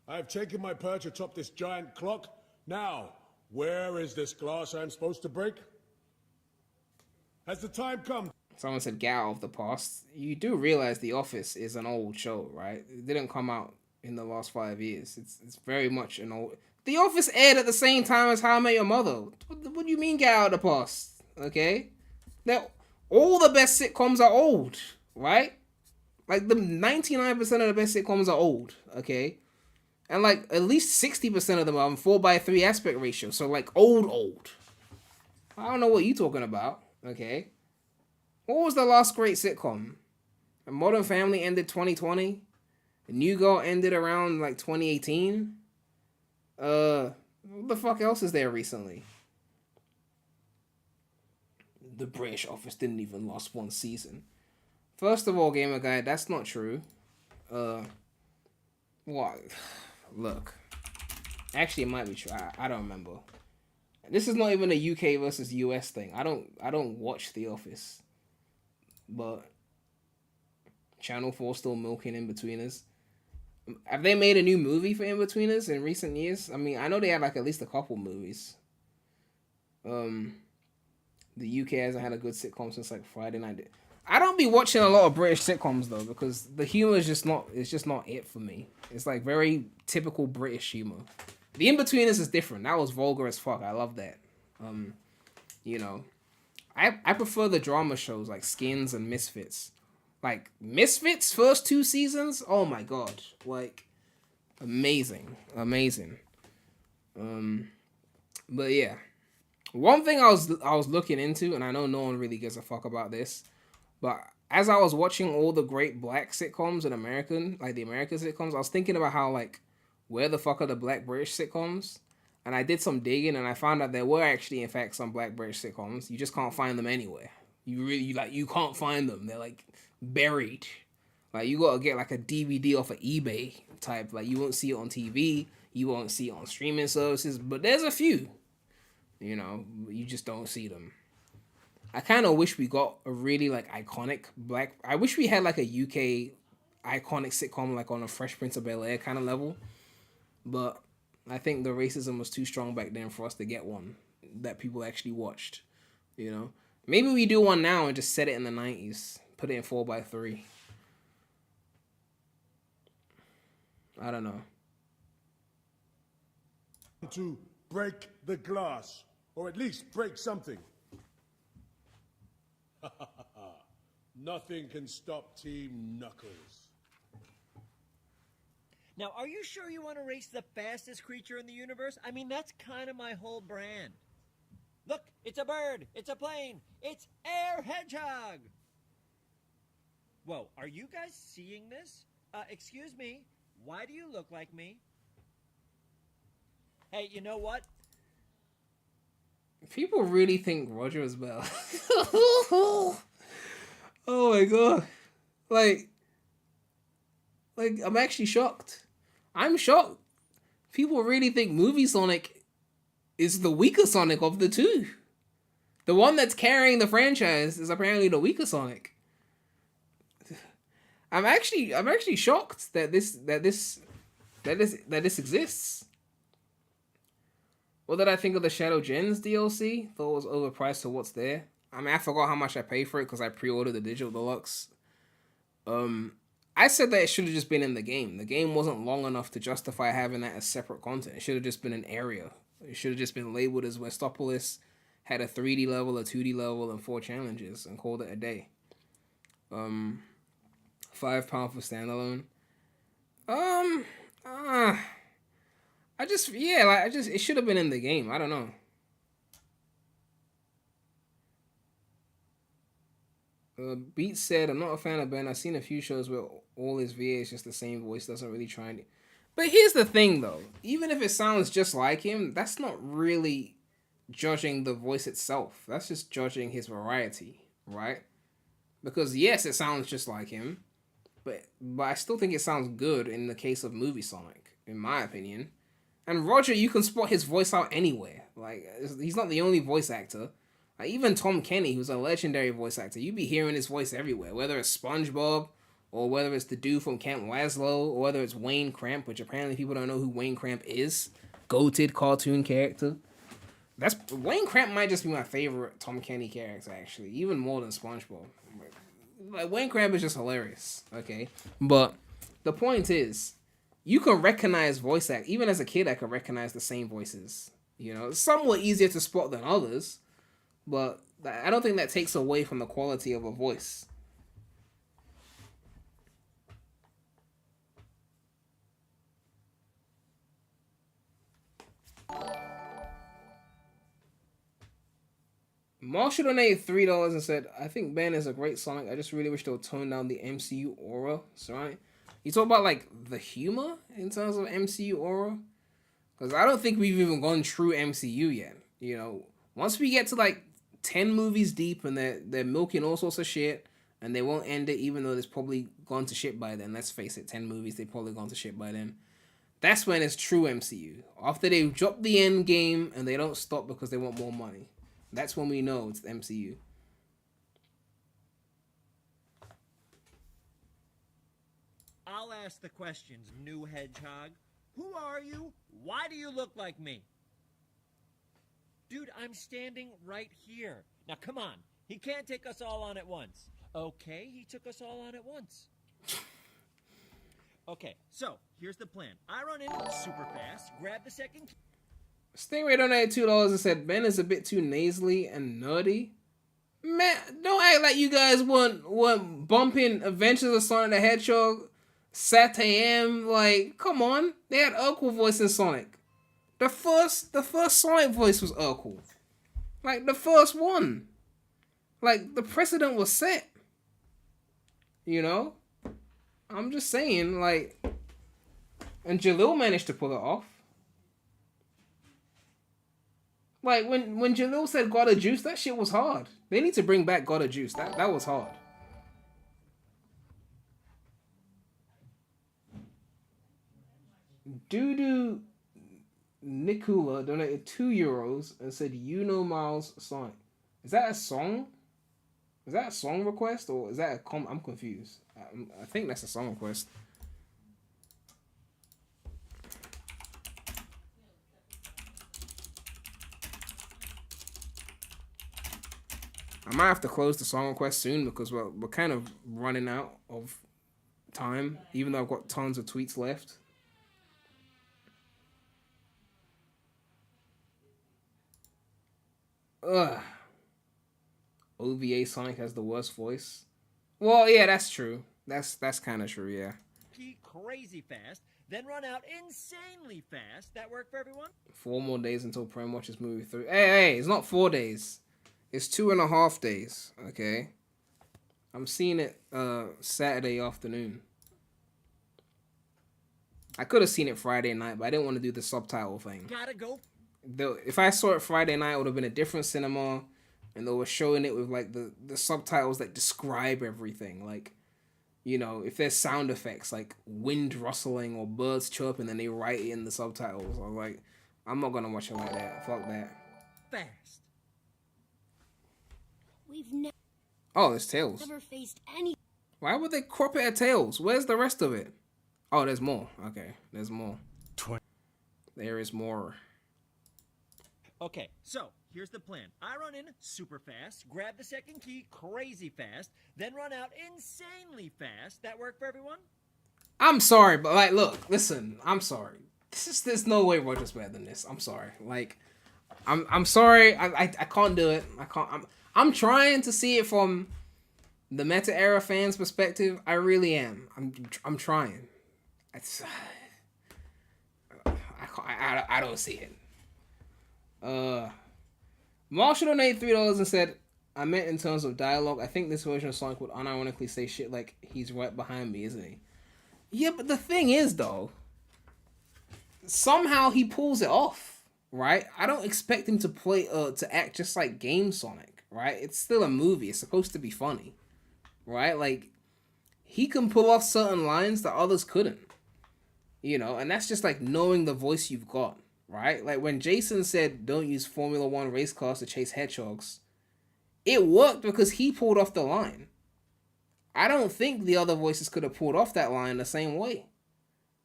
I've taken my perch atop this giant clock. Now, where is this glass I'm supposed to break? Has the time come? Someone said get out of the past. You do realize The Office is an old show, right? It didn't come out in the last 5 years. It's very much an old... The Office aired at the same time as How I Met Your Mother. What do you mean get out of the past? Okay? Now, all the best sitcoms are old, right? Like, the 99% of the best sitcoms are old, okay? And, like, at least 60% of them are in 4:3 aspect ratio. So, like, old. I don't know what you're talking about, okay? What was the last great sitcom? Modern Family ended 2020. New Girl ended around like 2018. What the fuck else is there recently? The British Office didn't even last one season. First of all, Gamer Guy, that's not true. What? Look. Actually, it might be true. I don't remember. This is not even a UK versus US thing. I don't watch The Office. But Channel 4 still milking In-Betweeners. Have they made a new movie for In-Betweeners in recent years? I mean, I know they had like at least a couple movies. The UK hasn't had a good sitcom since like Friday Night. I don't be watching a lot of British sitcoms though, because the humor is just not it for me. It's like very typical British humor. The In-Betweeners is different. That was vulgar as fuck. I love that. You know. I prefer the drama shows like Skins and Misfits. Like, Misfits first 2 seasons? Oh my god. Like, amazing. But yeah. One thing I was looking into, and I know no one really gives a fuck about this, but as I was watching all the great black sitcoms in American sitcoms, I was thinking about how, like, where the fuck are the black British sitcoms? And I did some digging, and I found out there were actually, in fact, some black British sitcoms. You just can't find them anywhere. You can't find them. They're, like, buried. Like, you gotta get, like, a DVD off of eBay type. Like, you won't see it on TV. You won't see it on streaming services. But there's a few. You know, you just don't see them. I kind of wish we got a really, like, iconic black... I wish we had, like, a UK iconic sitcom, like, on a Fresh Prince of Bel-Air kind of level. But... I think the racism was too strong back then for us to get one that people actually watched, you know? Maybe we do one now and just set it in the 90s. Put it in 4:3. I don't know. To break the glass, or at least break something. Nothing can stop Team Knuckles. Now, are you sure you want to race the fastest creature in the universe? I mean, that's kind of my whole brand. Look, it's a bird, it's a plane, it's Air Hedgehog. Whoa, are you guys seeing this? Excuse me, why do you look like me? Hey, you know what? People really think Roger is Bell. Oh my god. Like, I'm actually shocked. I'm shocked. People really think Movie Sonic is the weaker Sonic of the two. The one that's carrying the franchise is apparently the weaker Sonic. I'm actually shocked that this exists. What did I think of the Shadow Gens DLC? Thought it was overpriced for what's there. I mean, I forgot how much I paid for it because I pre-ordered the Digital Deluxe. I said that it should have just been in the game. The game wasn't long enough to justify having that as separate content. It should have just been an area It should have just been labeled as Westopolis had a 3D level, a 2D level, and 4 challenges, and called it a day. £5 for standalone. It should have been in the game. I don't know. Beat said, I'm not a fan of Ben. I've seen a few shows where all his VA is just the same voice, doesn't really try any. But here's the thing, though. Even if it sounds just like him, that's not really judging the voice itself. That's just judging his variety, right? Because, yes, it sounds just like him, but I still think it sounds good in the case of Movie Sonic, in my opinion. And Roger, you can spot his voice out anywhere. Like, he's not the only voice actor. Like, even Tom Kenny, who's a legendary voice actor, you'd be hearing his voice everywhere, whether it's SpongeBob, or whether it's the dude from Camp Laszlo, or whether it's Wayne Cramp, which apparently people don't know who Wayne Cramp is. Goated cartoon character. Wayne Cramp might just be my favorite Tom Kenny character, actually, even more than SpongeBob. Like, Wayne Cramp is just hilarious, okay? But the point is, you can recognize voice act. Even as a kid, I could recognize the same voices. You know, it's somewhat easier to spot than others, but I don't think that takes away from the quality of a voice. Marshall donated $3 and said, I think Ben is a great Sonic. I just really wish they would tone down the MCU aura. Right? You talk about, like, the humor in terms of MCU aura? Because I don't think we've even gone true MCU yet. You know, once we get to, like, 10 movies deep and they're milking all sorts of shit and they won't end it even though it's probably gone to shit by then. Let's face it, 10 movies, they've probably gone to shit by then. That's when it's true MCU. After they drop the end game and they don't stop because they want more money. That's when we know it's the MCU. I'll ask the questions, new hedgehog. Who are you? Why do you look like me? Dude, I'm standing right here. Now, come on. He can't take us all on at once. Okay, he took us all on at once. Okay, so here's the plan. I run in super fast, grab the second... Stingray donated $2 and said, Ben is a bit too nasally and nerdy. Man, don't act like you guys weren't bumping Adventures of Sonic the Hedgehog, Sat-AM, like, come on. They had Urkel voice in Sonic. The first Sonic voice was Urkel. Like, the first one. Like, the precedent was set. You know? I'm just saying, like, and Jalil managed to pull it off. Like, when Jalil said God of Juice, that shit was hard. They need to bring back God of Juice. That was hard. Doodoo Nikula donated €2 and said, you know Miles Sonic. Is that a song? Is that a song request or is that a I'm confused. I think that's a song request. I might have to close the song request soon because we're kind of running out of time, even though I've got tons of tweets left. Ugh. OVA Sonic has the worst voice. Well, yeah, that's true. That's kind of true, yeah. Crazy fast, then run out insanely fast. That work for everyone? 4 more days until Prem watches movie 3. Hey, it's not 4 days. It's 2.5 days, okay? I'm seeing it Saturday afternoon. I could have seen it Friday night, but I didn't want to do the subtitle thing. Gotta go. If I saw it Friday night, it would have been a different cinema, and they were showing it with like the subtitles that describe everything. Like, you know, if there's sound effects like wind rustling or birds chirping, then they write it in the subtitles. I was like, I'm not gonna watch it like that. Fuck that. Fast. We've never There's Tails. faced any. Why would they crop it at Tails? Where's the rest of it? Oh, there's more. Okay, there's more. There is more. Okay, so here's the plan. I run in super fast, grab the second key crazy fast, then run out insanely fast. That work for everyone? I'm sorry, but like, look, listen, I'm sorry. there's no way Roger's better than this. I'm sorry. Like, I'm sorry. I can't do it. I can't. I'm trying to see it from the meta era fans' perspective. I really am. I'm trying. I don't see it. Marshall donated $3 and said, I meant in terms of dialogue. I think this version of Sonic would unironically say shit like, he's right behind me, isn't he? Yeah, but the thing is, though, somehow he pulls it off, right? I don't expect him to play, to act just like Game Sonic, right? It's still a movie. It's supposed to be funny, right? Like, he can pull off certain lines that others couldn't, you know? And that's just like knowing the voice you've got, right? Like when Jason said, don't use Formula 1 race cars to chase hedgehogs, it worked because he pulled off the line. I don't think the other voices could have pulled off that line the same way,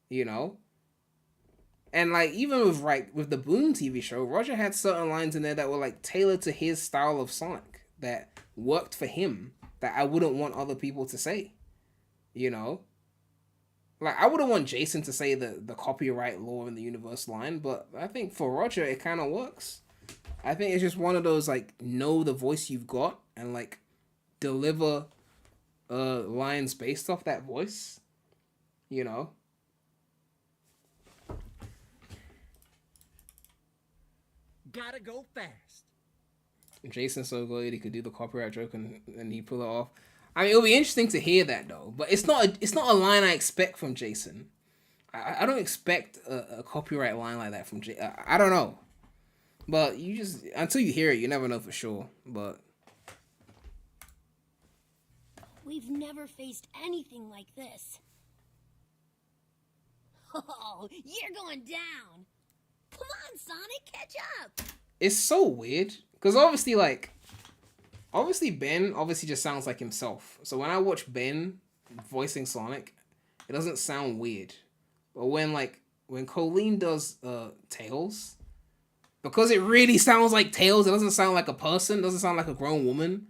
you know? And like, even with the Boom TV show, Roger had certain lines in there that were like tailored to his style of Sonic that worked for him that I wouldn't want other people to say, you know? Like, I wouldn't want Jason to say the copyright law in the universe line, but I think for Roger, it kind of works. I think it's just one of those, like, know the voice you've got and, like, deliver lines based off that voice, you know? Gotta go fast. Jason's so good he could do the copyright joke and he pull it off. I mean, it'll be interesting to hear that, though. But it's not a line I expect from Jason. I don't expect a copyright line like that from Jason. I don't know. But you just, until you hear it, you never know for sure. But we've never faced anything like this. Oh, you're going down. Come on, Sonic, catch up. It's so weird. Because obviously, Ben obviously just sounds like himself. So when I watch Ben voicing Sonic, it doesn't sound weird. But when Colleen does Tails, because it really sounds like Tails, it doesn't sound like a person, it doesn't sound like a grown woman.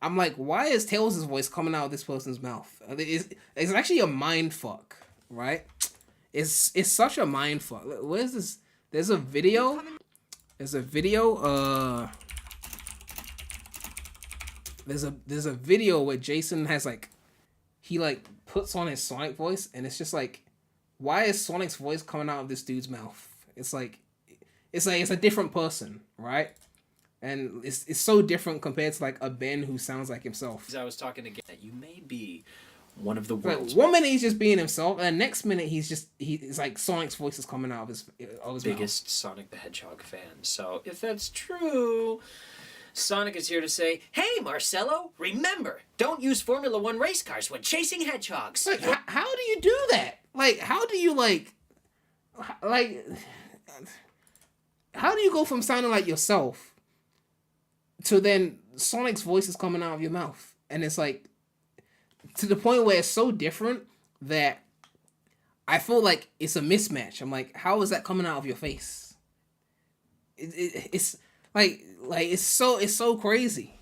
I'm like, why is Tails' voice coming out of this person's mouth? It's actually a mind fuck, right? It's such a mind fuck. Where's this? There's a video. There's a video. There's a video where Jason has he puts on his Sonic voice, and it's just like, why is Sonic's voice coming out of this dude's mouth? It's a different person, right? And it's so different compared to a Ben who sounds like himself. I was talking again that you may be one of the Like world's 1 minute he's just being himself, and the next minute it's like Sonic's voice is coming out of his biggest mouth. Sonic the Hedgehog fan. So if that's true, Sonic is here to say, hey, Marcello, remember, don't use Formula 1 race cars when chasing hedgehogs. Like, how do you do that? Like, how do you how do you go from sounding like yourself to then Sonic's voice is coming out of your mouth? And it's like, to the point where it's so different that I feel like it's a mismatch. I'm like, how is that coming out of your face? It's like it's so crazy.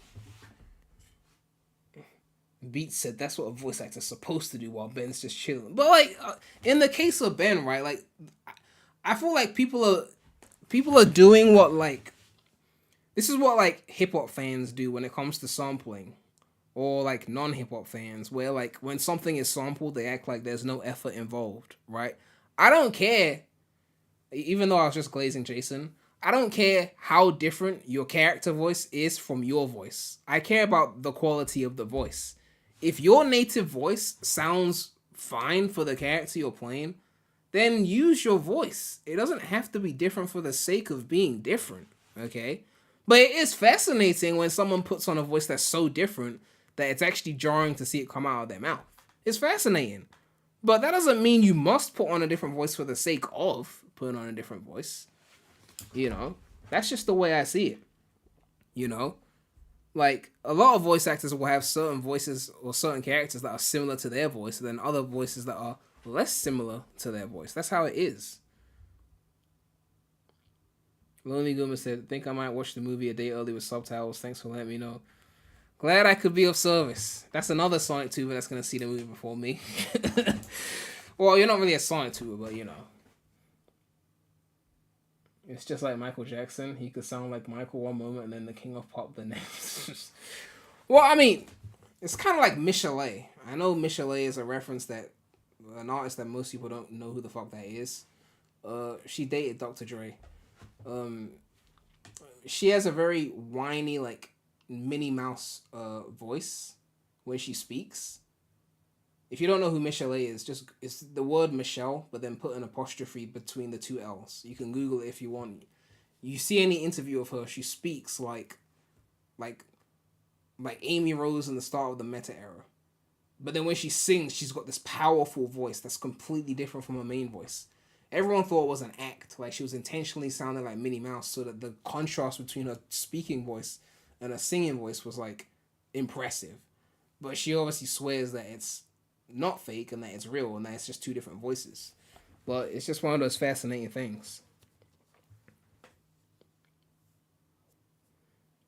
Beats said that's what a voice actor's supposed to do while Ben's just chilling. But in the case of Ben, right? I feel like people are doing what this is what hip hop fans do when it comes to sampling, or non-hip hop fans, where when something is sampled, they act like there's no effort involved, right? I don't care, even though I was just glazing Jason, I don't care how different your character voice is from your voice. I care about the quality of the voice. If your native voice sounds fine for the character you're playing, then use your voice. It doesn't have to be different for the sake of being different, okay? But it is fascinating when someone puts on a voice that's so different that it's actually jarring to see it come out of their mouth. It's fascinating. But that doesn't mean you must put on a different voice for the sake of putting on a different voice. You know? That's just the way I see it. You know? A lot of voice actors will have certain voices or certain characters that are similar to their voice, and then other voices that are less similar to their voice. That's how it is. Lonely Goomer said, think I might watch the movie a day early with subtitles. Thanks for letting me know. Glad I could be of service. That's another Sonic tuber that's going to see the movie before me. Well, you're not really a Sonic tuber, but you know. It's just like Michael Jackson. He could sound like Michael one moment and then the king of pop the next. Well, I mean, it's kind of like Michelet. I know Michelet is a reference that an artist that most people don't know who the fuck that is. She dated Dr. Dre. She has a very whiny, like, Minnie Mouse voice when she speaks. If you don't know who Michelet is, just it's the word Michelle, but then put an apostrophe between the two L's. You can Google it if you want. You see any interview of her, she speaks like Amy Rose in the start of the Meta era. But then when she sings, she's got this powerful voice that's completely different from her main voice. Everyone thought it was an act, like she was intentionally sounding like Minnie Mouse, so that the contrast between her speaking voice and her singing voice was like impressive. But she obviously swears that it's not fake and that it's real and that it's just two different voices. But it's just one of those fascinating things.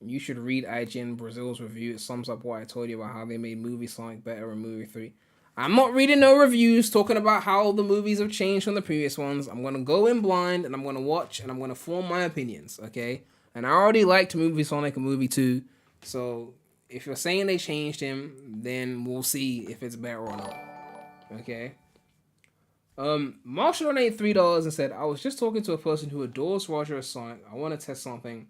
You should read IGN Brazil's review. It sums up what I told you about how they made Movie Sonic better in movie 3. I'm not reading no reviews talking about how the movies have changed from the previous ones. I'm going to go in blind and I'm going to watch and I'm going to form my opinions, okay? And I already liked Movie Sonic and Movie 2, so if you're saying they changed him, then we'll see if it's better or not. Okay. Marshall donated $3 and said, I was just talking to a person who adores Roger as Sonic. I want to test something.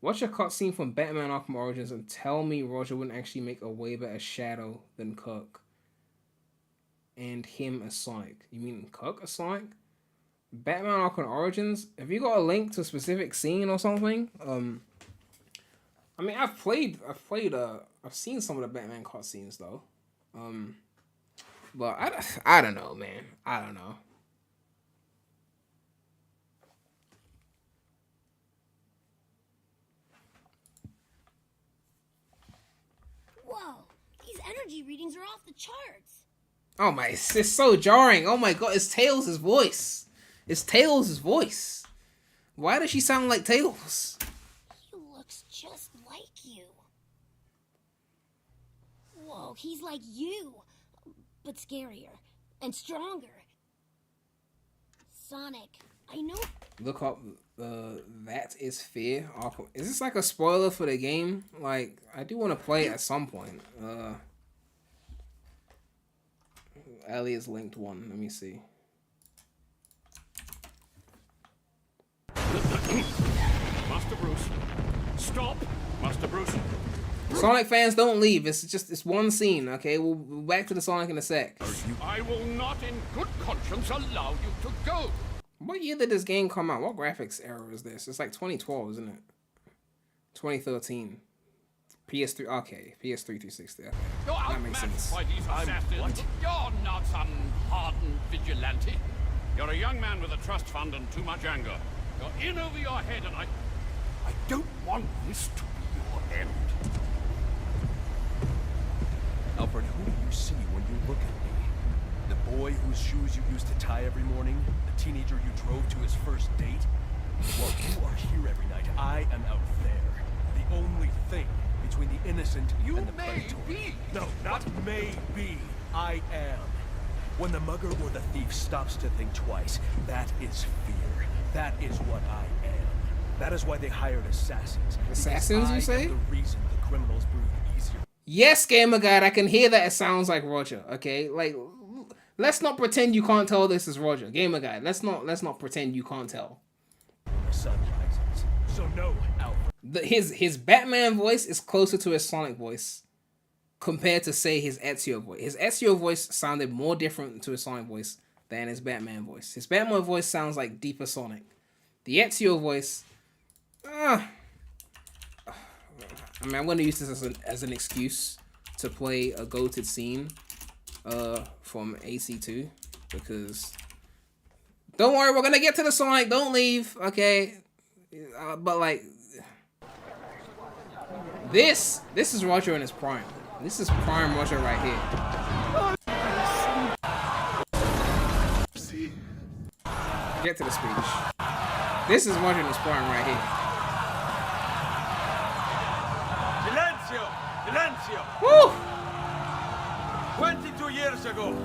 Watch a cutscene from Batman Arkham Origins and tell me Roger wouldn't actually make a way better Shadow than Kirk. And him as Sonic. You mean Kirk as Sonic? Batman Arkham Origins? Have you got a link to a specific scene or something? I mean, I've seen some of the Batman cutscenes though. But I don't know, man. I don't know. Whoa, these energy readings are off the charts. Oh my, it's so jarring. Oh my god, it's Tails' voice. It's Tails' voice. Why does she sound like Tails? He looks just like you. Whoa, he's like you, but scarier and stronger. Sonic, I know. Look up That Is Fear. Is this like a spoiler for the game? Like, I do want to play it at some point. Elliot's linked one. Let me see. Master Bruce. Stop! Master Bruce. Sonic fans, don't leave. It's one scene, okay? We'll back to the Sonic in a sec. I will not in good conscience allow you to go. What year did this game come out? What graphics era is this? It's like 2012, isn't it? 2013. PS3, okay. PS3 360. Okay. That makes sense. By these assassins. You're not some hardened vigilante. You're a young man with a trust fund and too much anger. You're in over your head, and I don't want this to be your end. Alfred, who do you see when you look at me? The boy whose shoes you used to tie every morning? The teenager you drove to his first date? Well, you are here every night. I am out there. The only thing between the innocent and the predatory. No, not may be. I am. When the mugger or the thief stops to think twice, that is fear. That is what I am. That is why they hired assassins. Assassins, you say? I am the reason the criminals breathe easier. Yes, Gamer Guide, I can hear that it sounds like Roger, okay? Like, let's not pretend you can't tell this is Roger. Gamer Guide, let's not pretend you can't tell. The sun rises. So no, Alfred. His Batman voice is closer to his Sonic voice compared to, say, his Ezio voice. His Ezio voice sounded more different to his Sonic voice than his Batman voice. His Batman voice sounds like deeper Sonic. The Ezio voice, I mean, I'm going to use this as an excuse to play a goated scene from AC2, because don't worry, we're going to get to the Sonic, don't leave, okay? But like, this is Roger in his prime. This is prime Roger right here. Get to the speech. This is Roger in his prime right here. Silencio! Woo! 22 years ago,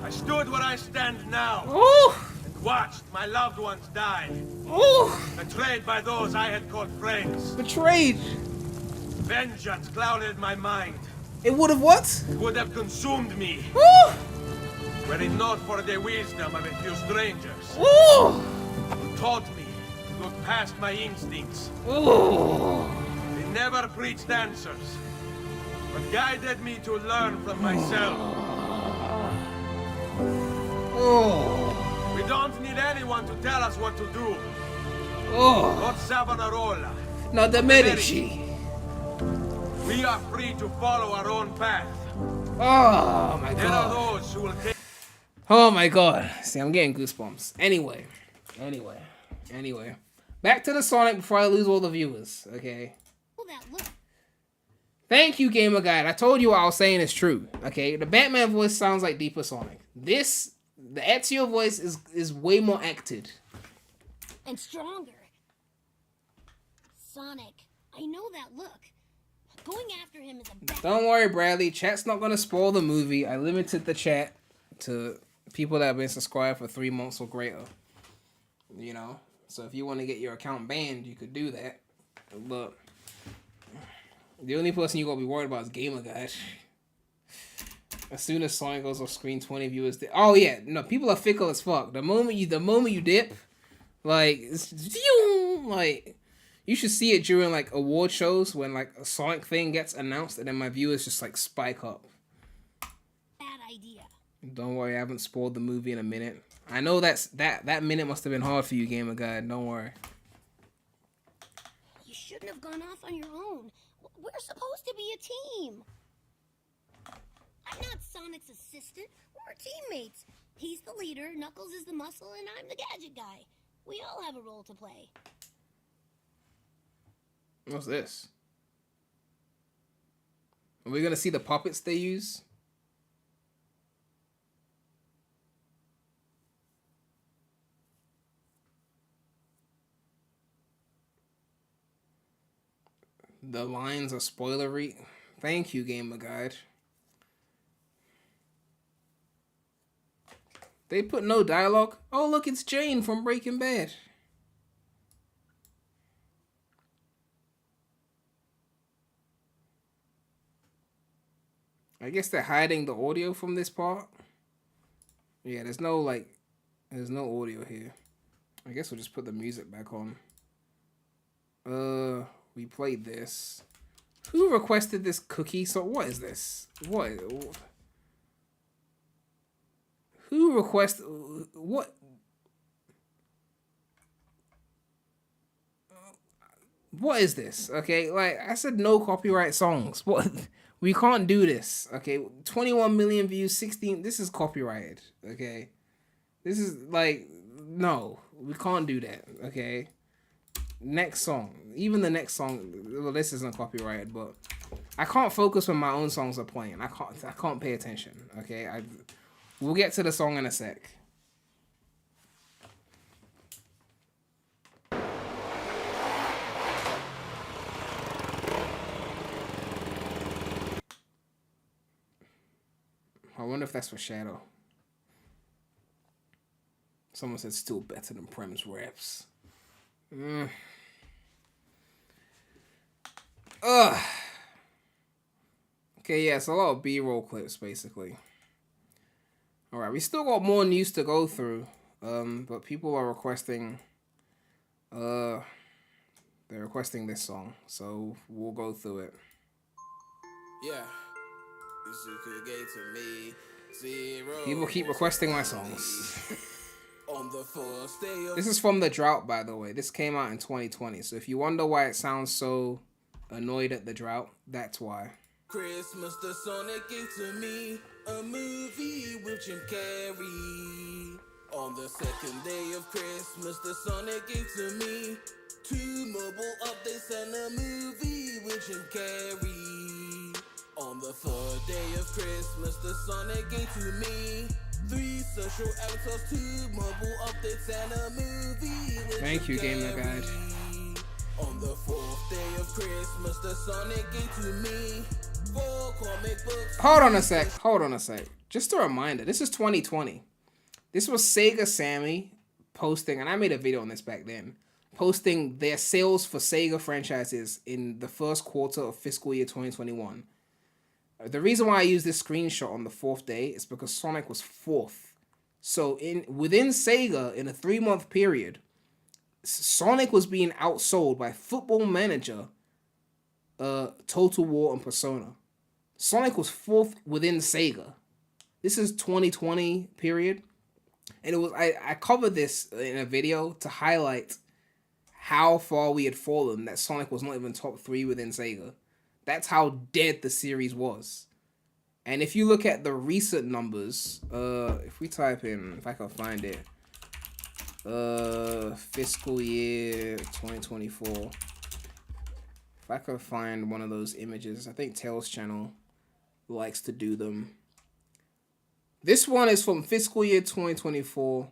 I stood where I stand now. Woo! And Watched my loved ones die. Ooh. Betrayed by those I had called friends. Betrayed. Vengeance clouded my mind. It would have what? Would have consumed me. Ooh. Were it not for the wisdom of a few strangers. Ooh. Who taught me to look past my instincts. Ooh. They never preached answers, but guided me to learn from myself. Oh. We don't need anyone to tell us what to do. Oh. Not Savonarola. Not the Medici. We are free to follow our own path. Oh my There are god. those who will take. Oh my god. See, I'm getting goosebumps. Anyway. Back to the Sonic before I lose all the viewers, okay? Thank you, Gamer Guide. I told you what I was saying is true, okay? The Batman voice sounds like Deeper Sonic. The Ezio voice is way more acted. And stronger. Sonic, I know that look. Going after him is a bad... Don't worry, Bradley. Chat's not gonna spoil the movie. I limited the chat to people that have been subscribed for 3 months or greater. You know? So if you want to get your account banned, you could do that. But the only person you gotta be worried about is Gamer Guy. As soon as Sonic goes off screen, 20 viewers. Oh yeah, no, people are fickle as fuck. The moment you dip, like, you should see it during like award shows when like a Sonic thing gets announced, and then my viewers just like spike up. Bad idea. Don't worry, I haven't spoiled the movie in a minute. I know that minute must have been hard for you, Gamer Guy. Don't worry. You shouldn't have gone off on your own. We're supposed to be a team. I'm not Sonic's assistant. We're teammates. He's the leader, Knuckles is the muscle, and I'm the gadget guy. We all have a role to play. What's this? Are we gonna see the puppets they use? The lines are spoilery. Thank you, Gamer Guide. They put no dialogue. Oh, look, it's Jane from Breaking Bad. I guess they're hiding the audio from this part. Yeah, there's no audio here. I guess we'll just put the music back on. We played this. Who requested this cookie? So what is this? What? Who requested what? What is this? Okay, like I said, no copyright songs. What? We can't do this. Okay, 21 million views, 16. This is copyrighted. Okay, this is like no, we can't do that. Okay. Next song. Even the next song, well, this isn't copyrighted, but I can't focus when my own songs are playing. I can't pay attention. Okay, we'll get to the song in a sec. I wonder if that's for Shadow. Someone said still better than Prem's raps. Okay, yeah, it's a lot of B-roll clips, basically. Alright, we still got more news to go through. But people are requesting... they're requesting this song. So, we'll go through it. Yeah. People keep requesting my songs. This is from The Drought, by the way. This came out in 2020. So if you wonder why it sounds so annoyed at The Drought, that's why. Christmas, the Sonic gave to me a movie with Jim Carrey. On the second day of Christmas, the Sonic gave to me 2 mobile updates and a movie with Jim Carrey. On the 3rd day of Christmas, the Sonic gave to me 3 social avatars, 2 mobile updates, and a movie with Thank you, Gamer Guide. On the 4th day of Christmas, the Sonic gave to me 4 comic books. Hold on a sec. Just a reminder, this is 2020. This was Sega Sammy posting, and I made a video on this back then, posting their sales for Sega franchises in the first quarter of fiscal year 2021. The reason why I use this screenshot on the 4th day is because Sonic was 4th. So within Sega, in a 3-month period, Sonic was being outsold by Football Manager, Total War, and Persona. Sonic was 4th within Sega. This is 2020 period. And it was I covered this in a video to highlight how far we had fallen, that Sonic was not even top 3 within Sega. That's how dead the series was. And if you look at the recent numbers, if we type in, if I can find it, fiscal year 2024. If I could find one of those images, I think Tails channel likes to do them. This one is from fiscal year 2024.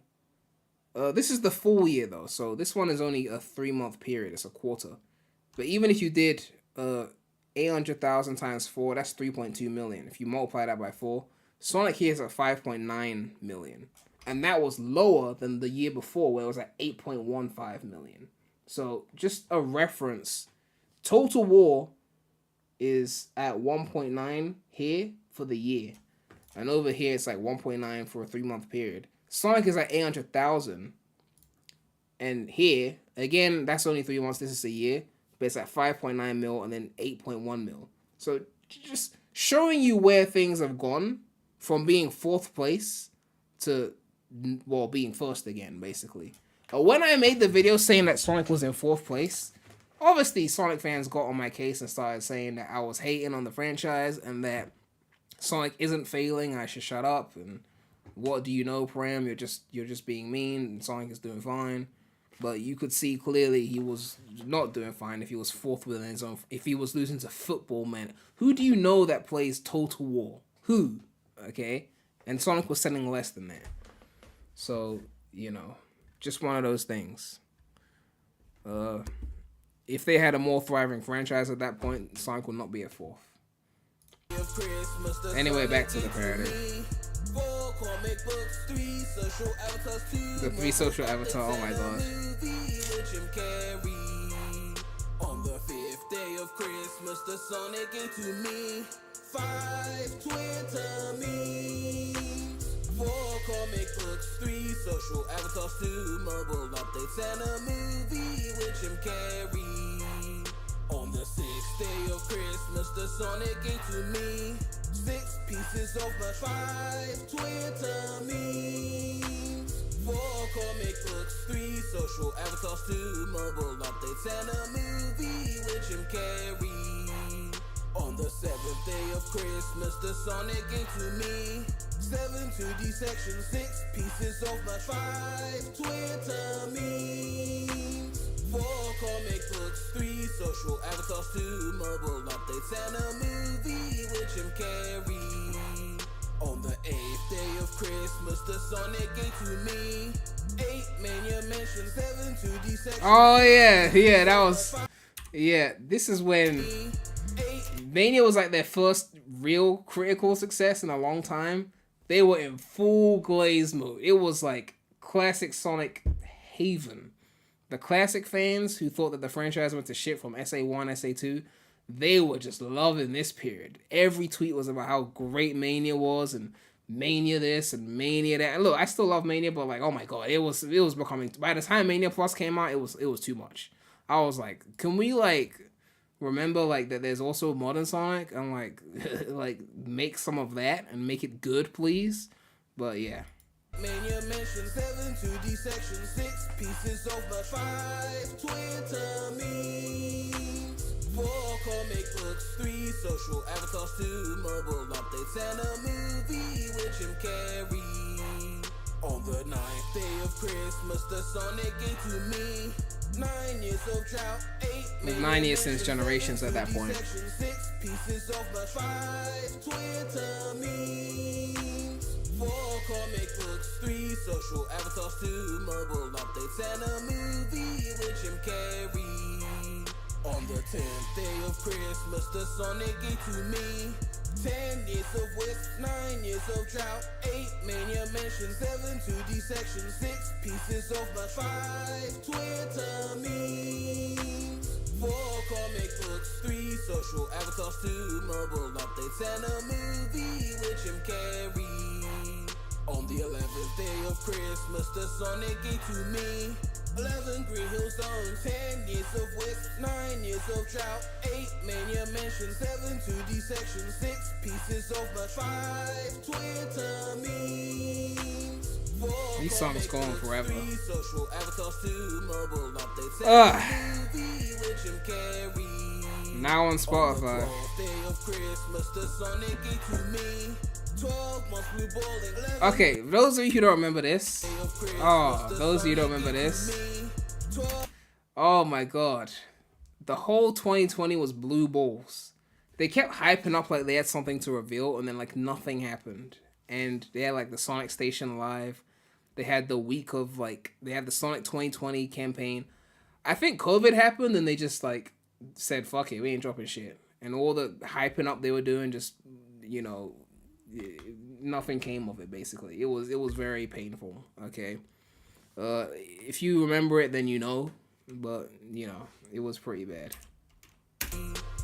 This is the full year though, so this one is only a 3-month period. It's a quarter. But even if you did 800,000 times 4, that's 3.2 million. If you multiply that by 4, Sonic here is at 5.9 million. And that was lower than the year before, where it was at 8.15 million. So just a reference, Total War is at 1.9 here for the year. And over here, it's like 1.9 for a 3-month period. Sonic is at 800,000. And here, again, that's only 3 months. This is a year. But it's at 5.9 mil and then 8.1 mil. So just showing you where things have gone from being 4th place to, well, being 1st again, basically. When I made the video saying that Sonic was in 4th place, obviously Sonic fans got on my case and started saying that I was hating on the franchise and that Sonic isn't failing, I should shut up, and what do you know, Prem? You're just being mean, and Sonic is doing fine. But you could see clearly he was not doing fine if he was 4th within his own, if he was losing to Football Man. Who do you know that plays Total War? Who? Okay? And Sonic was selling less than that. So, you know, just one of those things. If they had a more thriving franchise at that point, Sonic would not be at 4th. Anyway, back to the parody. The 3 social avatars, oh my gosh. On the 5th day of Christmas, the Sonic gave to me 5 Twitter memes, 4 comic books, 3 social avatars, 2 mobile updates, and a movie with Jim Carrey. On the 6th day of Christmas, the Sonic gave to me 6 pieces of my 5 Twitter memes, 4 comic books, 3 social avatars, 2 mobile updates, and a movie with Jim Carrey. On the 7th day of Christmas, the Sonic gave to me 7 2D sections, 6 pieces of my 5 Twitter memes, 4 comic books, 3 social avatars, 2 mobile updates, and a movie with Jim Carrey. On the 8th day of Christmas, the Sonic gave to me 8 Mania mentions, 7 2D sections. Oh yeah, that was, yeah, this is when Mania was like their first real critical success in a long time. They were in full glaze mode. It was like classic Sonic haven. The classic fans who thought that the franchise went to shit from SA1, SA2, they were just loving this period. Every tweet was about how great Mania was and Mania this and Mania that. And look, I still love Mania, but like, oh my god, it was becoming, by the time Mania Plus came out, it was too much. I was like, can we like remember like that there's also modern Sonic and like like make some of that and make it good, please? But yeah. Mania mention 7 2D section, 6 pieces of my 5 Twitter memes, 4 comic books, 3 social avatars, 2 mobile updates, and a movie with Jim Carrey. On the 9th day of Christmas, the Sonic gave to me 9 years of drought, 8 9 years since Generations at that point. 6 pieces of my 5 Twitter memes, 4 comic books, 3 social avatars, 2 mobile updates, and a movie with Jim Carrey. On the 10th day of Christmas, the Sonic gave to me 10 years of Wisp, 9 years of drought, 8 mania mentions, 7 2D sections, 6 pieces of my 5 Twitter memes, 4 comic books, 3 social avatars, 2 mobile updates, and a movie with Jim Carrey. On the 11th day of Christmas, the Sonic gave to me 11 Green Hill Stones, 10 years of wisps, 9 years of drought, 8 mania mentions, 7 2D sections, 6 pieces of my 5 Twitter memes. These songs go on forever. Social avatars, 2 mobile updates, and a movie with Jim Carrey. Now on Spotify. On the 12th day of Christmas, the Sonic gave to me 12 months blue bowling, 11 Okay, those of you who don't remember this. Oh, those of you who don't remember this. Oh my god. The whole 2020 was blue balls. They kept hyping up like they had something to reveal, and then like nothing happened. And they had like the Sonic Station live. They had the week of like, they had the Sonic 2020 campaign. I think COVID happened and they just like said, fuck it, we ain't dropping shit. And all the hyping up they were doing just, you know, nothing came of it. Basically, it was very painful. Okay, if you remember it, then you know, but you know it was pretty bad.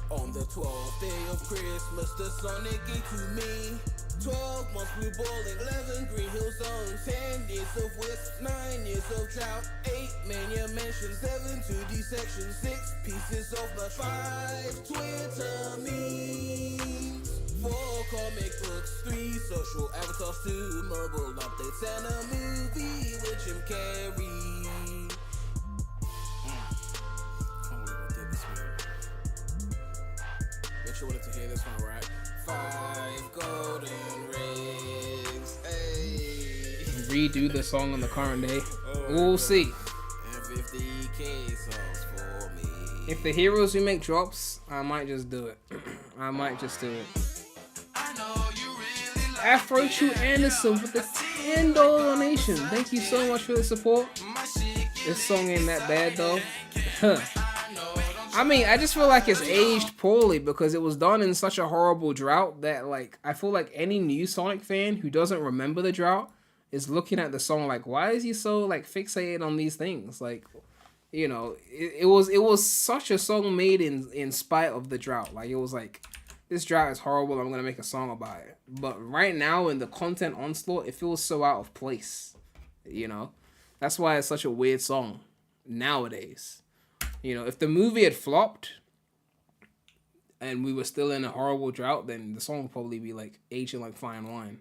On the 12th day of Christmas, the Sonic gave to me 12 months blue bowling, 11 Green Hill Stones, 10 years of wisps, 9 years of drought, 8 mania mentions, 7 2D sections, 6 pieces of my 5 Twitter memes, 4 comic books, 3 social avatars, 2 mobile updates, and a movie with Jim Carrey. Make sure to hear this one right. 5 golden rings. Hey. Redo the song on the current day. We'll see. And 50K songs for me. If the Heroes Remake drops, I might just do it. I might just do it. Afro Chew Anderson with the $10 donation. Thank you so much for the support. This song ain't that bad though. I mean, I just feel like it's aged poorly because it was done in such a horrible drought that like I feel like any new Sonic fan who doesn't remember the drought is looking at the song like, why is he so like fixated on these things? Like, you know, it was such a song made in spite of the drought. Like it was like, this drought is horrible, I'm gonna make a song about it. But right now in the content onslaught, it feels so out of place. You know? That's why it's such a weird song nowadays. You know, if the movie had flopped and we were still in a horrible drought, then the song would probably be like aging like fine wine.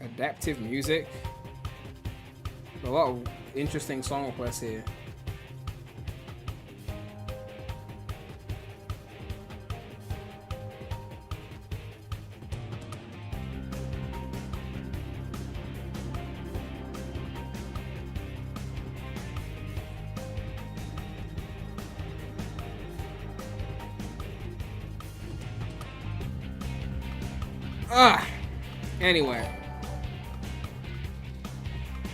Adaptive music. A lot of interesting song requests here. Anyway.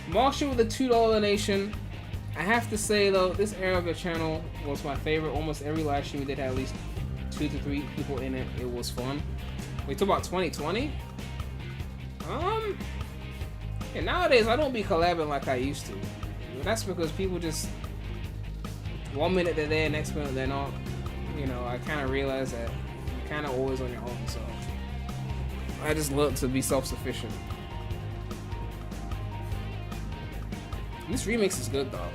Marshall with a $2 donation. I have to say though, this era of the channel was my favorite. Almost every live stream we did had at least 2 to 3 people in it. It was fun. We talk about 2020. Yeah, nowadays I don't be collabing like I used to. That's because people just 1 minute they're there, next minute they're not. You know, I kind of realize that you're kind of always on your own. So I just learned to be self-sufficient. This remix is good though.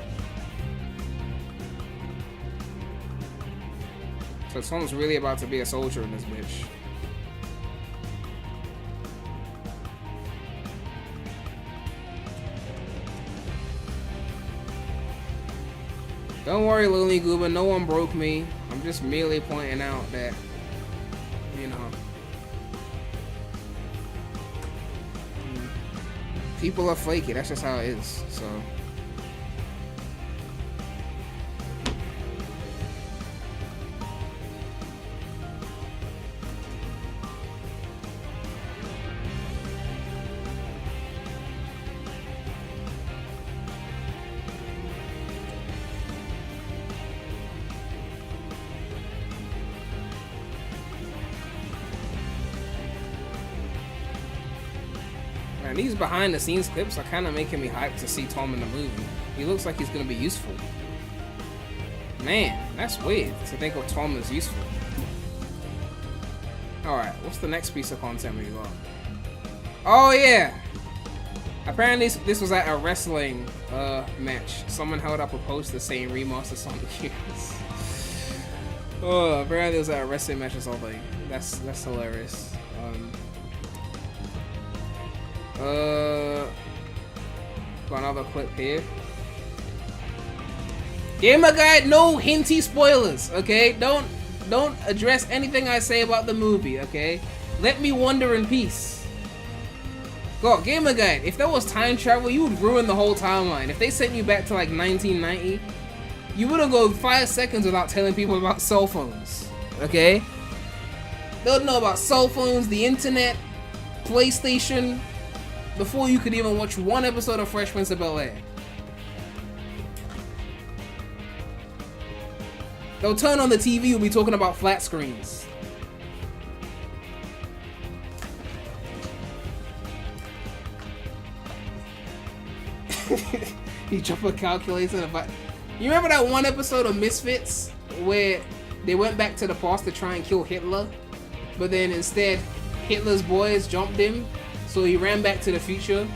So someone's really about to be a soldier in this bitch. Don't worry, Lily Goober, no one broke me. I'm just merely pointing out that, you know, people are flaky. That's just how it is. So. And these behind the scenes clips are kind of making me hyped to see Tom in the movie. He looks like he's gonna be useful. Man, that's weird to think of Tom as useful. Alright, what's the next piece of content we got? Oh yeah! Apparently this was at a wrestling match. Someone held up a poster saying remaster Sonic Heroes. Oh, apparently it was at a wrestling match or something. That's hilarious. Got another clip here. Gamer Guide, no hinty spoilers, okay? Don't address anything I say about the movie, okay? Let me wonder in peace. God, Gamer Guide, if there was time travel, you would ruin the whole timeline. If they sent you back to like 1990, you wouldn't go 5 seconds without telling people about cell phones, okay? They'll know about cell phones, the internet, PlayStation, before you could even watch one episode of Fresh Prince of Bel-Air. They'll turn on the TV, you'll be talking about flat screens. You drop a calculator. You remember that one episode of Misfits where they went back to the past to try and kill Hitler, but then instead Hitler's boys jumped him, so he ran back to the future,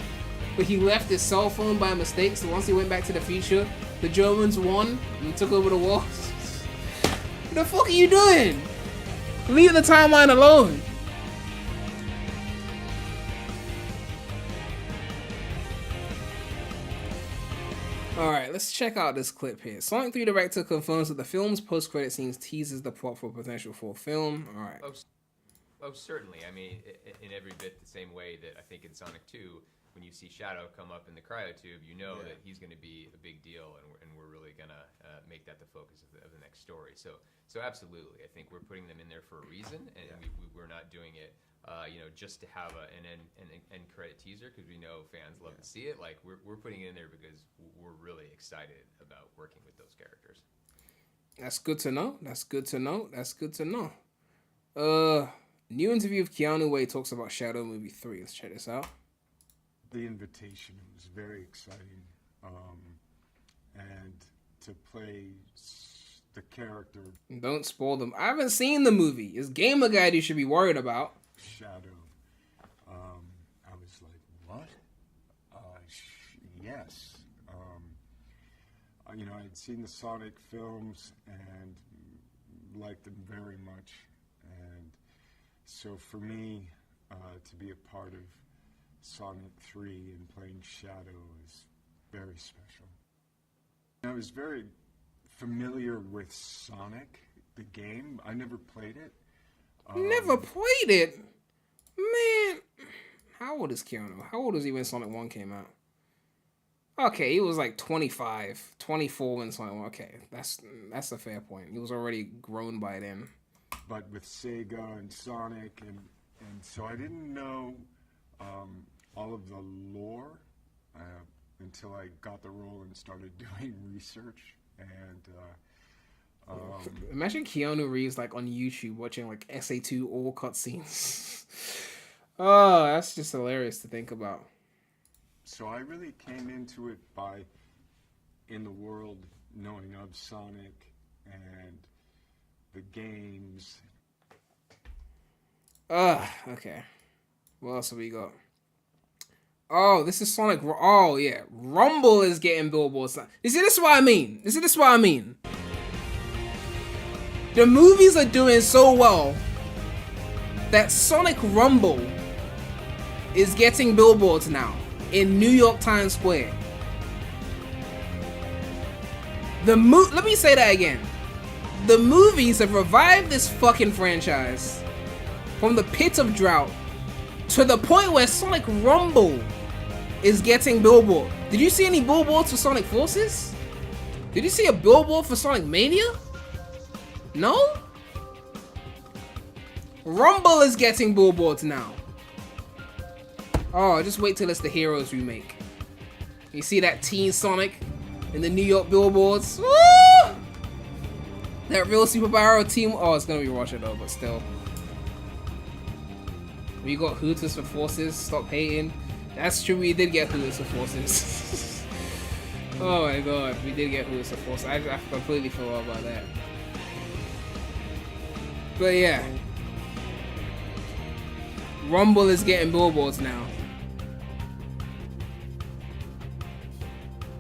but he left his cell phone by mistake, so once he went back to the future, the Germans won and took over the war. What the fuck are you doing? Leave the timeline alone. Alright, let's check out this clip here. Sonic 3 director confirms that the film's post-credit scenes teases the plot for potential for film. Alright. Oh, certainly. I mean, in every bit the same way that I think in Sonic 2, when you see Shadow come up in the cryotube, you know that he's going to be a big deal, and we're really going to make that the focus of the next story. So absolutely, I think we're putting them in there for a reason, and we're not doing it, just to have an end credit teaser because we know fans love to see it. Like we're putting it in there because we're really excited about working with those characters. That's good to know. That's good to know. That's good to know. New interview of Keanu where he talks about Shadow Movie 3. Let's check this out. The invitation was very exciting, and to play the character. Don't spoil them. I haven't seen the movie. It's Gamer Guide you should be worried about. Shadow. I was like, what? Yes. I had seen the Sonic films and liked them very much, and so for me to be a part of Sonic 3 and playing Shadow is very special. I was very familiar with Sonic, the game. I never played it. Never played it? Man, how old is Keanu? How old was he when Sonic 1 came out? Okay, he was like 25, 24 when Sonic 1. Okay, that's a fair point. He was already grown by then. But with Sega and Sonic, and so I didn't know all of the lore until I got the role and started doing research. And imagine Keanu Reeves like on YouTube watching like SA2 all cutscenes. Oh, that's just hilarious to think about. So I really came into it by, in the world, knowing of Sonic and the games. Okay. What else have we got? Oh, this is Sonic. Oh, yeah. Rumble is getting billboards. You see, this is what I mean. This is what I mean. The movies are doing so well that Sonic Rumble is getting billboards now in New York Times Square. Let me say that again. The movies have revived this fucking franchise from the pit of drought to the point where Sonic Rumble is getting billboard. Did you see any billboards for Sonic Forces? Did you see a billboard for Sonic Mania? No? Rumble is getting billboards now. Oh, just wait till it's the Heroes remake. You see that teen Sonic in the New York billboards? Woo! That real superpower team. Oh, it's gonna be Russia though, but still. We got Hooters for Forces. Stop hating. That's true, we did get Who is the Forces. Oh my god, we did get Who is the Forces. I completely forgot about that. But yeah. Rumble is getting billboards now.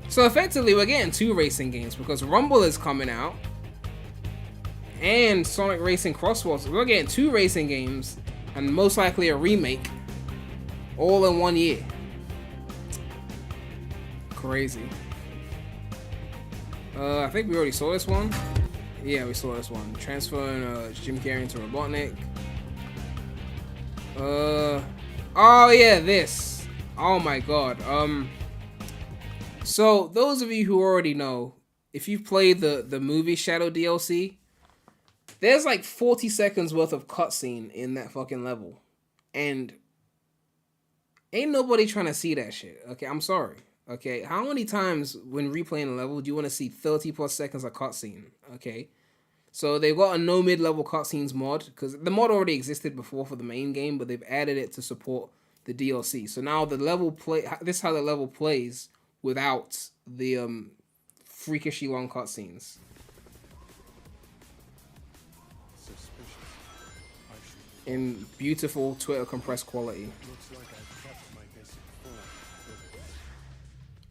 So effectively, we're getting 2 racing games because Rumble is coming out and Sonic Racing Crossworlds. We're getting 2 racing games and most likely a remake all in 1 year. Crazy. I think we already saw this one. Yeah, we saw this one. Transferring Jim Carrey into Robotnik. Oh yeah, this. Oh my god. So those of you who already know, if you've played the movie Shadow DLC, there's like 40 seconds worth of cutscene in that fucking level. And ain't nobody trying to see that shit. Okay, I'm sorry. Okay, how many times when replaying a level do you want to see 30 plus seconds of cutscene? Okay, so they've got a no mid-level cutscenes mod, because the mod already existed before for the main game, but they've added it to support the DLC. So now the level this is how the level plays without the freakishly long cutscenes. In beautiful Twitter compressed quality.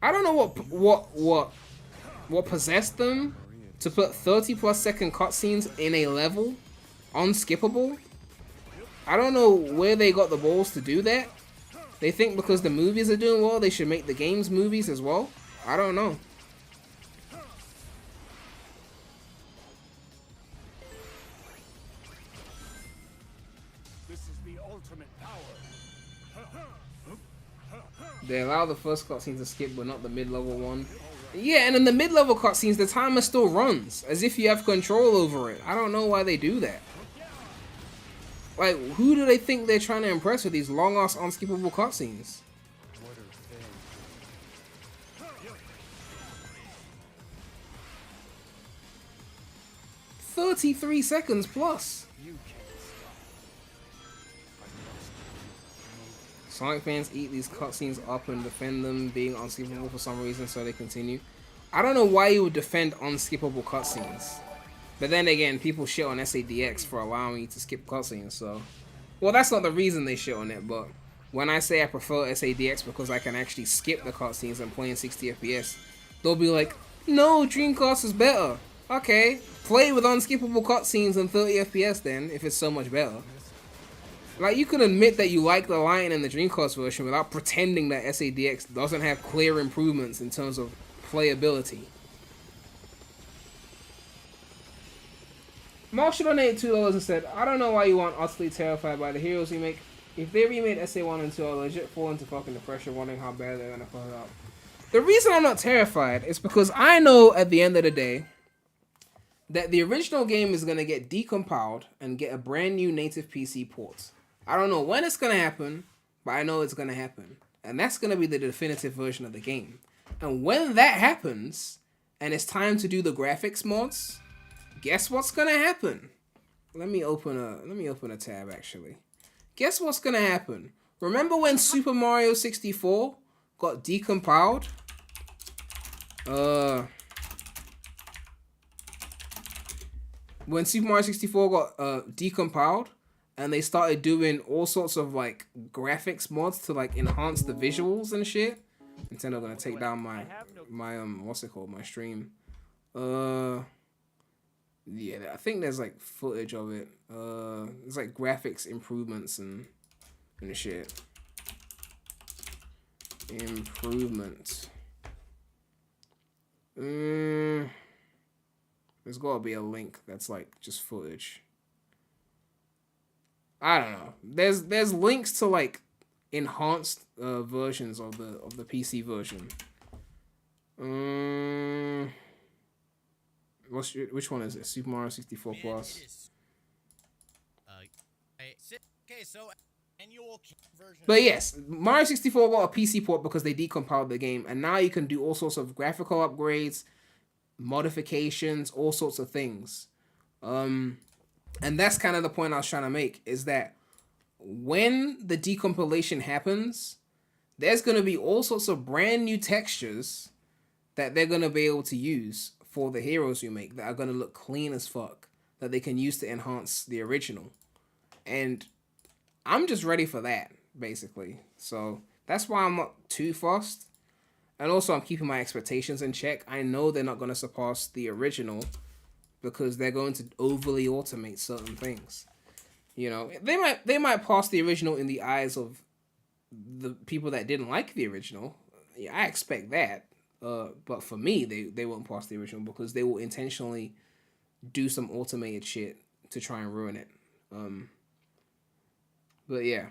I don't know what possessed them to put 30 plus second cutscenes in a level unskippable. I don't know where they got the balls to do that. They think because the movies are doing well, they should make the games movies as well. I don't know. This is the ultimate power. They allow the first cutscene to skip, but not the mid-level one. Yeah, and in the mid-level cutscenes, the timer still runs, as if you have control over it. I don't know why they do that. Like, who do they think they're trying to impress with these long-ass, unskippable cutscenes? 33 seconds plus. Sonic fans eat these cutscenes up and defend them being unskippable for some reason, so they continue. I don't know why you would defend unskippable cutscenes. But then again, people shit on SADX for allowing you to skip cutscenes, so... Well, that's not the reason they shit on it, but... When I say I prefer SADX because I can actually skip the cutscenes and play in 60 FPS, they'll be like, no, Dreamcast is better. Okay, play with unskippable cutscenes and 30 FPS then, if it's so much better. Like, you can admit that you like the Lion in the Dreamcast version without pretending that SADX doesn't have clear improvements in terms of playability. Marshall donated $2 and said, I don't know why you aren't utterly terrified by the Heroes remake. If they remade SA1 and 2, I'll legit fall into fucking depression wondering how bad they're gonna fuck it up. The reason I'm not terrified is because I know at the end of the day that the original game is gonna get decompiled and get a brand new native PC port. I don't know when it's gonna happen, but I know it's gonna happen. And that's gonna be the definitive version of the game. And when that happens, and it's time to do the graphics mods, guess what's gonna happen? Let me open a tab actually. Guess what's gonna happen? Remember when Super Mario 64 got decompiled? When Super Mario 64 got decompiled, and they started doing all sorts of like graphics mods to like enhance the visuals and shit. Nintendo gonna take down my what's it called, my stream. Yeah, I think there's like footage of it. There's like graphics improvements and shit. Improvement. There's gotta be a link that's like just footage. I don't know. There's links to like enhanced versions of the PC version. Which one is it? Super Mario 64 Plus. Okay, so annual version. But yes, Mario 64 got a PC port because they decompiled the game, and now you can do all sorts of graphical upgrades, modifications, all sorts of things. And that's kind of the point I was trying to make, is that when the decompilation happens, there's going to be all sorts of brand new textures that they're going to be able to use for the Heroes remake that are going to look clean as fuck, that they can use to enhance the original. And I'm just ready for that, basically. So that's why I'm not too fussed. And also, I'm keeping my expectations in check. I know they're not going to surpass the original because they're going to overly automate certain things. You know, they might pass the original in the eyes of the people that didn't like the original. Yeah, I expect that. But for me, they won't pass the original because they will intentionally do some automated shit to try and ruin it. But yeah.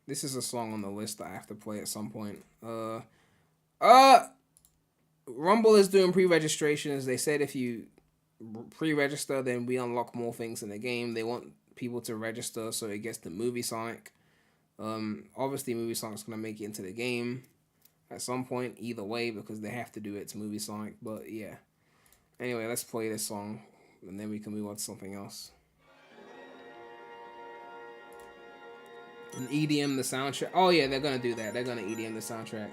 This is a song on the list that I have to play at some point. Rumble is doing pre-registrations. They said if you pre-register, then we unlock more things in the game. They want people to register so it gets to Movie Sonic. Obviously, Movie Sonic's going to make it into the game at some point, either way, because they have to do it to Movie Sonic. But yeah. Anyway, let's play this song, and then we can move on to something else. And EDM the soundtrack. Oh yeah, they're gonna do that. They're gonna EDM the soundtrack.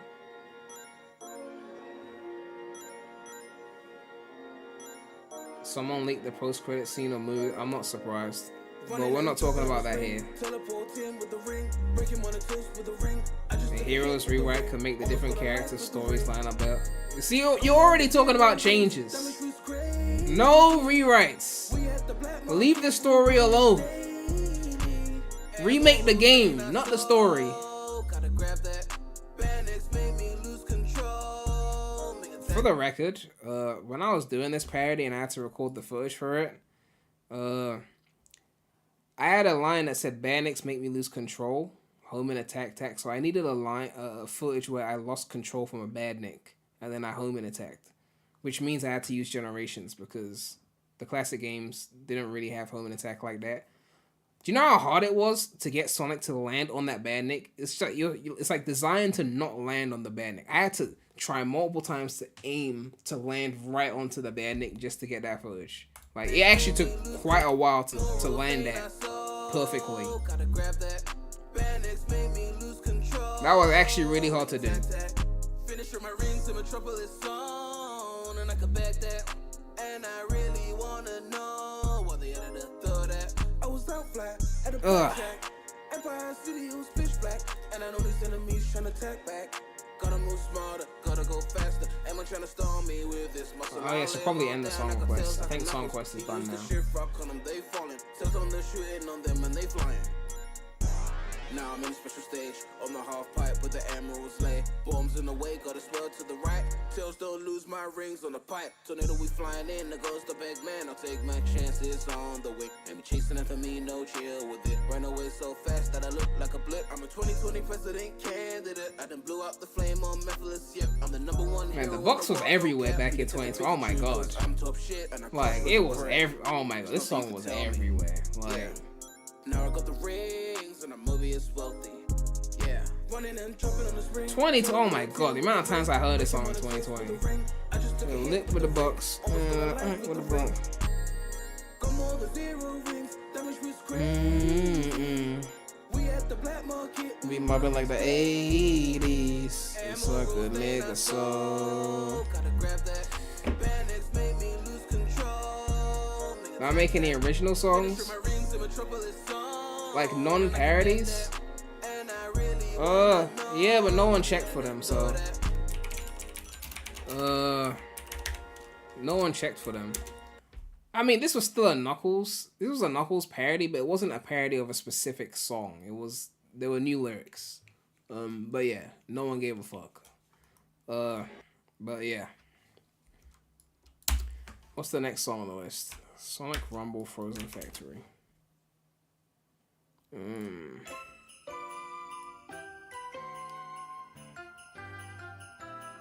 Someone leaked the post-credit scene of movie. I'm not surprised. But we're not talking about that here. The Heroes rewrite could make the different characters' stories line up better. See, you're already talking about changes. No rewrites. Leave the story alone. Remake the game, not the story. For the record, when I was doing this parody and I had to record the footage for it, I had a line that said "Bandits make me lose control, home and attack." So I needed a line, footage where I lost control from a badnik and then I home and attacked, which means I had to use generations because the classic games didn't really have home and attack like that. Do you know how hard it was to get Sonic to land on that badnik? It's like it's like designed to not land on the badnik. I had to try multiple times to aim to land right onto the badnik just to get that footage. Like, it actually took quite a while to land that perfectly. That was actually really hard to do. Ugh. Empire City, it was pitch black, and I know these enemies trying to attack back. Gotta move smarter, gotta go faster. Am I trying to storm me with this muscle? Oh yeah, should probably end the song quest. I think song quest is done now. They falling, tilt on the shooting on them and they flying. Now I'm in a special stage on the half pipe with the emeralds lay. Bombs in the way, gotta swirl to the right. Tails don't lose my rings on the pipe. Tornado we flying in, there goes the big man. I'll take my chances on the way. Maybe chasing after me, no chill with it. Run away so fast that I look like a blip. I'm a 2020 president candidate. I done blew out the flame on Memphis. Yep, I'm the #1. Man, the box was everywhere back in 2020. Oh my god. Like, it was oh my god, this song was everywhere. Like, now I got the rings and the movie is wealthy. Yeah. Running and jumping on the spring. 2020, oh my god, the amount of times I heard this song in 2020. Lit with the bucks. With the bump. We mobbing like the 80s. It's like a nigga soul. Not making the original songs, like non-parodies. Yeah, but no one checked for them, so no one checked for them. I mean, this was still a Knuckles. This was a Knuckles parody, but it wasn't a parody of a specific song. There were new lyrics. But yeah, no one gave a fuck. But yeah. What's the next song on the list? Sonic Rumble Frozen Factory.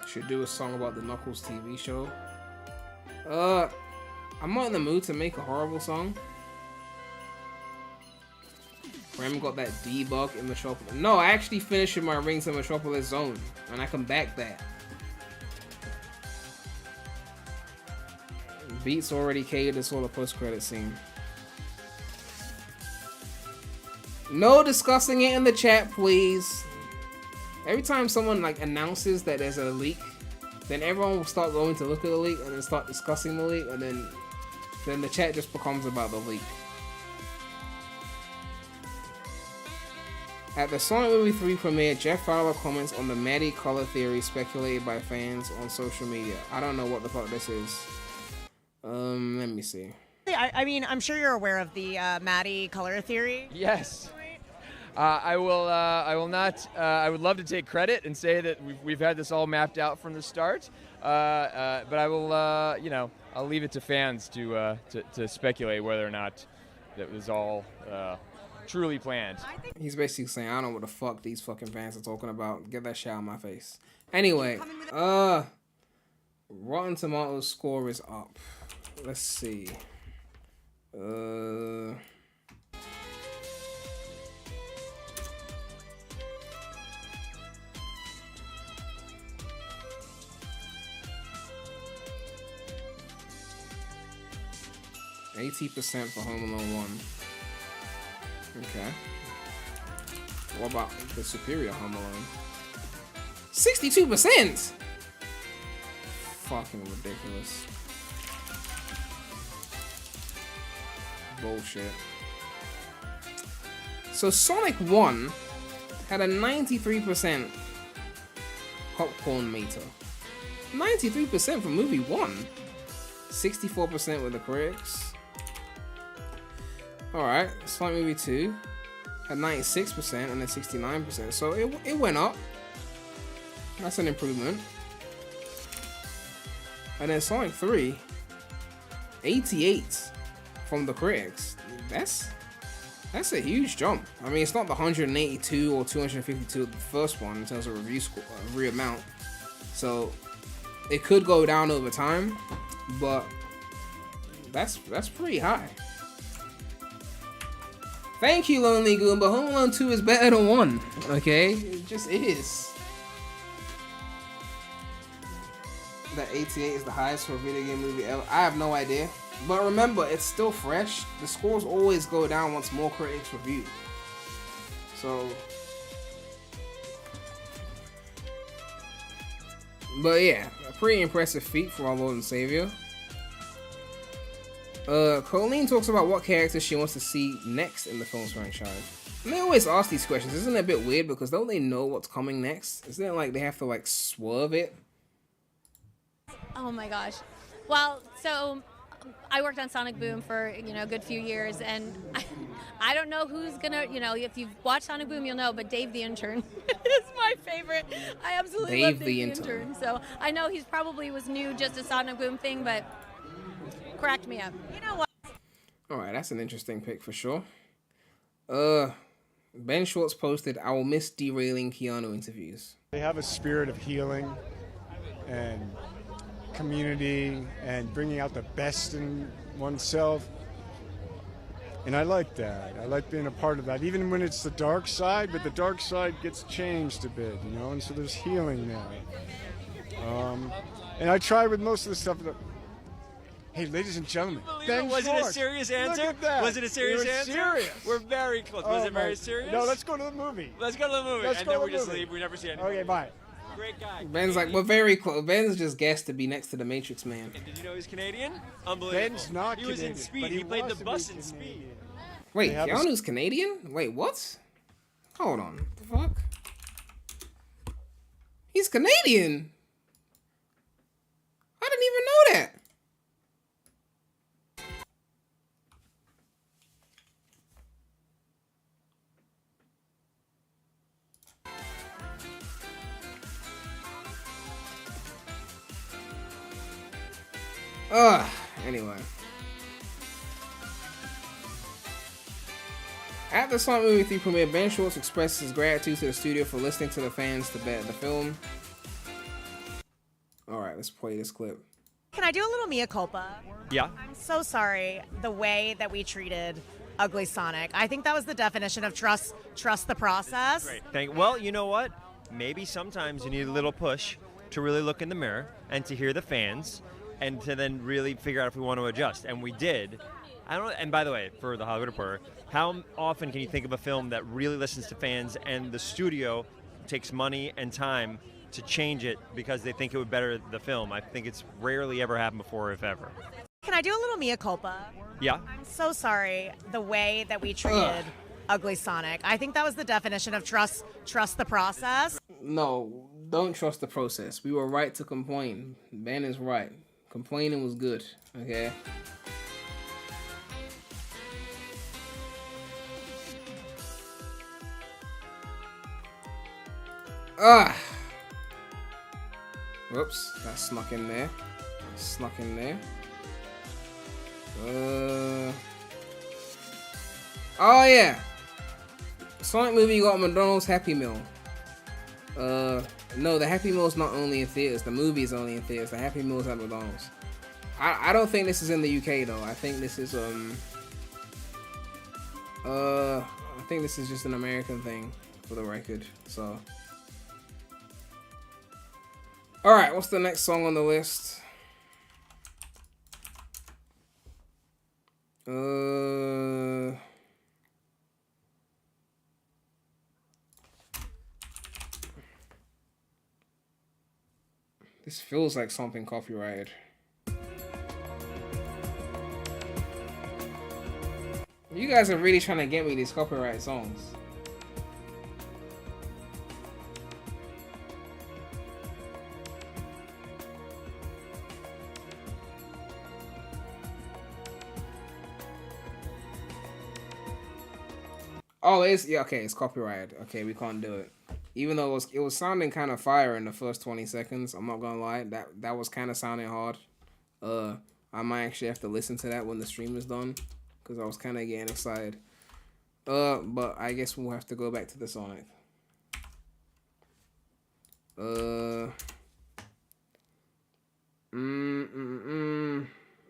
Should do a song about the Knuckles TV show. I'm not in the mood to make a horrible song. Rem got that debug in Metropolis. No, I actually finished my Rings in Metropolis zone, and I can back that. Beats already catered this whole post-credit scene. No discussing it in the chat, please. Every time someone like announces that there's a leak, then everyone will start going to look at the leak and then start discussing the leak, and then the chat just becomes about the leak. At the Sonic Movie 3 premiere, Jeff Fowler comments on the Maddie color theory speculated by fans on social media. I don't know what the fuck this is. Let me see. I mean, I'm sure you're aware of the Maddie color theory. Yes. I will not. I would love to take credit and say that we've had this all mapped out from the start. But I will, I'll leave it to fans to speculate whether or not that was all truly planned. He's basically saying, I don't know what the fuck these fucking fans are talking about. Get that shit out of my face. Anyway, Rotten Tomatoes score is up. Let's see. 80% for Home Alone 1. Okay. What about the superior Home Alone? 62%! Fucking ridiculous. Bullshit. So Sonic 1 had a 93% popcorn meter. 93% for movie 1. 64% with the critics. Alright, Sonic Movie 2 had 96% and then 69%. So it went up. That's an improvement. And then Sonic 3, 88 from the critics. That's a huge jump. I mean, it's not the 182 or 252 of the first one in terms of review score, review amount. So it could go down over time, but that's pretty high. Thank you, Lonely Goon, but Home Alone 2 is better than 1. Okay, it just is. That 88 is the highest for a video game movie ever. I have no idea. But remember, it's still fresh. The scores always go down once more critics review. So, but yeah, a pretty impressive feat for our Lord and Savior. Colleen talks about what characters she wants to see next in the film's franchise. And they always ask these questions. Isn't it a bit weird because don't they know what's coming next? Isn't it like they have to like swerve it? Oh my gosh. Well, so I worked on Sonic Boom for, a good few years, and I don't know who's gonna, if you've watched Sonic Boom, you'll know, but Dave the Intern is my favorite. I absolutely love Dave the Intern. So I know he's probably was new just a Sonic Boom thing, but cracked me up. You know what? Alright, that's an interesting pick for sure. Ben Schwartz posted, I will miss derailing Keanu interviews. They have a spirit of healing and community and bringing out the best in oneself. And I like that. I like being a part of that, even when it's the dark side, but the dark side gets changed a bit, and so there's healing now. And I try with most of the stuff that... Hey, ladies and gentlemen, Ben Was Schwartz. it a serious answer? Look at that. Was it a serious We're answer? Serious. We're very close. Was it very serious? No, let's go to the movie. Let's go to the movie. Let's and go then to we the just movie. leave. We never see anything. Okay, bye. Great guy. Ben's like, we're very close. Ben's just guessed to be next to the Matrix Man. And did you know he's Canadian? Unbelievable. Ben's not He was in Canadian, Speed. but He played the wants to bus be in Speed. Wait, They have a- Keanu's Canadian? Wait, what? Hold on. What the fuck? He's Canadian? I didn't even know that. Anyway. At the Sonic Movie 3 premiere, Ben Schwartz expressed his gratitude to the studio for listening to the fans to bet the film. Alright, let's play this clip. Can I do a little mea culpa? Yeah. I'm so sorry the way that we treated Ugly Sonic. I think that was the definition of trust the process. Great. Well, you know what? Maybe sometimes you need a little push to really look in the mirror and to hear the fans and to then really figure out if we want to adjust. And we did. I don't know. And by the way, for the Hollywood Reporter, how often can you think of a film that really listens to fans and the studio takes money and time to change it because they think it would better the film. I think it's rarely ever happened before, if ever. Can I do a little mea culpa? Yeah. I'm so sorry the way that we treated Ugly Sonic. I think that was the definition of trust the process. No, don't trust the process. We were right to complain. Ben is right. Complaining was good, okay? Whoops, that snuck in there. Snuck in there. Oh yeah. Sonic movie got McDonald's Happy Meal. No, the Happy Meal's not only in theaters. The movie is only in theaters. The Happy Meal's at McDonald's. I don't think this is in the UK though. I think this is I think this is just an American thing, for the record. So. All right, what's the next song on the list? This feels like something copyrighted. You guys are really trying to get me these copyright songs. Oh, it's yeah. Okay, it's copyrighted. Okay, we can't do it. Even though it was sounding kind of fire in the first 20 seconds. I'm not gonna lie. That was kind of sounding hard. I might actually have to listen to that when the stream is done, because I was kind of getting excited. But I guess we'll have to go back to the Sonic.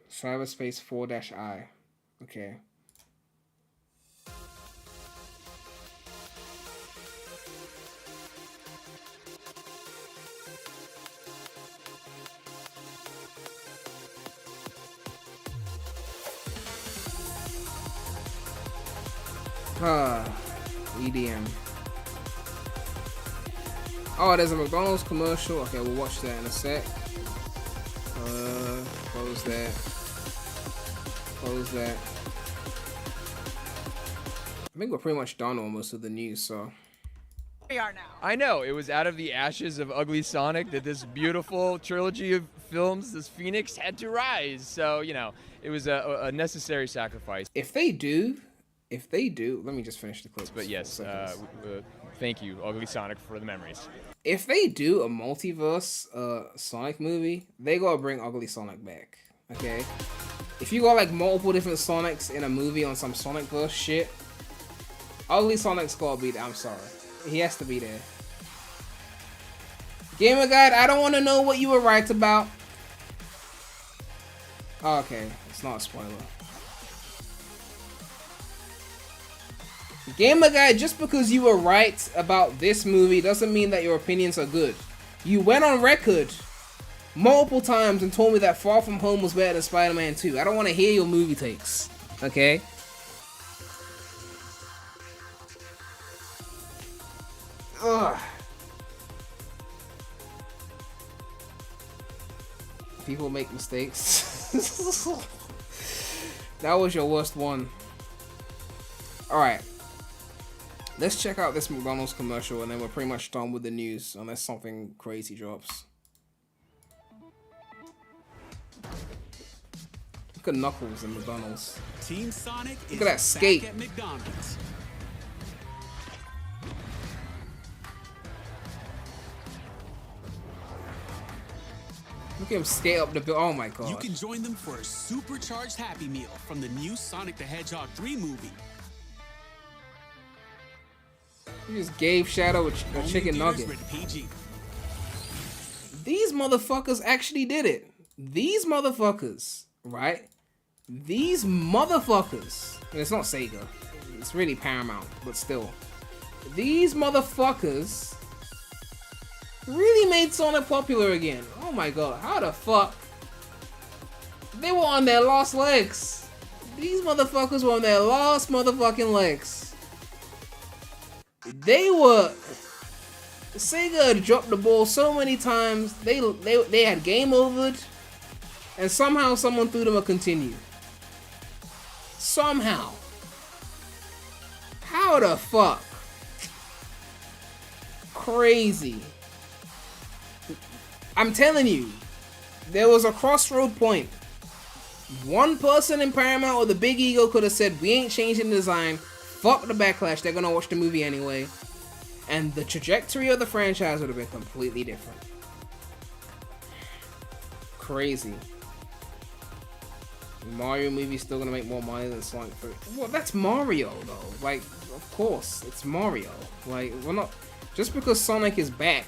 Cyberspace 4-I. Okay. EDM. Oh, there's a McDonald's commercial. Okay, we'll watch that in a sec. Close that. Close that. I think we're pretty much done almost with the news, so. We are now. I know, it was out of the ashes of Ugly Sonic that this beautiful trilogy of films, this phoenix, had to rise. So, you know, it was a necessary sacrifice. If they do, let me just finish the clip. But yes, thank you, Ugly Sonic, for the memories. If they do a multiverse Sonic movie, they gotta bring Ugly Sonic back, okay? If you got like multiple different Sonics in a movie on some Sonicverse shit, Ugly Sonic's gotta be there. I'm sorry. He has to be there. Gamer Guide, I don't want to know what you were right about. Oh, okay, it's not a spoiler. Gamer Guy, just because you were right about this movie doesn't mean that your opinions are good. You went on record multiple times and told me that Far From Home was better than Spider-Man 2. I don't want to hear your movie takes, okay? Ugh. People make mistakes. That was your worst one. Alright. Let's check out this McDonald's commercial and then we're pretty much done with the news unless something crazy drops. Look at Knuckles in McDonald's. Team Sonic Look at that skate. At McDonald's. Look at him skate up the bill. Oh my god. You can join them for a supercharged Happy Meal from the new Sonic the Hedgehog 3 movie. You just gave Shadow a chicken nugget. These motherfuckers actually did it. These motherfuckers, right? These motherfuckers. And it's not Sega. It's really Paramount, but still. These motherfuckers really made Sonic popular again. Oh my god, how the fuck? They were on their last legs. These motherfuckers were on their last motherfucking legs. They were Sega had dropped the ball so many times. They had game overed, and somehow someone threw them a continue. Somehow. How the fuck? Crazy. I'm telling you, there was a crossroad point. One person in Paramount or the big ego could have said, we ain't changing the design, fuck the backlash, they're gonna watch the movie anyway. And the trajectory of the franchise would have been completely different. Crazy. Mario movie's still gonna make more money than Sonic 3. Well, that's Mario though. Like, of course, it's Mario. Like, we're not... Just because Sonic is back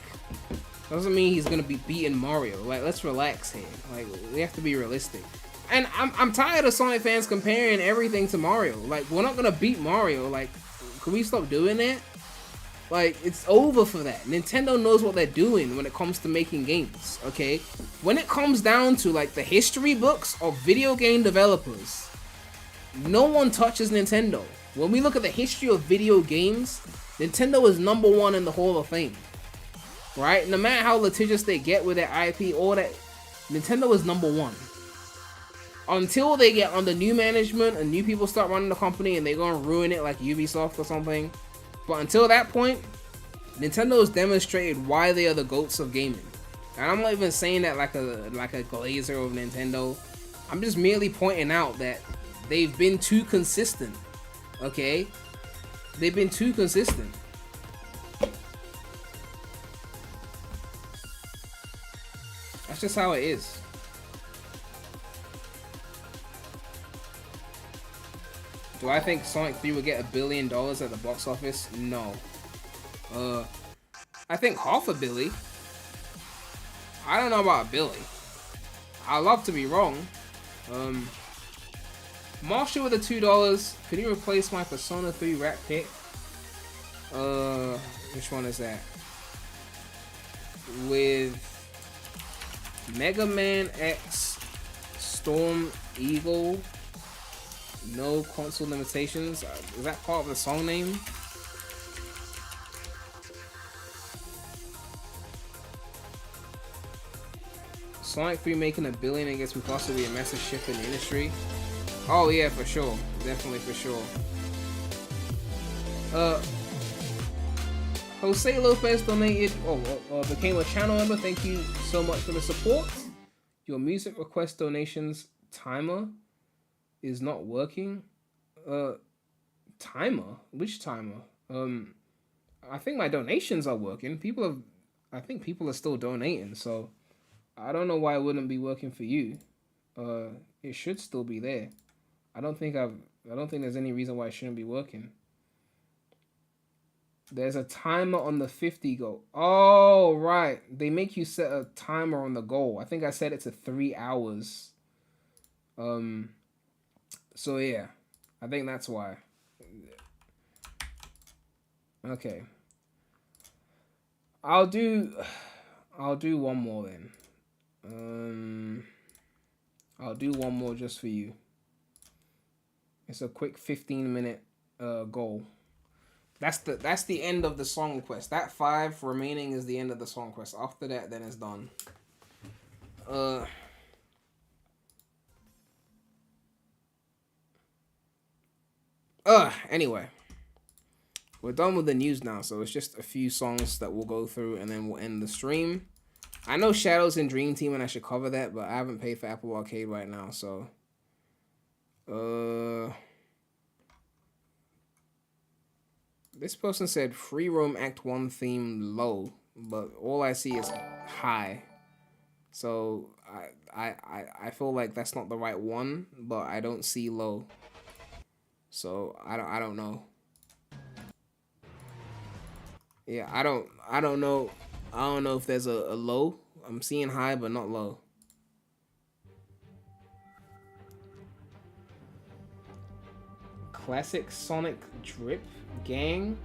doesn't mean he's gonna be beating Mario. Like, let's relax here. Like, we have to be realistic. And I'm tired of Sonic fans comparing everything to Mario. Like, we're not gonna beat Mario. Like, can we stop doing that? Like, it's over for that. Nintendo knows what they're doing when it comes to making games, okay? When it comes down to, like, the history books of video game developers, no one touches Nintendo. When we look at the history of video games, Nintendo is #1 in the Hall of Fame, right? No matter how litigious they get with their IP, all that, Nintendo is #1. Until they get under new management and new people start running the company and they're gonna ruin it like Ubisoft or something. But until that point, Nintendo has demonstrated why they are the GOATs of gaming. And I'm not even saying that like a glazer of Nintendo. I'm just merely pointing out that they've been too consistent. Okay? They've been too consistent. That's just how it is. Do I think Sonic 3 would get $1 billion at the box office? No. I think $500 million. I don't know about $1 billion. I'd love to be wrong. Marshall with the $2. Could you replace my Persona 3 rap pick? Which one is that? With Mega Man X Storm Eagle. No console limitations. Is that part of the song name? Sonic 3 making $1 billion and gets possibly a massive shift in the industry. Oh yeah, for sure. Definitely for sure. Jose Lopez donated, became a channel member. Thank you so much for the support. Your music request donations timer is not working. Timer? Which timer? I think my donations are working. I think people are still donating, so I don't know why it wouldn't be working for you. It should still be there. I don't think there's any reason why it shouldn't be working. There's a timer on the 50 goal. Oh, right. They make you set a timer on the goal. I think I set it to 3 hours. So yeah, I think that's why. Okay. I'll do one more then. I'll do one more just for you. It's a quick 15-minute goal. That's the end of the song quest. That 5 remaining is the end of the song quest. After that, then it's done. Anyway. We're done with the news now, so it's just a few songs that we'll go through and then we'll end the stream. I know Shadows and Dream Team and I should cover that, but I haven't paid for Apple Arcade right now, so... This person said Free Roam Act 1 theme low, but all I see is high. So I feel like that's not the right one, but I don't see low. So I don't know. Yeah, I don't know. I don't know if there's a low. I'm seeing high, but not low. Classic Sonic Drip Gang?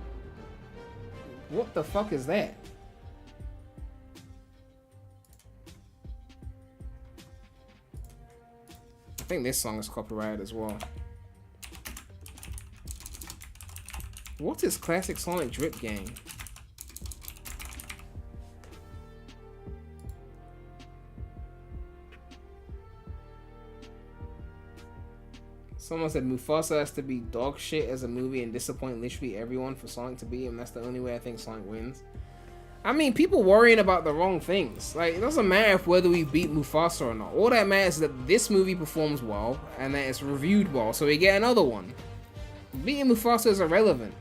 What the fuck is that? I think this song is copyrighted as well. What is Classic Sonic Drip Gang? Someone said Mufasa has to be dog shit as a movie and disappoint literally everyone for Sonic to beat him. That's the only way I think Sonic wins. I mean, people worrying about the wrong things. Like, it doesn't matter if whether we beat Mufasa or not. All that matters is that this movie performs well and that it's reviewed well, so we get another one. Beating Mufasa is irrelevant.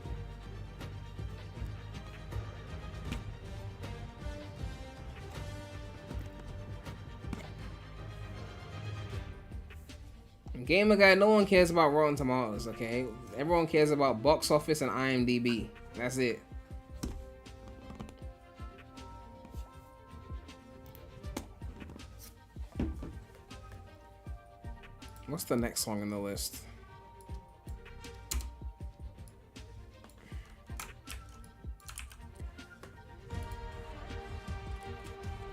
Gamer Guy, no one cares about Rotten Tomatoes, okay? Everyone cares about box office and IMDb. That's it. What's the next song on the list?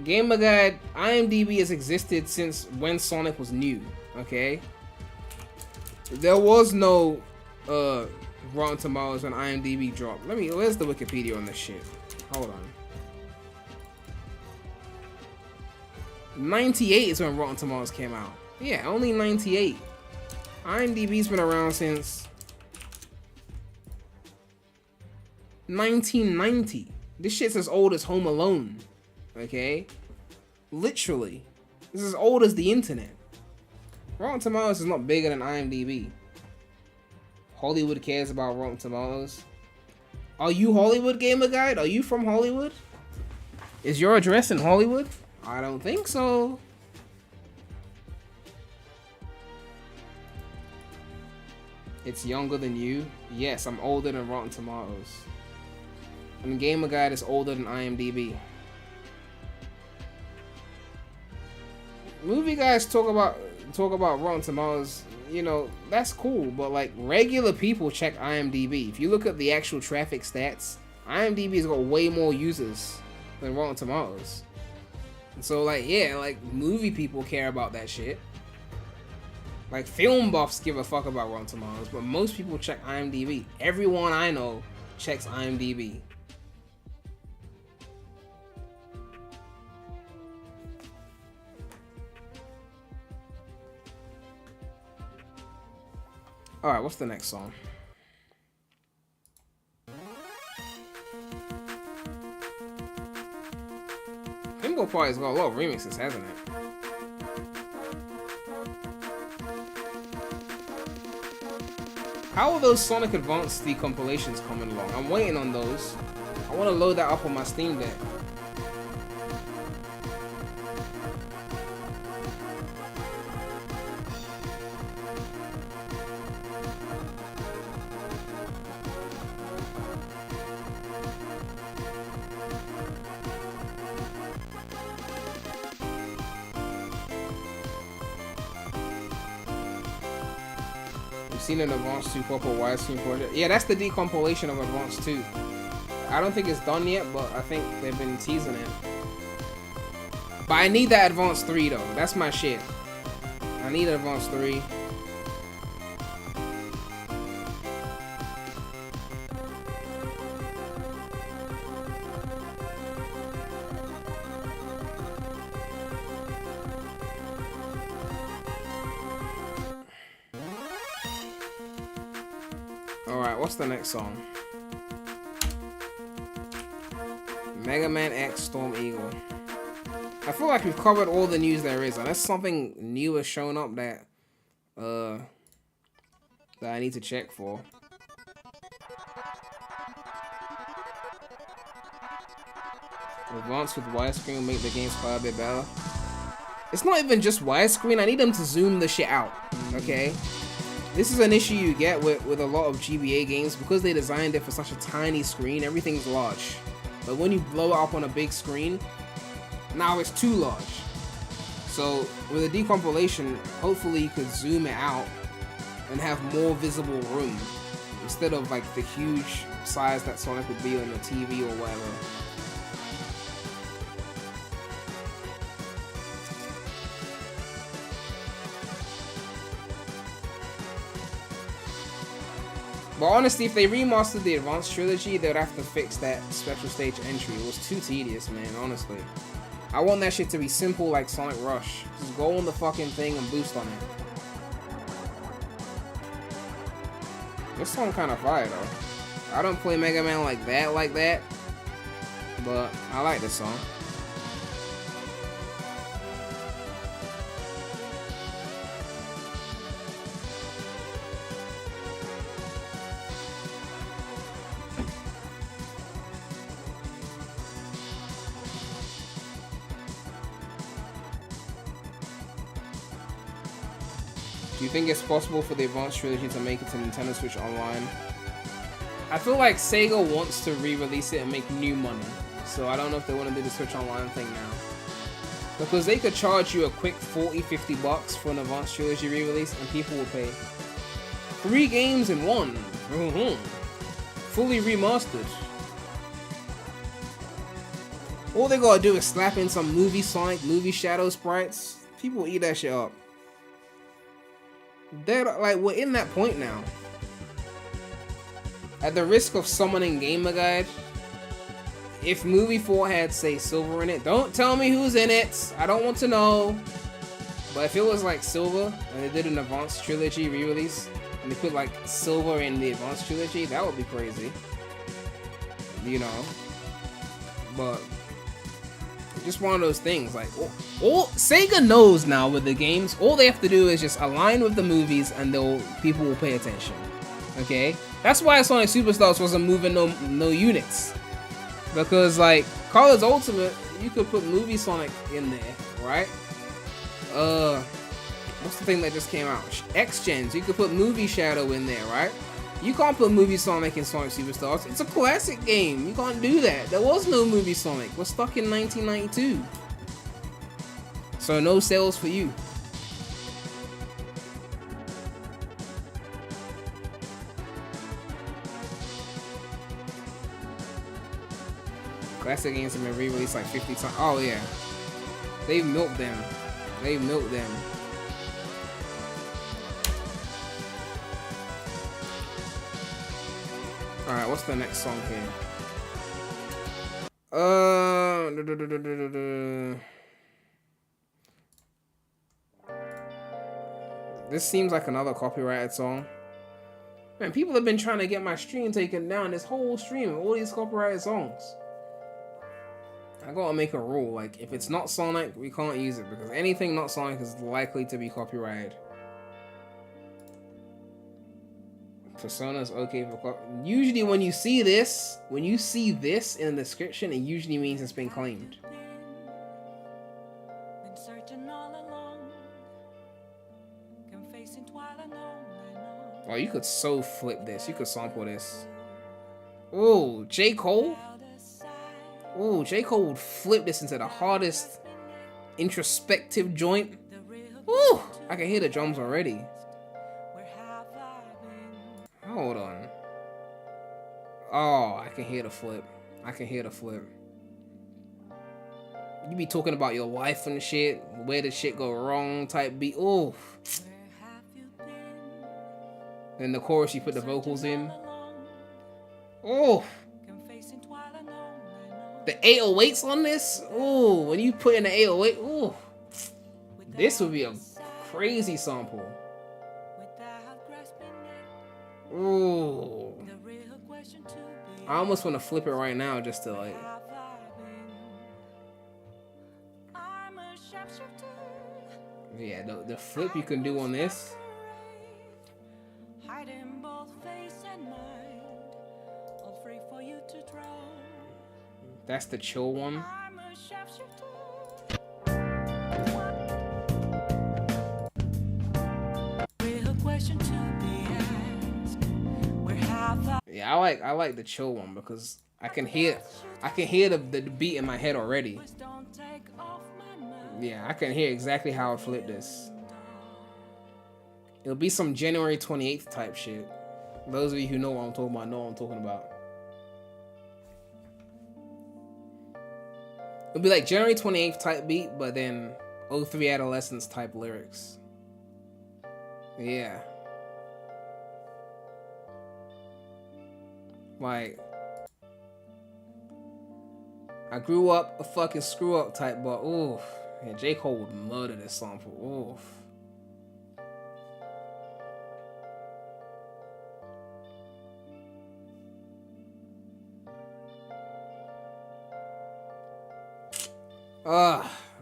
Gamer Guide, IMDb has existed since when Sonic was new, okay? There was no Rotten Tomatoes when IMDb dropped. Where's the Wikipedia on this shit? Hold on. 98 is when Rotten Tomatoes came out. Yeah, only 98. IMDb's been around since 1990. This shit's as old as Home Alone. Okay? Literally. This is as old as the internet. Rotten Tomatoes is not bigger than IMDb. Hollywood cares about Rotten Tomatoes. Are you Hollywood, Gamer Guide? Are you from Hollywood? Is your address in Hollywood? I don't think so. It's younger than you? Yes, I'm older than Rotten Tomatoes. And Gamer Guide is older than IMDb. Movie guys talk about Rotten Tomatoes, you know, that's cool, but like regular people check IMDb. If you look at the actual traffic stats, IMDb's got way more users than Rotten Tomatoes. And so like, yeah, like movie people care about that shit. Like film buffs give a fuck about Rotten Tomatoes, but most people check IMDb. Everyone I know checks IMDb. Alright, what's the next song? Pinball Party's got a lot of remixes, hasn't it? How are those Sonic Advance compilations coming along? I'm waiting on those. I want to load that up on my Steam Deck. Seen an Advance 2 proper widescreen project. Yeah, that's the decompilation of Advance 2. I don't think it's done yet, but I think they've been teasing it. But I need that Advance 3 though. That's my shit. I need Advance 3. What's the next song? Mega Man X Storm Eagle. I feel like we've covered all the news there is, unless something new has shown up that I need to check for. Advance with widescreen will make the games quite a bit better. It's not even just widescreen, I need them to zoom the shit out, okay? This is an issue you get with a lot of GBA games because they designed it for such a tiny screen, everything's large. But when you blow it up on a big screen, now it's too large. So with a decompilation, hopefully you could zoom it out and have more visible room instead of like the huge size that Sonic would be on the TV or whatever. But honestly, if they remastered the Advanced Trilogy, they would have to fix that special stage entry. It was too tedious, man, honestly. I want that shit to be simple like Sonic Rush. Just go on the fucking thing and boost on it. This song kind of fire though. I don't play Mega Man like that, but I like this song. Do you think it's possible for the Advanced Trilogy to make it to Nintendo Switch Online? I feel like Sega wants to re-release it and make new money. So I don't know if they want to do the Switch Online thing now. Because they could charge you a quick 40, 50 bucks for an Advanced Trilogy re-release and people will pay. 3 games in one. Fully remastered. All they gotta do is slap in some movie Sonic, movie Shadow sprites. People will eat that shit up. They're like, we're in that point now. At the risk of summoning Gamer Guide, if movie 4 had, say, Silver in it, don't tell me who's in it. I don't want to know. But if it was like Silver and they did an Advanced Trilogy re-release and they put like Silver in the Advanced Trilogy, that would be crazy. You know. But just one of those things, like all Sega knows now with the games, all they have to do is just align with the movies and people will pay attention. Okay? That's why Sonic Superstars wasn't moving no units. Because like Colors Ultimate, you could put movie Sonic in there, right? What's the thing that just came out? X-Gens, you could put movie Shadow in there, right? You can't put movie Sonic in Sonic Superstars. It's a classic game. You can't do that. There was no movie Sonic. We're stuck in 1992. So no sales for you. Classic games have been re-released like 50 times. Oh yeah. They've milked them. They've milked them. Alright, what's the next song here? This seems like another copyrighted song. Man, people have been trying to get my stream taken down. This whole stream, all these copyrighted songs. I gotta make a rule, like, if it's not Sonic, we can't use it, because anything not Sonic is likely to be copyrighted. Persona's okay for usually when you see this in the description, it usually means it's been claimed. Oh, you could so flip this. You could sample this. Oh, J. Cole? Oh, J. Cole would flip this into the hardest introspective joint. Ooh, I can hear the drums already. Hold on. Oh, I can hear the flip. I can hear the flip. You be talking about your life and shit, where did shit go wrong type beat. Oh. Then the chorus, you put the vocals in. Oh. The 808s on this. Oh, when you put in the 808, oh. This would be a crazy sample. Ooh. I almost want to flip it right now just to like. Yeah, the flip you can do on this. That's the chill one. Yeah, I like the chill one because I can hear the beat in my head already. Yeah, I can hear exactly how I flip this. It'll be some January 28th type shit. Those of you who know what I'm talking about know what I'm talking about. It'll be like January 28th type beat, but then 03 Adolescence type lyrics. Yeah. Like, I grew up a fucking screw up type, but oof. Yeah, J. Cole would murder this sample. Oof.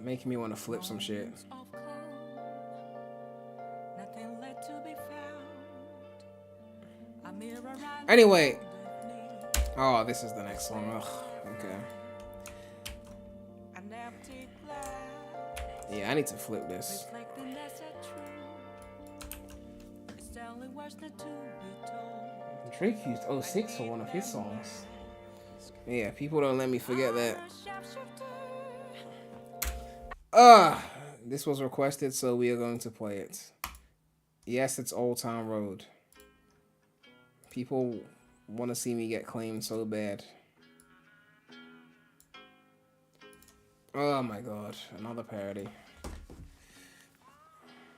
Making me want to flip some shit. Anyway. Oh, this is the next song. Ugh, okay. Yeah, I need to flip this. Drake used 06 for one of his songs. Yeah, people don't let me forget that. This was requested, so we are going to play it. Yes, it's Old Town Road. People want to see me get claimed so bad. Oh my god, another parody.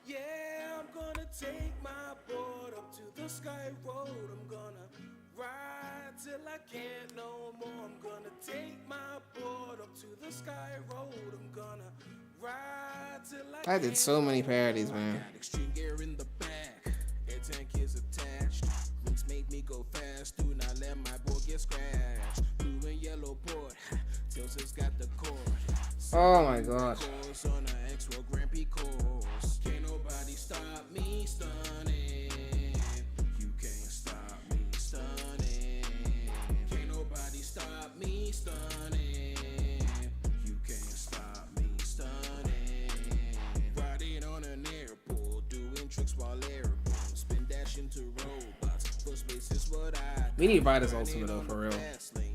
Yeah, I'm gonna take my board up to the sky road. I'm gonna ride till I can't no more. I'm gonna take my board up to the sky road. I'm gonna ride till I did so many parodies, man. extreme gear in the back. Air tank is attached. Roots make me go fast. Do not let my board get scratched. Blue and yellow board. Tilts got the cord. Oh my god. On a X-Roll Grand Prix course. Can't nobody stop me stunning. You can't stop me stunning. Can't nobody stop me stunning. You can't stop me stunning. Riding on an airport, doing tricks while airborne. Spin dash into robots. Full space is what I do. We need Riders Ultimate though, for real.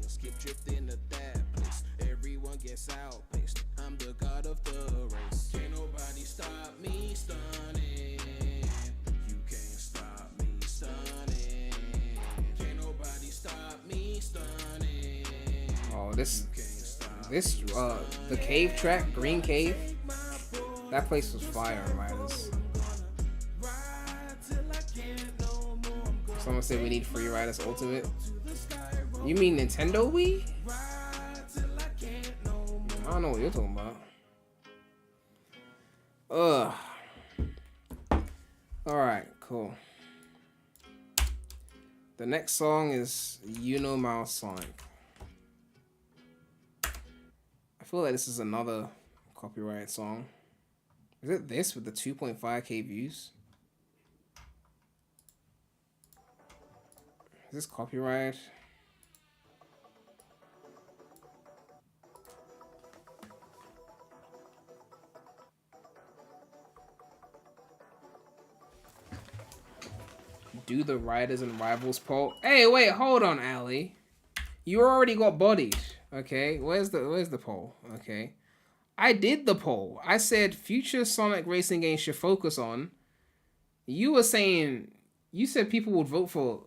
Skip drift into that place. Everyone gets outpaced. I'm the god of the race. Can't nobody stop me stunning. You can't stop me stunning. Can't nobody stop me stunning. Oh, this, the cave track, Green Cave. That place was fire, Riders. Someone said we need Free Riders Ultimate. You mean Nintendo Wii? I don't know what you're talking about. Alright, cool. The next song is You Know Mouse Sonic. I feel like this is another copyright song. Is it this with the 2.5k views? Is this copyright? Do the Riders and Rivals poll. Hey, wait, hold on, Allie. You already got bodied. Okay, where's the poll? Okay, I did the poll. I said future Sonic racing games should focus on. You were saying, you said people would vote for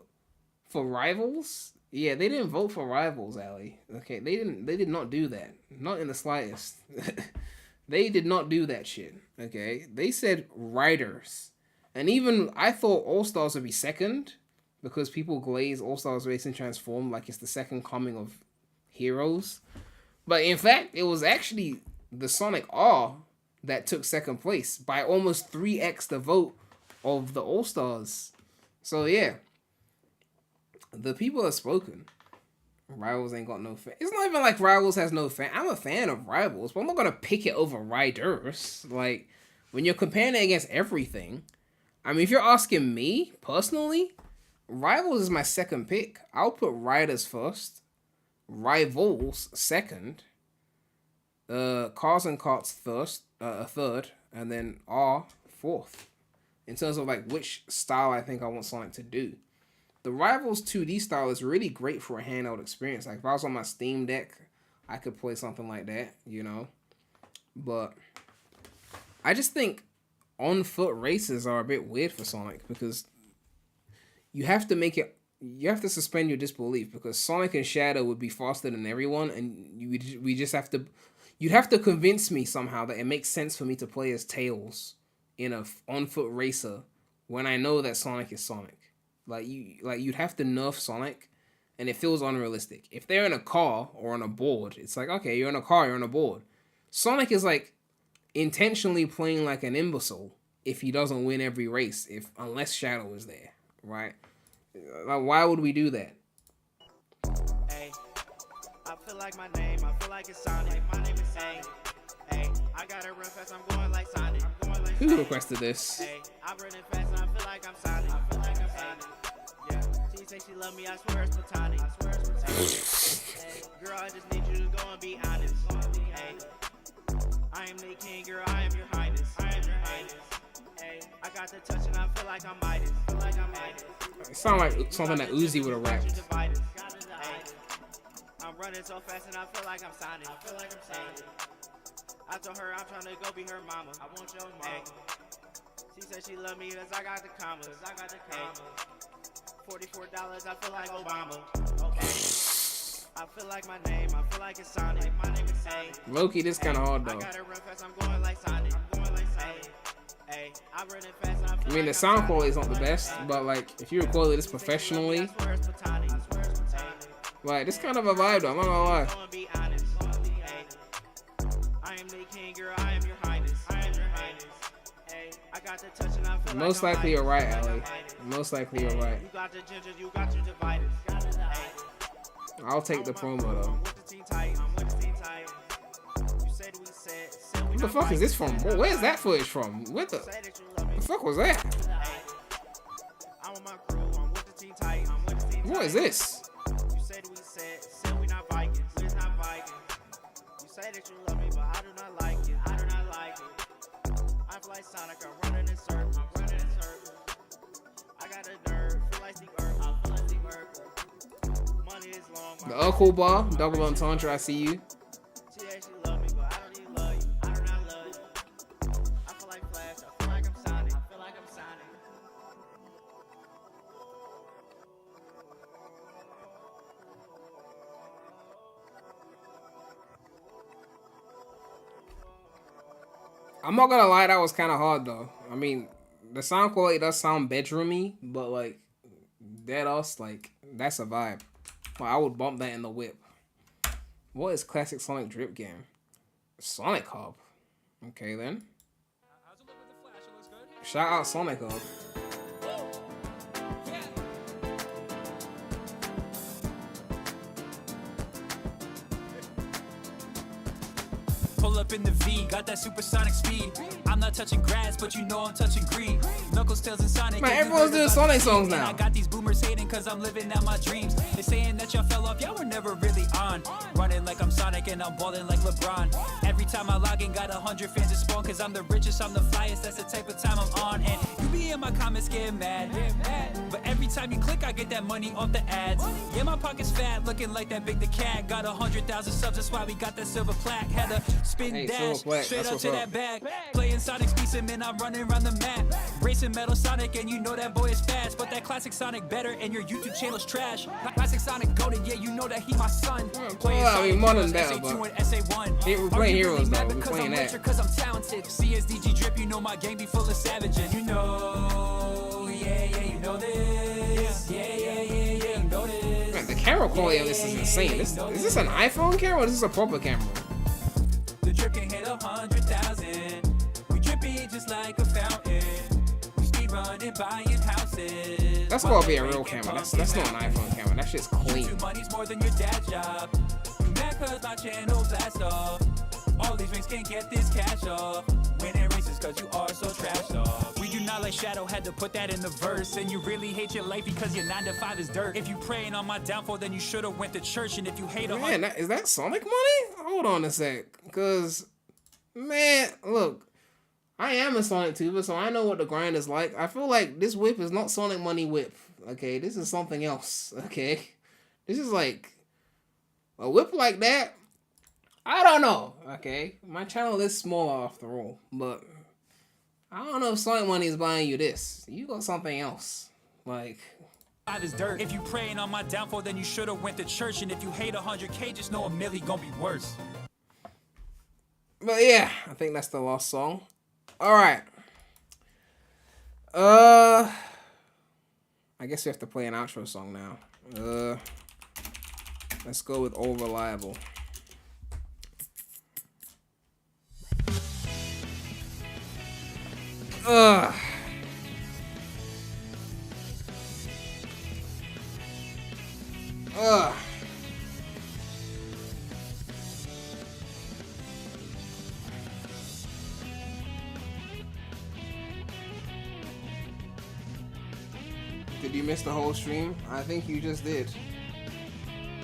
Rivals. Yeah, they didn't vote for Rivals, Allie. Okay, they did not do that. Not in the slightest. They did not do that shit. Okay, they said Riders. And even I thought All Stars would be second because people glaze All Stars Racing Transform like it's the second coming of Heroes. But in fact, it was actually the Sonic R that took second place by almost 3x the vote of the All Stars. So yeah, the people have spoken. Rivals ain't got no fan. It's not even like Rivals has no fan. I'm a fan of Rivals, but I'm not gonna pick it over Riders. Like, when you're comparing it against everything. I mean, if you're asking me, personally, Rivals is my second pick. I'll put Riders first, Rivals second, Cars and Karts third, and then R fourth. In terms of like which style I think I want Sonic to do. The Rivals 2D style is really great for a handheld experience. Like if I was on my Steam Deck, I could play something like that, you know? But I just think on-foot races are a bit weird for Sonic because you have to suspend your disbelief because Sonic and Shadow would be faster than everyone, and you'd have to convince me somehow that it makes sense for me to play as Tails in a on-foot racer when I know that Sonic is Sonic. You'd have to nerf Sonic, and it feels unrealistic. If they're in a car or on a board, it's like, okay, you're in a car, you're on a board. Sonic is like intentionally playing like an imbecile if he doesn't win every race, unless Shadow is there, right? Like, why would we do that? Hey, I feel like my name, I feel like it's Sonic. My name is Sonic. I gotta run fast, I'm going like Sonic. Who requested this? Hey, I'm running fast and I feel like I'm Sonic. Yeah, she say she love me, I swear it's platonic. Hey, girl, I just need you to go and be honest. Hey, I am the king, girl, I am your highness. Hey, I got the touch and I feel like I'm Midas. It sounds like something that Uzi would have rapped. I'm running so fast and I feel like I'm Sonic. I told her I'm trying to go be her mama. I want your mama. She said she love me cause I got the commas. $44, I feel like Obama. I feel like my name, I feel like it's Sonic. My name is Sonic. Low-key, this kind of hard though. I gotta run fast, I'm going like Sonic. Hey, I'm running fast and I feel I mean, the sound quality is not the best, but like, if you record this professionally, like, this kind of a vibe though, I'm not gonna lie. Most likely you're right, Ellie. Most likely you're right. I'll take the promo though. What the fuck is this from? Where's that footage from? What the fuck was that? What is this? You said we not Vikings. We're not Vikings. You say that you love me, but I do not like it. I do not like it. I feel like Sonic, I'm running in circles. I got a nerve, feel like Steve Urkel. Money is long. The Uncle Bar, double entendre, I see you. She actually love me, but I don't even love you. I do not love you. I feel like Flash, I feel like I'm Sonic. I feel like I'm Sonic. I'm not gonna lie, that was kind of hard though. I mean, the sound quality does sound bedroomy, but like, that else, like, that's a vibe. Like, I would bump that in the whip. What is classic Sonic drip game? Sonic Hub. Okay then. Shout out Sonic Hub. Pull up in the V, got that supersonic speed. I'm not touching grass, but you know I'm touching green. Knuckles, Tails, and Sonic. Man, everyone's doing Sonic songs now. I got these boomers hating cause I'm living out my dreams. They saying that y'all fell off, y'all were never really on. Running like I'm Sonic and I'm balling like LeBron. Every time I log in, got 100 fans at spawn. Cause I'm the richest, I'm the flyest, that's the type of time I'm on. And you be in my comments getting mad. But every time you click, I get that money off the ads. Yeah, my pocket's fat, looking like that Big the Cat. Got 100,000 subs, that's why we got that silver plaque. Had to spin dash, straight up to that bag. Playing Sonic Speed and I'm running around the map. Racing Metal Sonic and you know that boy is fast. But that classic Sonic better and your YouTube channel's trash. Classic Sonic goated, yeah, you know that he my son. Well, I mean, more than that, but we're playing Heroes though, we're playing that. Cause I'm talented. CSDG drip, you know my game be full of savages. You know, yeah, you know this. Yeah, you know this. Man, the camera quality of this is insane. Is this an iPhone camera or is this a proper camera? The drip can hit 100,000. We drippy just like a fountain. We speed running, buying houses. That's gotta be a real camera. That's not an iPhone camera. That shit's clean. YouTube money's more than your dad's job. You mad cause my channel blast off. All these rings can't get this cash off. Winning races cause you are so trashed off. We do not like Shadow, had to put that in the verse. And you really hate your life because your 9 to 5 is dirt. If you praying on my downfall, then you should've went to church. And if you hate on man, is that Sonic money? Hold on a sec. Cause, man, look. I am a Sonic tuber, so I know what the grind is like. I feel like this whip is not Sonic money whip. Okay, this is something else. Okay, this is like a whip like that. I don't know. Okay, my channel is smaller after all, but I don't know if Sonic money is buying you this. You got something else. Like, is dirt. If you praying on my downfall, then you should've went to church. And if you hate 100K, just know a milli gonna be worse. But yeah, I think that's the last song. All right. I guess we have to play an outro song now. Let's go with All Reliable. Did you miss the whole stream? I think you just did.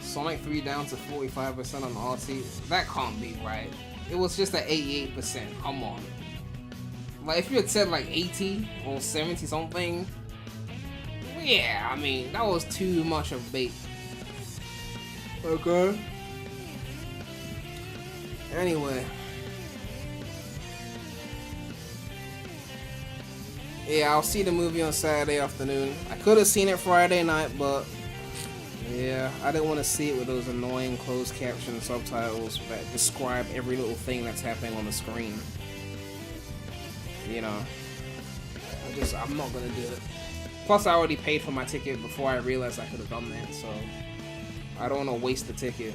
Sonic 3 down to 45% on RT. That can't be right. It was just at 88%. Come on. Like, if you had said like 80 or 70 something, yeah, I mean, that was too much of bait. Okay. Anyway. Yeah, I'll see the movie on Saturday afternoon. I could have seen it Friday night, but yeah, I didn't want to see it with those annoying closed caption subtitles that describe every little thing that's happening on the screen. You know, I'm not gonna do it. Plus, I already paid for my ticket before I realized I could have done that, so I don't want to waste the ticket.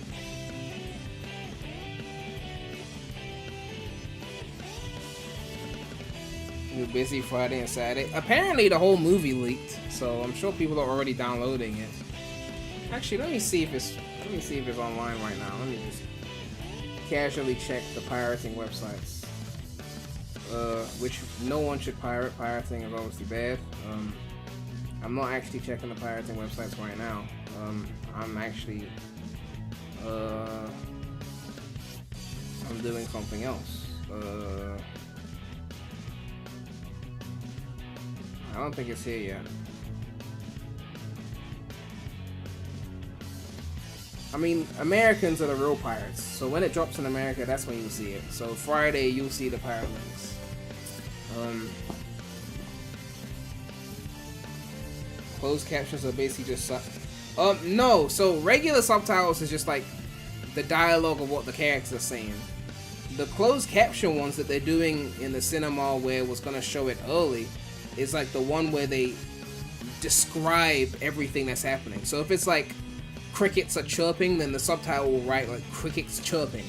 You're busy Friday and Saturday. Apparently, the whole movie leaked, so I'm sure people are already downloading it. Actually, let me see if it's online right now. Let me just casually check the pirating websites. Which no one should pirate. Pirating is obviously bad. I'm not actually checking the pirating websites right now. I'm actually I'm doing something else. I don't think it's here yet. I mean, Americans are the real pirates, so when it drops in America, that's when you'll see it. So Friday, you'll see the pirate links. Closed captions are basically just no. So regular subtitles is just like the dialogue of what the characters are saying. The closed caption ones that they're doing in the cinema, where it was gonna show it early, is like the one where they describe everything that's happening. So if it's like crickets are chirping, then the subtitle will write like crickets chirping,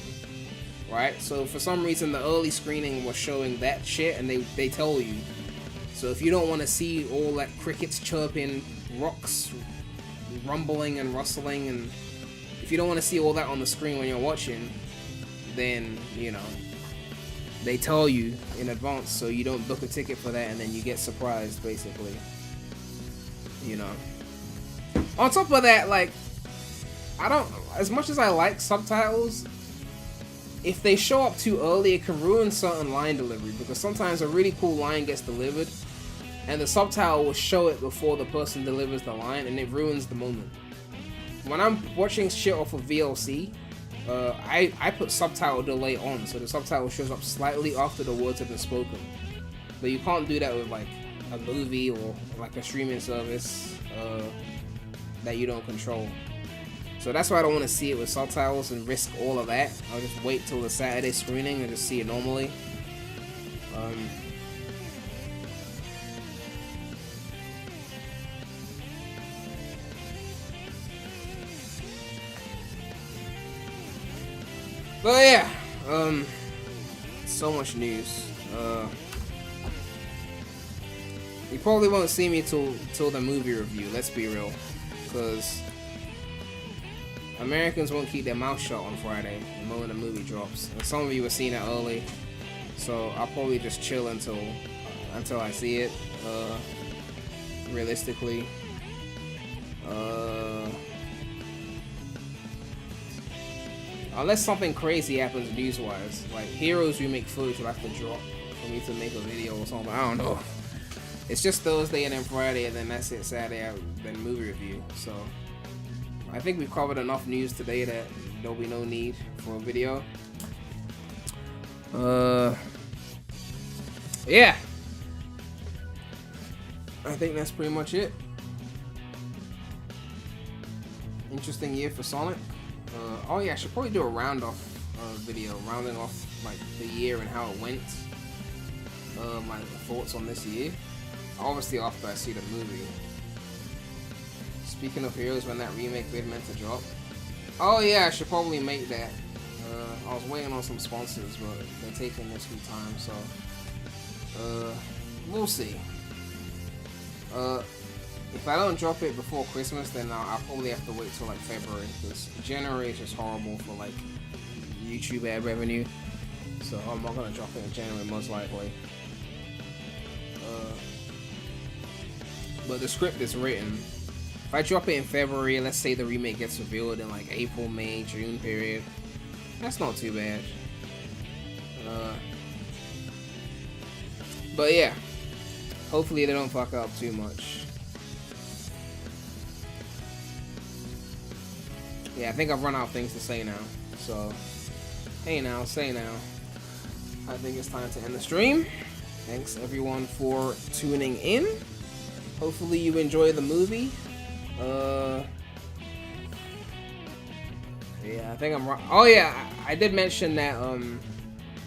right? So for some reason the early screening was showing that shit, and they tell you. So if you don't want to see all that crickets chirping, rocks rumbling and rustling, and if you don't want to see all that on the screen when you're watching, then, you know, they tell you in advance so you don't book a ticket for that and then you get surprised, basically. You know. On top of that, like, as much as I like subtitles, if they show up too early, it can ruin certain line delivery, because sometimes a really cool line gets delivered and the subtitle will show it before the person delivers the line, and it ruins the moment. When I'm watching shit off of VLC, I put subtitle delay on, so the subtitle shows up slightly after the words have been spoken. But you can't do that with like a movie or like a streaming service that you don't control. So that's why I don't want to see it with subtitles and risk all of that. I'll just wait till the Saturday screening and just see it normally. But yeah, so much news. You probably won't see me till the movie review, let's be real, because Americans won't keep their mouth shut on Friday, the moment the movie drops. And some of you are seeing it early, so I'll probably just chill until I see it, realistically. Unless something crazy happens news-wise, like Heroes remake footage will have to drop for me to make a video or something. I don't know. It's just Thursday and then Friday, and then that's it. Saturday, then movie review. So I think we've covered enough news today that there'll be no need for a video. Yeah. I think that's pretty much it. Interesting year for Sonic. Oh yeah, I should probably do a round-off video, rounding off like the year and how it went. My thoughts on this year. Obviously after I see the movie. Speaking of Heroes, when that remake vid meant to drop. Oh yeah, I should probably make that. I was waiting on some sponsors, but they're taking their sweet time, so we'll see. If I don't drop it before Christmas, then I'll probably have to wait till like February, because January is just horrible for like YouTube ad revenue. So I'm not gonna drop it in January most likely. but the script is written. If I drop it in February, let's say the remake gets revealed in like April, May, June period, that's not too bad. But yeah, hopefully they don't fuck up too much. Yeah, I think I've run out of things to say now. So, hey now, say now. I think it's time to end the stream. Thanks everyone for tuning in. Hopefully you enjoy the movie. Yeah, I think I'm right. Oh yeah, I did mention that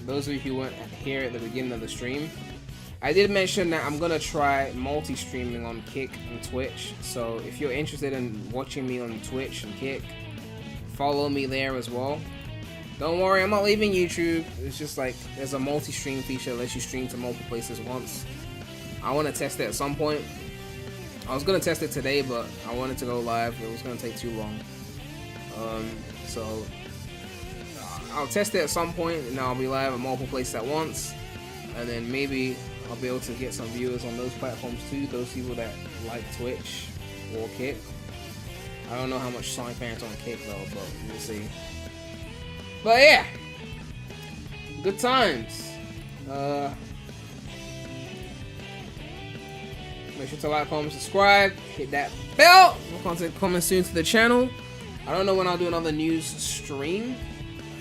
those of you who weren't here at the beginning of the stream, I did mention that I'm gonna try multi-streaming on Kick and Twitch. So if you're interested in watching me on Twitch and Kick, follow me there as well. Don't worry, I'm not leaving YouTube. It's just like there's a multi-stream feature that lets you stream to multiple places once. I want to test it at some point. I was gonna test it today, but I wanted to go live. It was gonna take too long. So I'll test it at some point, and I'll be live at multiple places at once, and then maybe I'll be able to get some viewers on those platforms too. Those people that like Twitch or Kick. I don't know how much Sonic fans on Kick though, but we'll see. But yeah, good times. Make sure to like, comment, subscribe, hit that bell. More content coming soon to the channel. I don't know when I'll do another news stream.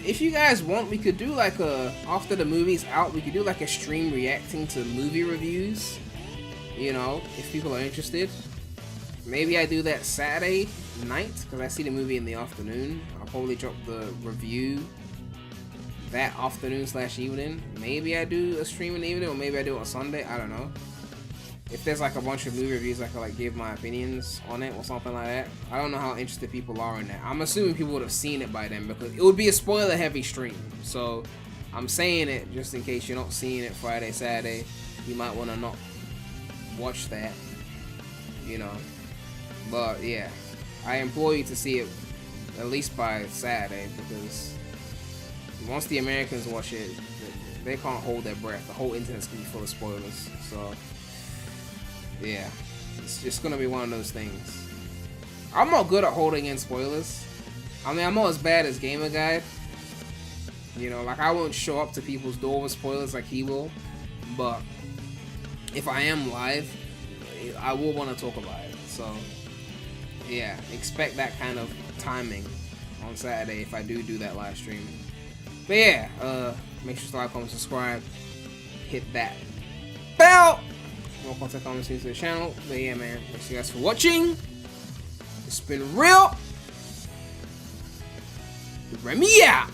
If you guys want, we could do like a, after the movie's out, we could do like a stream reacting to movie reviews. You know, if people are interested. Maybe I do that Saturday night, because I see the movie in the afternoon. I'll probably drop the review that afternoon / evening. Maybe I do a stream in the evening, or maybe I do it on Sunday. I don't know. If there's like a bunch of movie reviews, I could like give my opinions on it or something like that. I don't know how interested people are in that. I'm assuming people would have seen it by then, because it would be a spoiler heavy stream. So I'm saying it just in case you're not seeing it Friday, Saturday. You might want to not watch that, you know. But yeah, I implore you to see it at least by Saturday, because once the Americans watch it, they can't hold their breath. The whole internet's gonna be full of spoilers. So yeah, it's just gonna be one of those things. I'm not good at holding in spoilers. I mean, I'm not as bad as Gamer Guide. You know, like I won't show up to people's door with spoilers like he will. But if I am live, I will want to talk about it. So yeah, expect that kind of timing on Saturday if I do that live stream. But yeah, make sure to like, comment, subscribe, hit that bell. More content coming soon to the channel. But yeah, man, thanks you guys for watching. It's been real. Remy out.